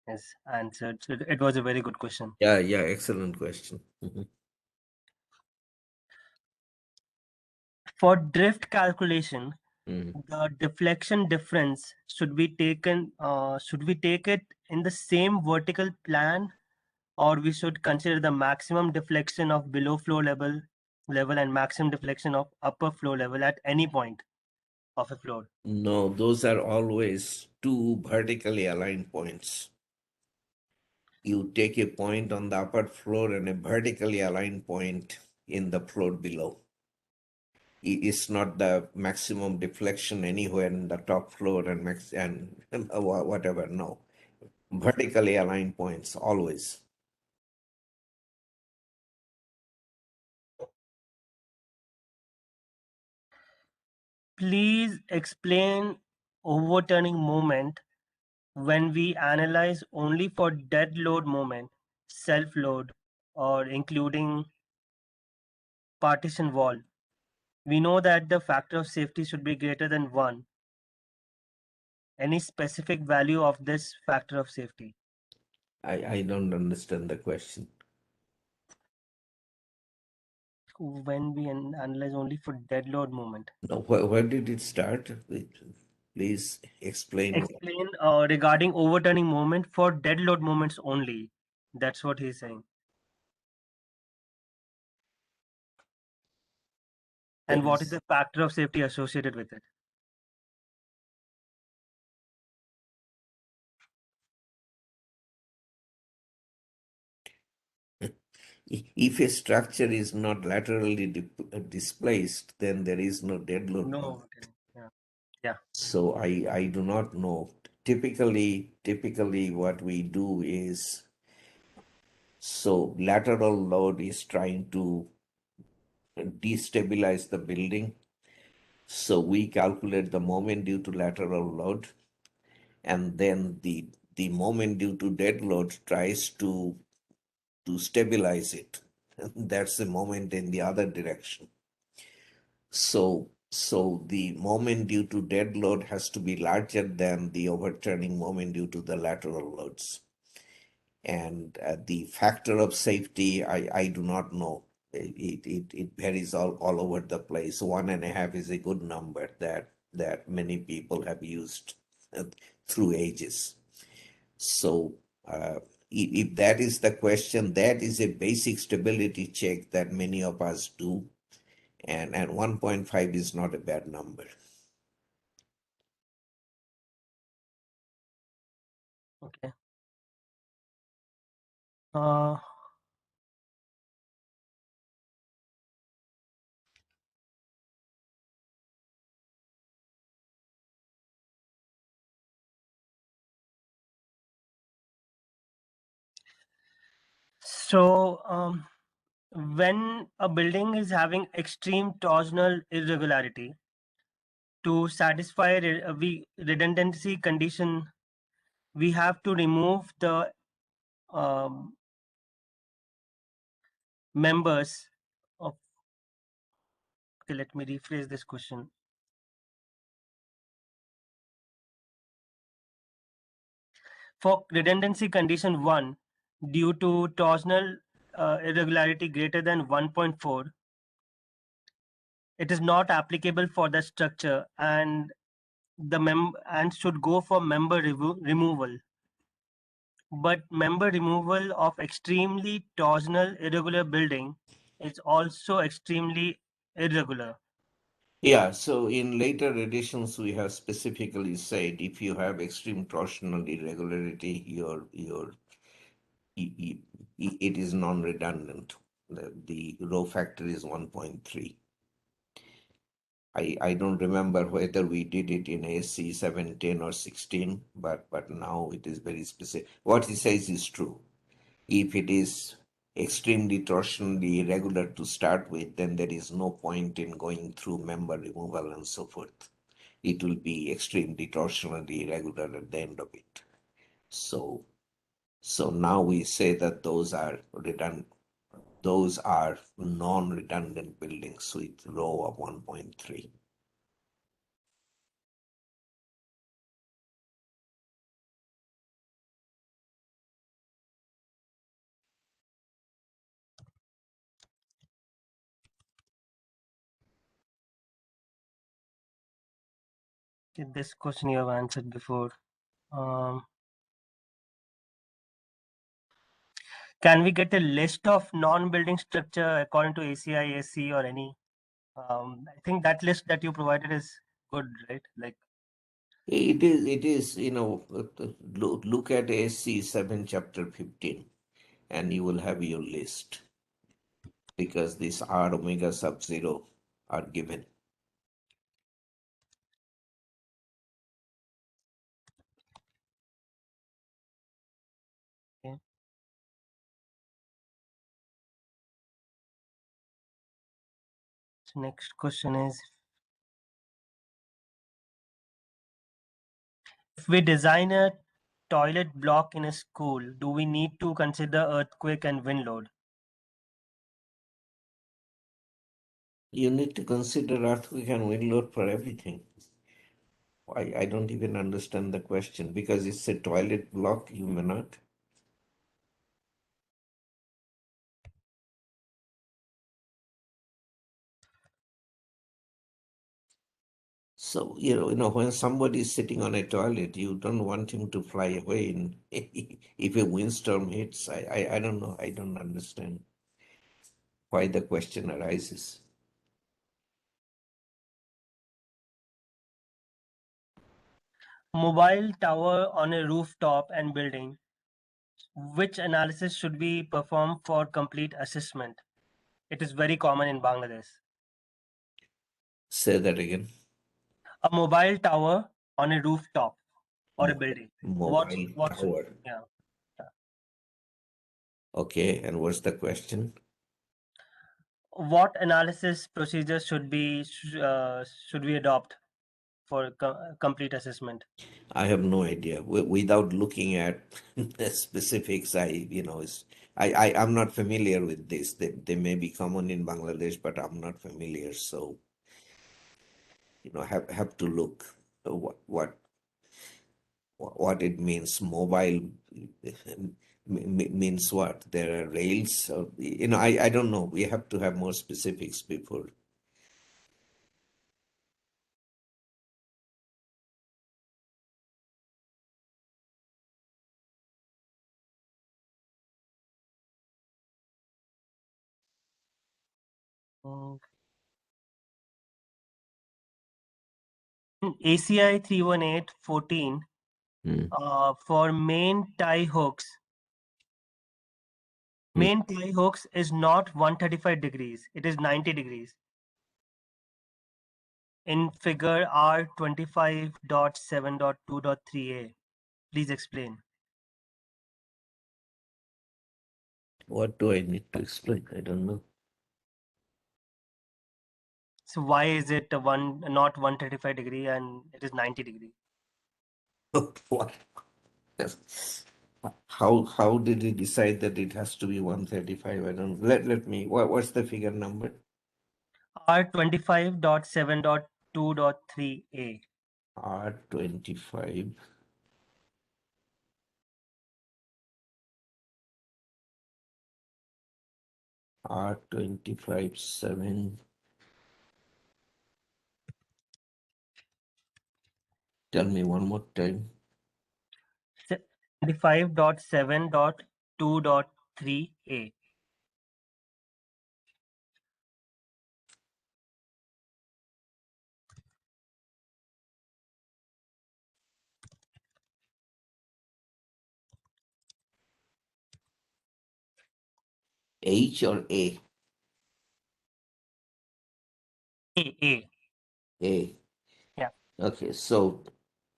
is answered. So it was a very good question. Yeah, yeah, excellent question. Mhm. For drift calculation, Mhm. the deflection difference should be taken. Should we take it in the same vertical plan, or we should consider the maximum deflection of below floor level and maximum deflection of upper floor level at any point of a floor? No, those are always two vertically aligned points. You take a point on the upper floor and a vertically aligned point in the floor below. It's not the maximum deflection anywhere in the top floor and whatever. No, vertically aligned points always. Please explain overturning moment when we analyze only for dead load moment, self load, or including partition wall. We know that the factor of safety should be greater than 1. Any specific value of this factor of safety? I don't understand the question. When we analyze only for dead load moment. No, where did it start? Please explain. Explain regarding overturning moment for dead load moments only. That's what he's saying. There And what is is the factor of safety associated with it? if a structure is not laterally displaced, then there is no dead load No. moment. Yeah. Yeah. So I do not know. Typically what we do is, so lateral load is trying to destabilize the building. So we calculate the moment due to lateral load, and then the moment due to dead load tries to stabilize it. That's the moment in the other direction. So the moment due to dead load has to be larger than the overturning moment due to the lateral loads. And the factor of safety, I do not know. It varies all over the place. 1.5 is a good number that many people have used uh, through ages. So if that is the question, that is a basic stability check that many of us do. And 1.5 is not a bad number. Okay. Uh, So, when a building is having extreme torsional irregularity, to satisfy redundancy condition, we have to remove the um, members of. Okay, let me rephrase this question. For redundancy condition 1, due to torsional irregularity greater than 1.4, it is not applicable for the structure and and should go for member removal. But member removal of extremely torsional irregular building is also extremely irregular. Yeah, so in later editions, we have specifically said if you have extreme torsional irregularity, y- it is non-redundant. The row factor is 1.3. I don't remember whether we did it in AC 710 or 16, but now it is very specific. What he says is true. If it is extremely torsionally irregular to start with, then there is no point in going through member removal and so forth. It will be extremely torsionally irregular at the end of it. So now we say that those are redundant. Those are non-redundant buildings with row of 1.3. This question you have answered before. Um, can we get a list of non-building structure according to ACI, AC, or any? I think that list that you provided is good, right? Like, Look at AC 7 chapter 15 and you will have your list because these R omega sub 0 are given. okay. So next question is, if we design a toilet block in a school, do we need to consider earthquake and wind load? You need to consider earthquake and wind load for everything. I don't even understand the question because it's a toilet block, you may not. So, when somebody is sitting on a toilet, you don't want him to fly away if a windstorm hits. I don't know. I don't understand why the question arises. Mobile tower on a rooftop and building. Which analysis should be performed for complete assessment? It is very common in Bangladesh. Say that again. A mobile tower on a rooftop or a building. What Mobile what should, tower. yeah. Yeah. Okay, and what's the question? What analysis procedures should we adopt for complete assessment? I have no idea. Without looking at the specifics, I'm not familiar with this. They may be common in Bangladesh, but I'm not familiar. So, have to look what it means. Mobile means what? There are rails. Or, I don't know. We have to have more specifics before. Mm. ACI 31814 Hmm. for main tie hooks. Hmm. Main tie hooks is not 135 degrees, it is 90 degrees. In figure R25.7.2.3a. Please explain. What do I need to explain? I don't know. So why is it not 135 degree and it is 90 degree? What? How did he decide that it has to be 135? I don't let me what's the figure number? R25.7.2.3a. R25 R25 7. Tell me one more time. 25.7.2.3a. H or A? A. A. Yeah, Okay, so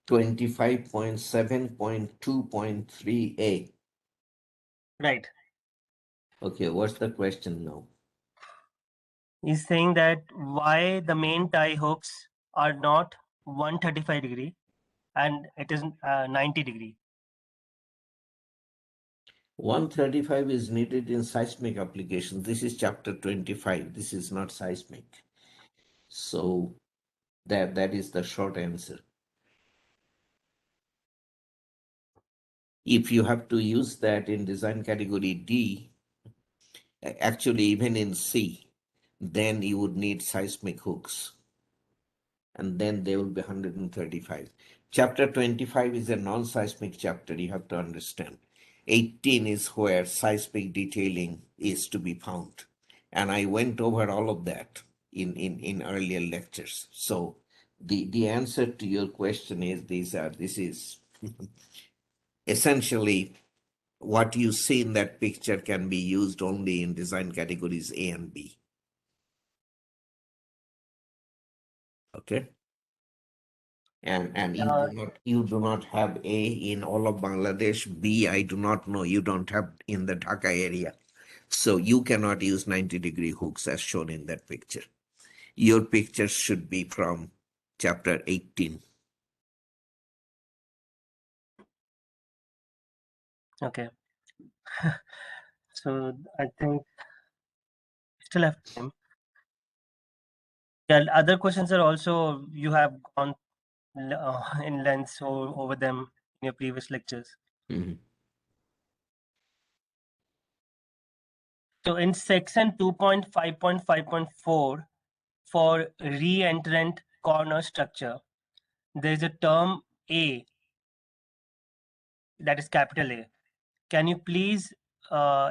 25.7.2.3A. right. Okay, what's the question now? He's saying that why the main tie hooks are not 135 degree and it is 90 degree. 135 is needed in seismic applications. This is chapter 25. This is not seismic. So that is the short answer. If you have to use that in design category D, actually even in C, then you would need seismic hooks, and then they will be 135. Chapter 25 is a non-seismic chapter, you have to understand. 18 is where seismic detailing is to be found. And I went over all of that in earlier lectures. So the answer to your question is this is essentially what you see in that picture can be used only in design categories A and B. Okay. And Uh, you do not have A in all of Bangladesh. B, I do not know. You don't have in the Dhaka area. So you cannot use 90-degree hooks as shown in that picture. Your picture should be from chapter 18. okay. So I think still have time. Yeah, other questions are also you have gone in length so over them in your previous lectures. Mhm. So in section 2.5.5.4 for re-entrant corner structure, there is a term A that is capital A. Can you please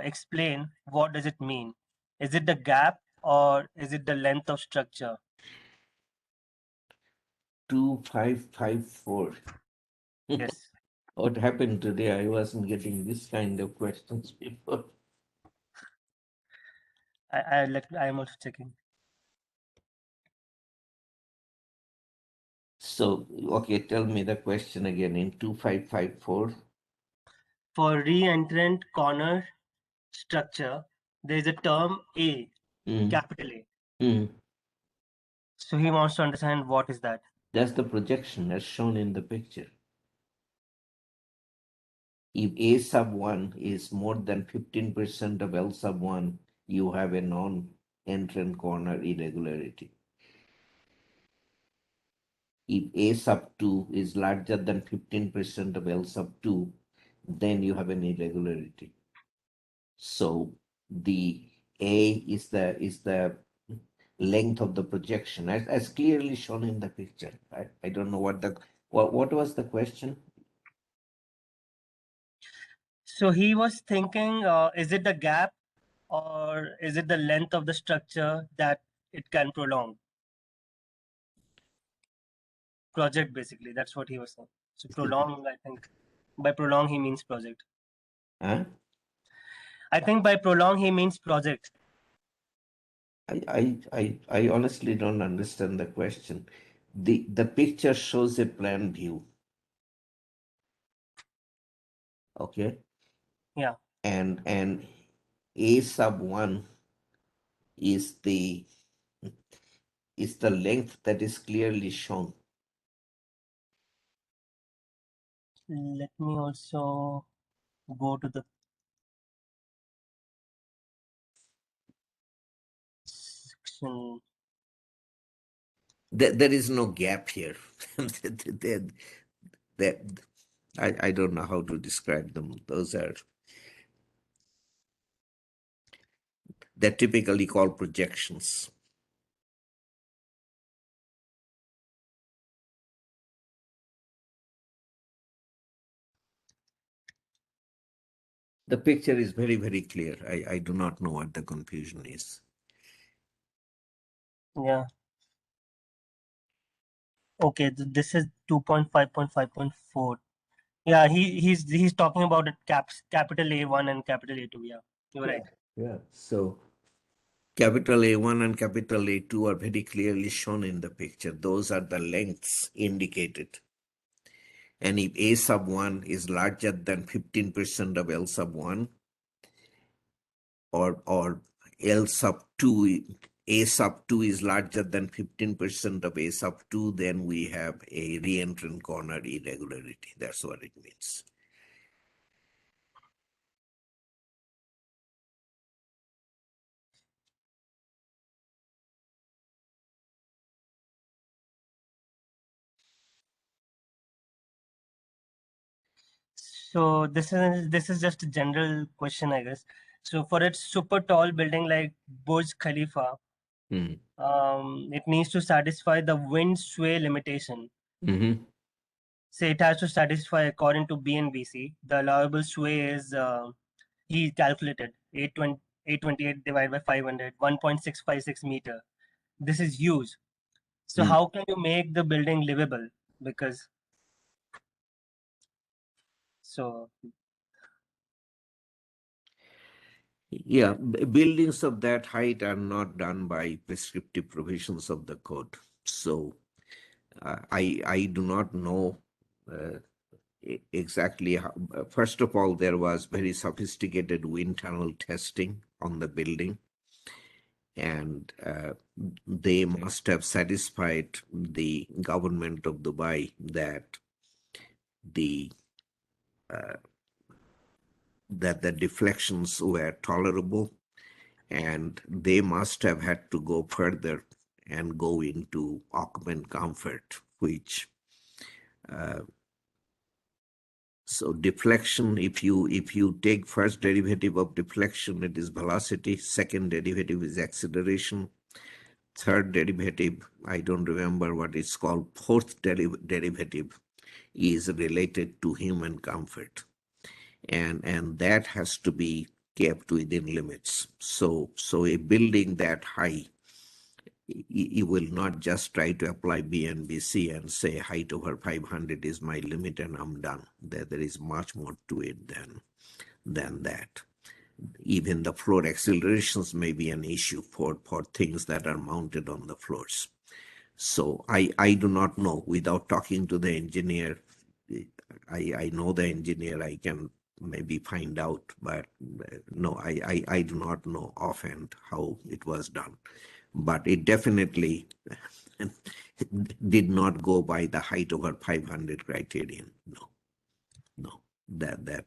explain what does it mean? Is it the gap or is it the length of structure? 2554. Yes, What happened today? I wasn't getting this kind of questions before. I'm also checking. So, okay, tell me the question again in 2554. For re-entrant corner structure, there is a term A, Mm, capital A. mm. So he wants to understand what is that. That's the projection as shown in the picture. If A sub 1 is more than 15% of L sub 1, you have a non-entrant corner irregularity. If A sub 2 is larger than 15% of L sub 2, then you have an irregularity. So the A is the length of the projection as clearly shown in the picture. I don't know what was the question? So he was thinking, is it the gap or is it the length of the structure that it can prolong? Project basically, that's what he was saying. So prolong, I think by prolong he means project. Huh? I think by prolong he means project. I honestly don't understand the question. The picture shows a plan view, okay? Yeah. And A sub 1 is the length that is clearly shown. Let me also go to the section. There is no gap here. There- there- I don't know how to describe them. They're typically called projections. The picture is very, very clear. I do not know what the confusion is. Yeah. Okay, this is 2.5.5.4. Yeah, he's talking about it capital A1 and capital A2. Yeah, you're right. Yeah. So capital A1 and capital A2 are very clearly shown in the picture. Those are the lengths indicated. And if A sub 1 is larger than 15% of L sub 1, or L sub 2, A sub 2 is larger than 15% of A sub 2, then we have a reentrant corner irregularity. That's what it means. So this is just a general question, I guess. So for its super tall building like Burj Khalifa, Hmm. it needs to satisfy the wind sway limitation. Mm-hmm. Say it has to satisfy according to BNBC. The allowable sway is he calculated 828 divided by 500, 1.656 meter. This is huge. So Mm. how can you make the building livable? Because so Yeah, buildings of that height are not done by prescriptive provisions of the code. So I do not know uh, exactly how. First of all, there was very sophisticated wind tunnel testing on the building, and they must have satisfied the government of Dubai that the the deflections were tolerable, and they must have had to go further and go into occupant comfort, which so deflection, if you take first derivative of deflection, it is velocity, second derivative is acceleration, third derivative, I don't remember what it's called, fourth derivative is related to human comfort. And that has to be kept within limits. So a building that high, you will not just try to apply BNBC and say height over 500 is my limit and I'm done. There is much more to it than that. Even the floor accelerations may be an issue for things that are mounted on the floors. So I do not know. Without talking to the engineer, I know the engineer, I can maybe find out, but no, I do not know offhand how it was done. But it definitely did not go by the height over 500 criterion. No, no, that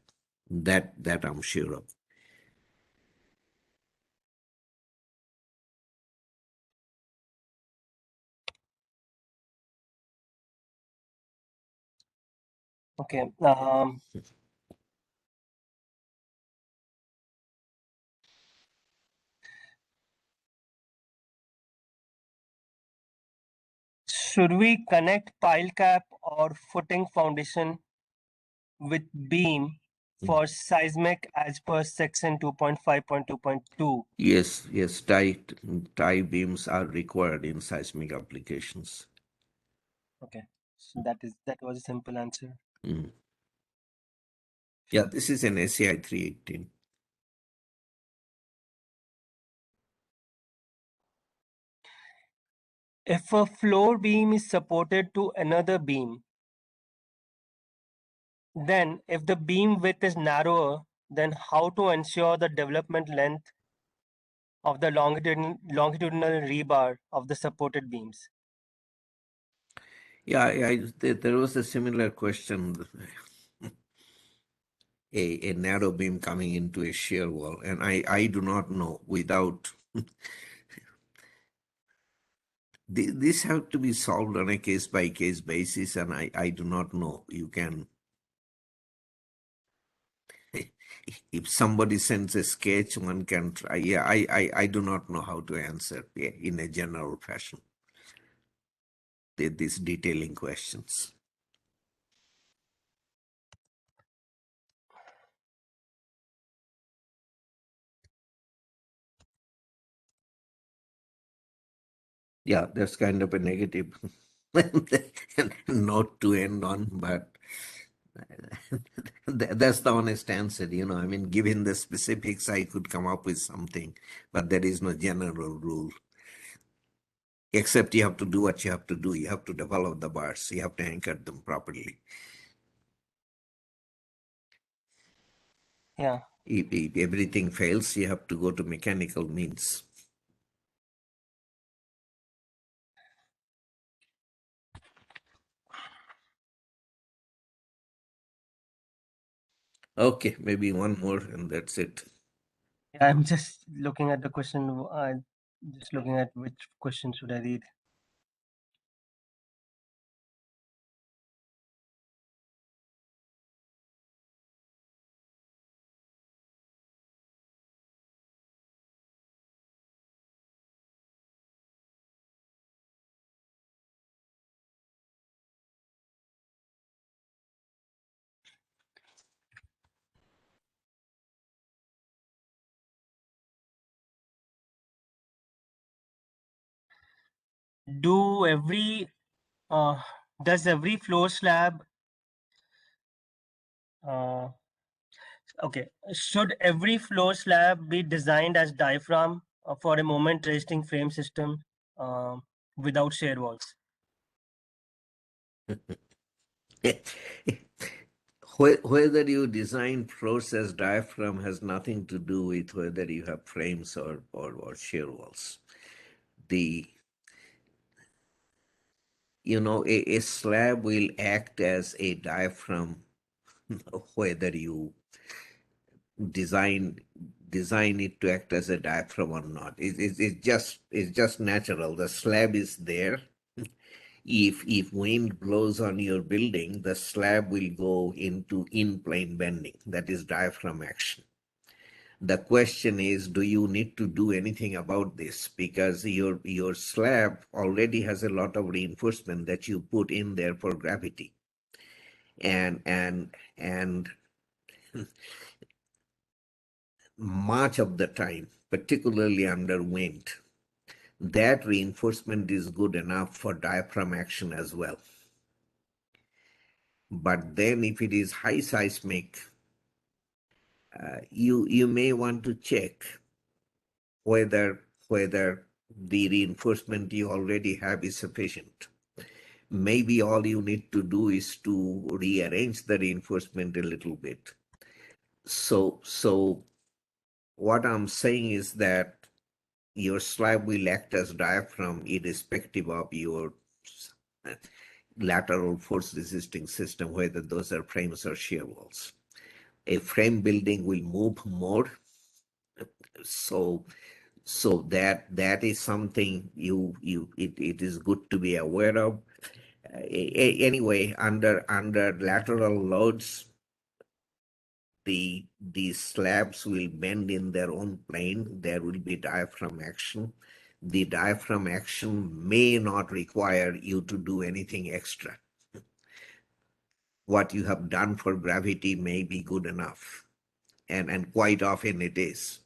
I'm sure of. okay. Should we connect pile cap or footing foundation with beam for seismic as per section 2.5.2.2? Yes, yes, tie beams are required in seismic applications. Okay, so that was a simple answer. Mm. Yeah, this is an SCI 318. If a floor beam is supported to another beam, then if the beam width is narrower then how to ensure the development length of the longitudinal rebar of the supported beams? Yeah, there was a similar question, a narrow beam coming into a shear wall, and I do not know without. This have to be solved on a case by case basis, and I do not know. You can, if somebody sends a sketch, one can try. Yeah, I do not know how to answer in a general fashion these detailing questions. Yeah, that's kind of a negative note to end on, but that's the honest answer. I mean, given the specifics, I could come up with something, but there is no general rule. Except you have to do what you have to do. You have to develop the bars. You have to anchor them properly. Yeah. If everything fails, you have to go to mechanical means. Okay, maybe one more and that's it. Yeah, I'm just looking at the question. Just looking at which question should I read. Do every uh, does every floor slab uh, okay, should every floor slab be designed as diaphragm for a moment resisting frame system without shear walls? Whether you design process diaphragm has nothing to do with whether you have frames or shear walls. The a slab will act as a diaphragm whether you design design it to act as a diaphragm or not. It's just natural. The slab is there. If wind blows on your building, the slab will go into in-plane bending. That is diaphragm action. The question is, do you need to do anything about this? Because your slab already has a lot of reinforcement that you put in there for gravity. And much of the time, particularly under wind, that reinforcement is good enough for diaphragm action as well. But then if it is high seismic, you may want to check whether the reinforcement you already have is sufficient. Maybe all you need to do is to rearrange the reinforcement a little bit. So what I'm saying is that your slab will act as diaphragm irrespective of your lateral force resisting system, whether those are frames or shear walls. A frame building will move more, so that is something it is good to be aware of. Anyway, under lateral loads, the slabs will bend in their own plane. There will be diaphragm action. The diaphragm action may not require you to do anything extra. What you have done for gravity may be good enough, and quite often it is.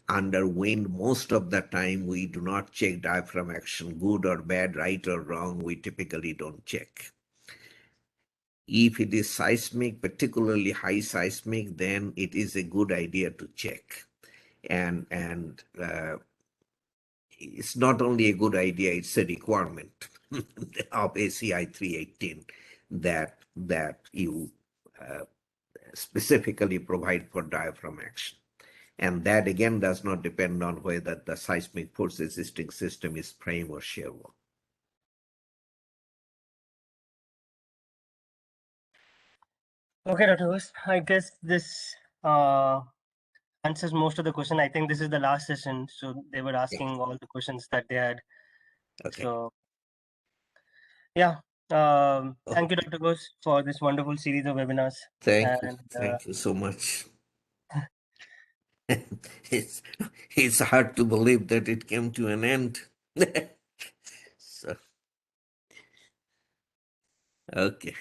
Under wind, most of the time we do not check diaphragm action, good or bad, right or wrong, we typically don't check. If it is seismic, particularly high seismic, then it is a good idea to check. And it's not only a good idea, it's a requirement of ACI 318 that you specifically provide for diaphragm action. And that again does not depend on whether the seismic force resisting system is frame or shear wall. Okay, Dr. Ghosh, I guess this uh, answers most of the question. I think this is the last session, so they were asking all the questions that they had. Okay. So yeah, Oh, thank you, Dr. Ghosh, for this wonderful series of webinars. thank you. And Thank you so much. it's it's hard to believe that it came to an end. So, okay.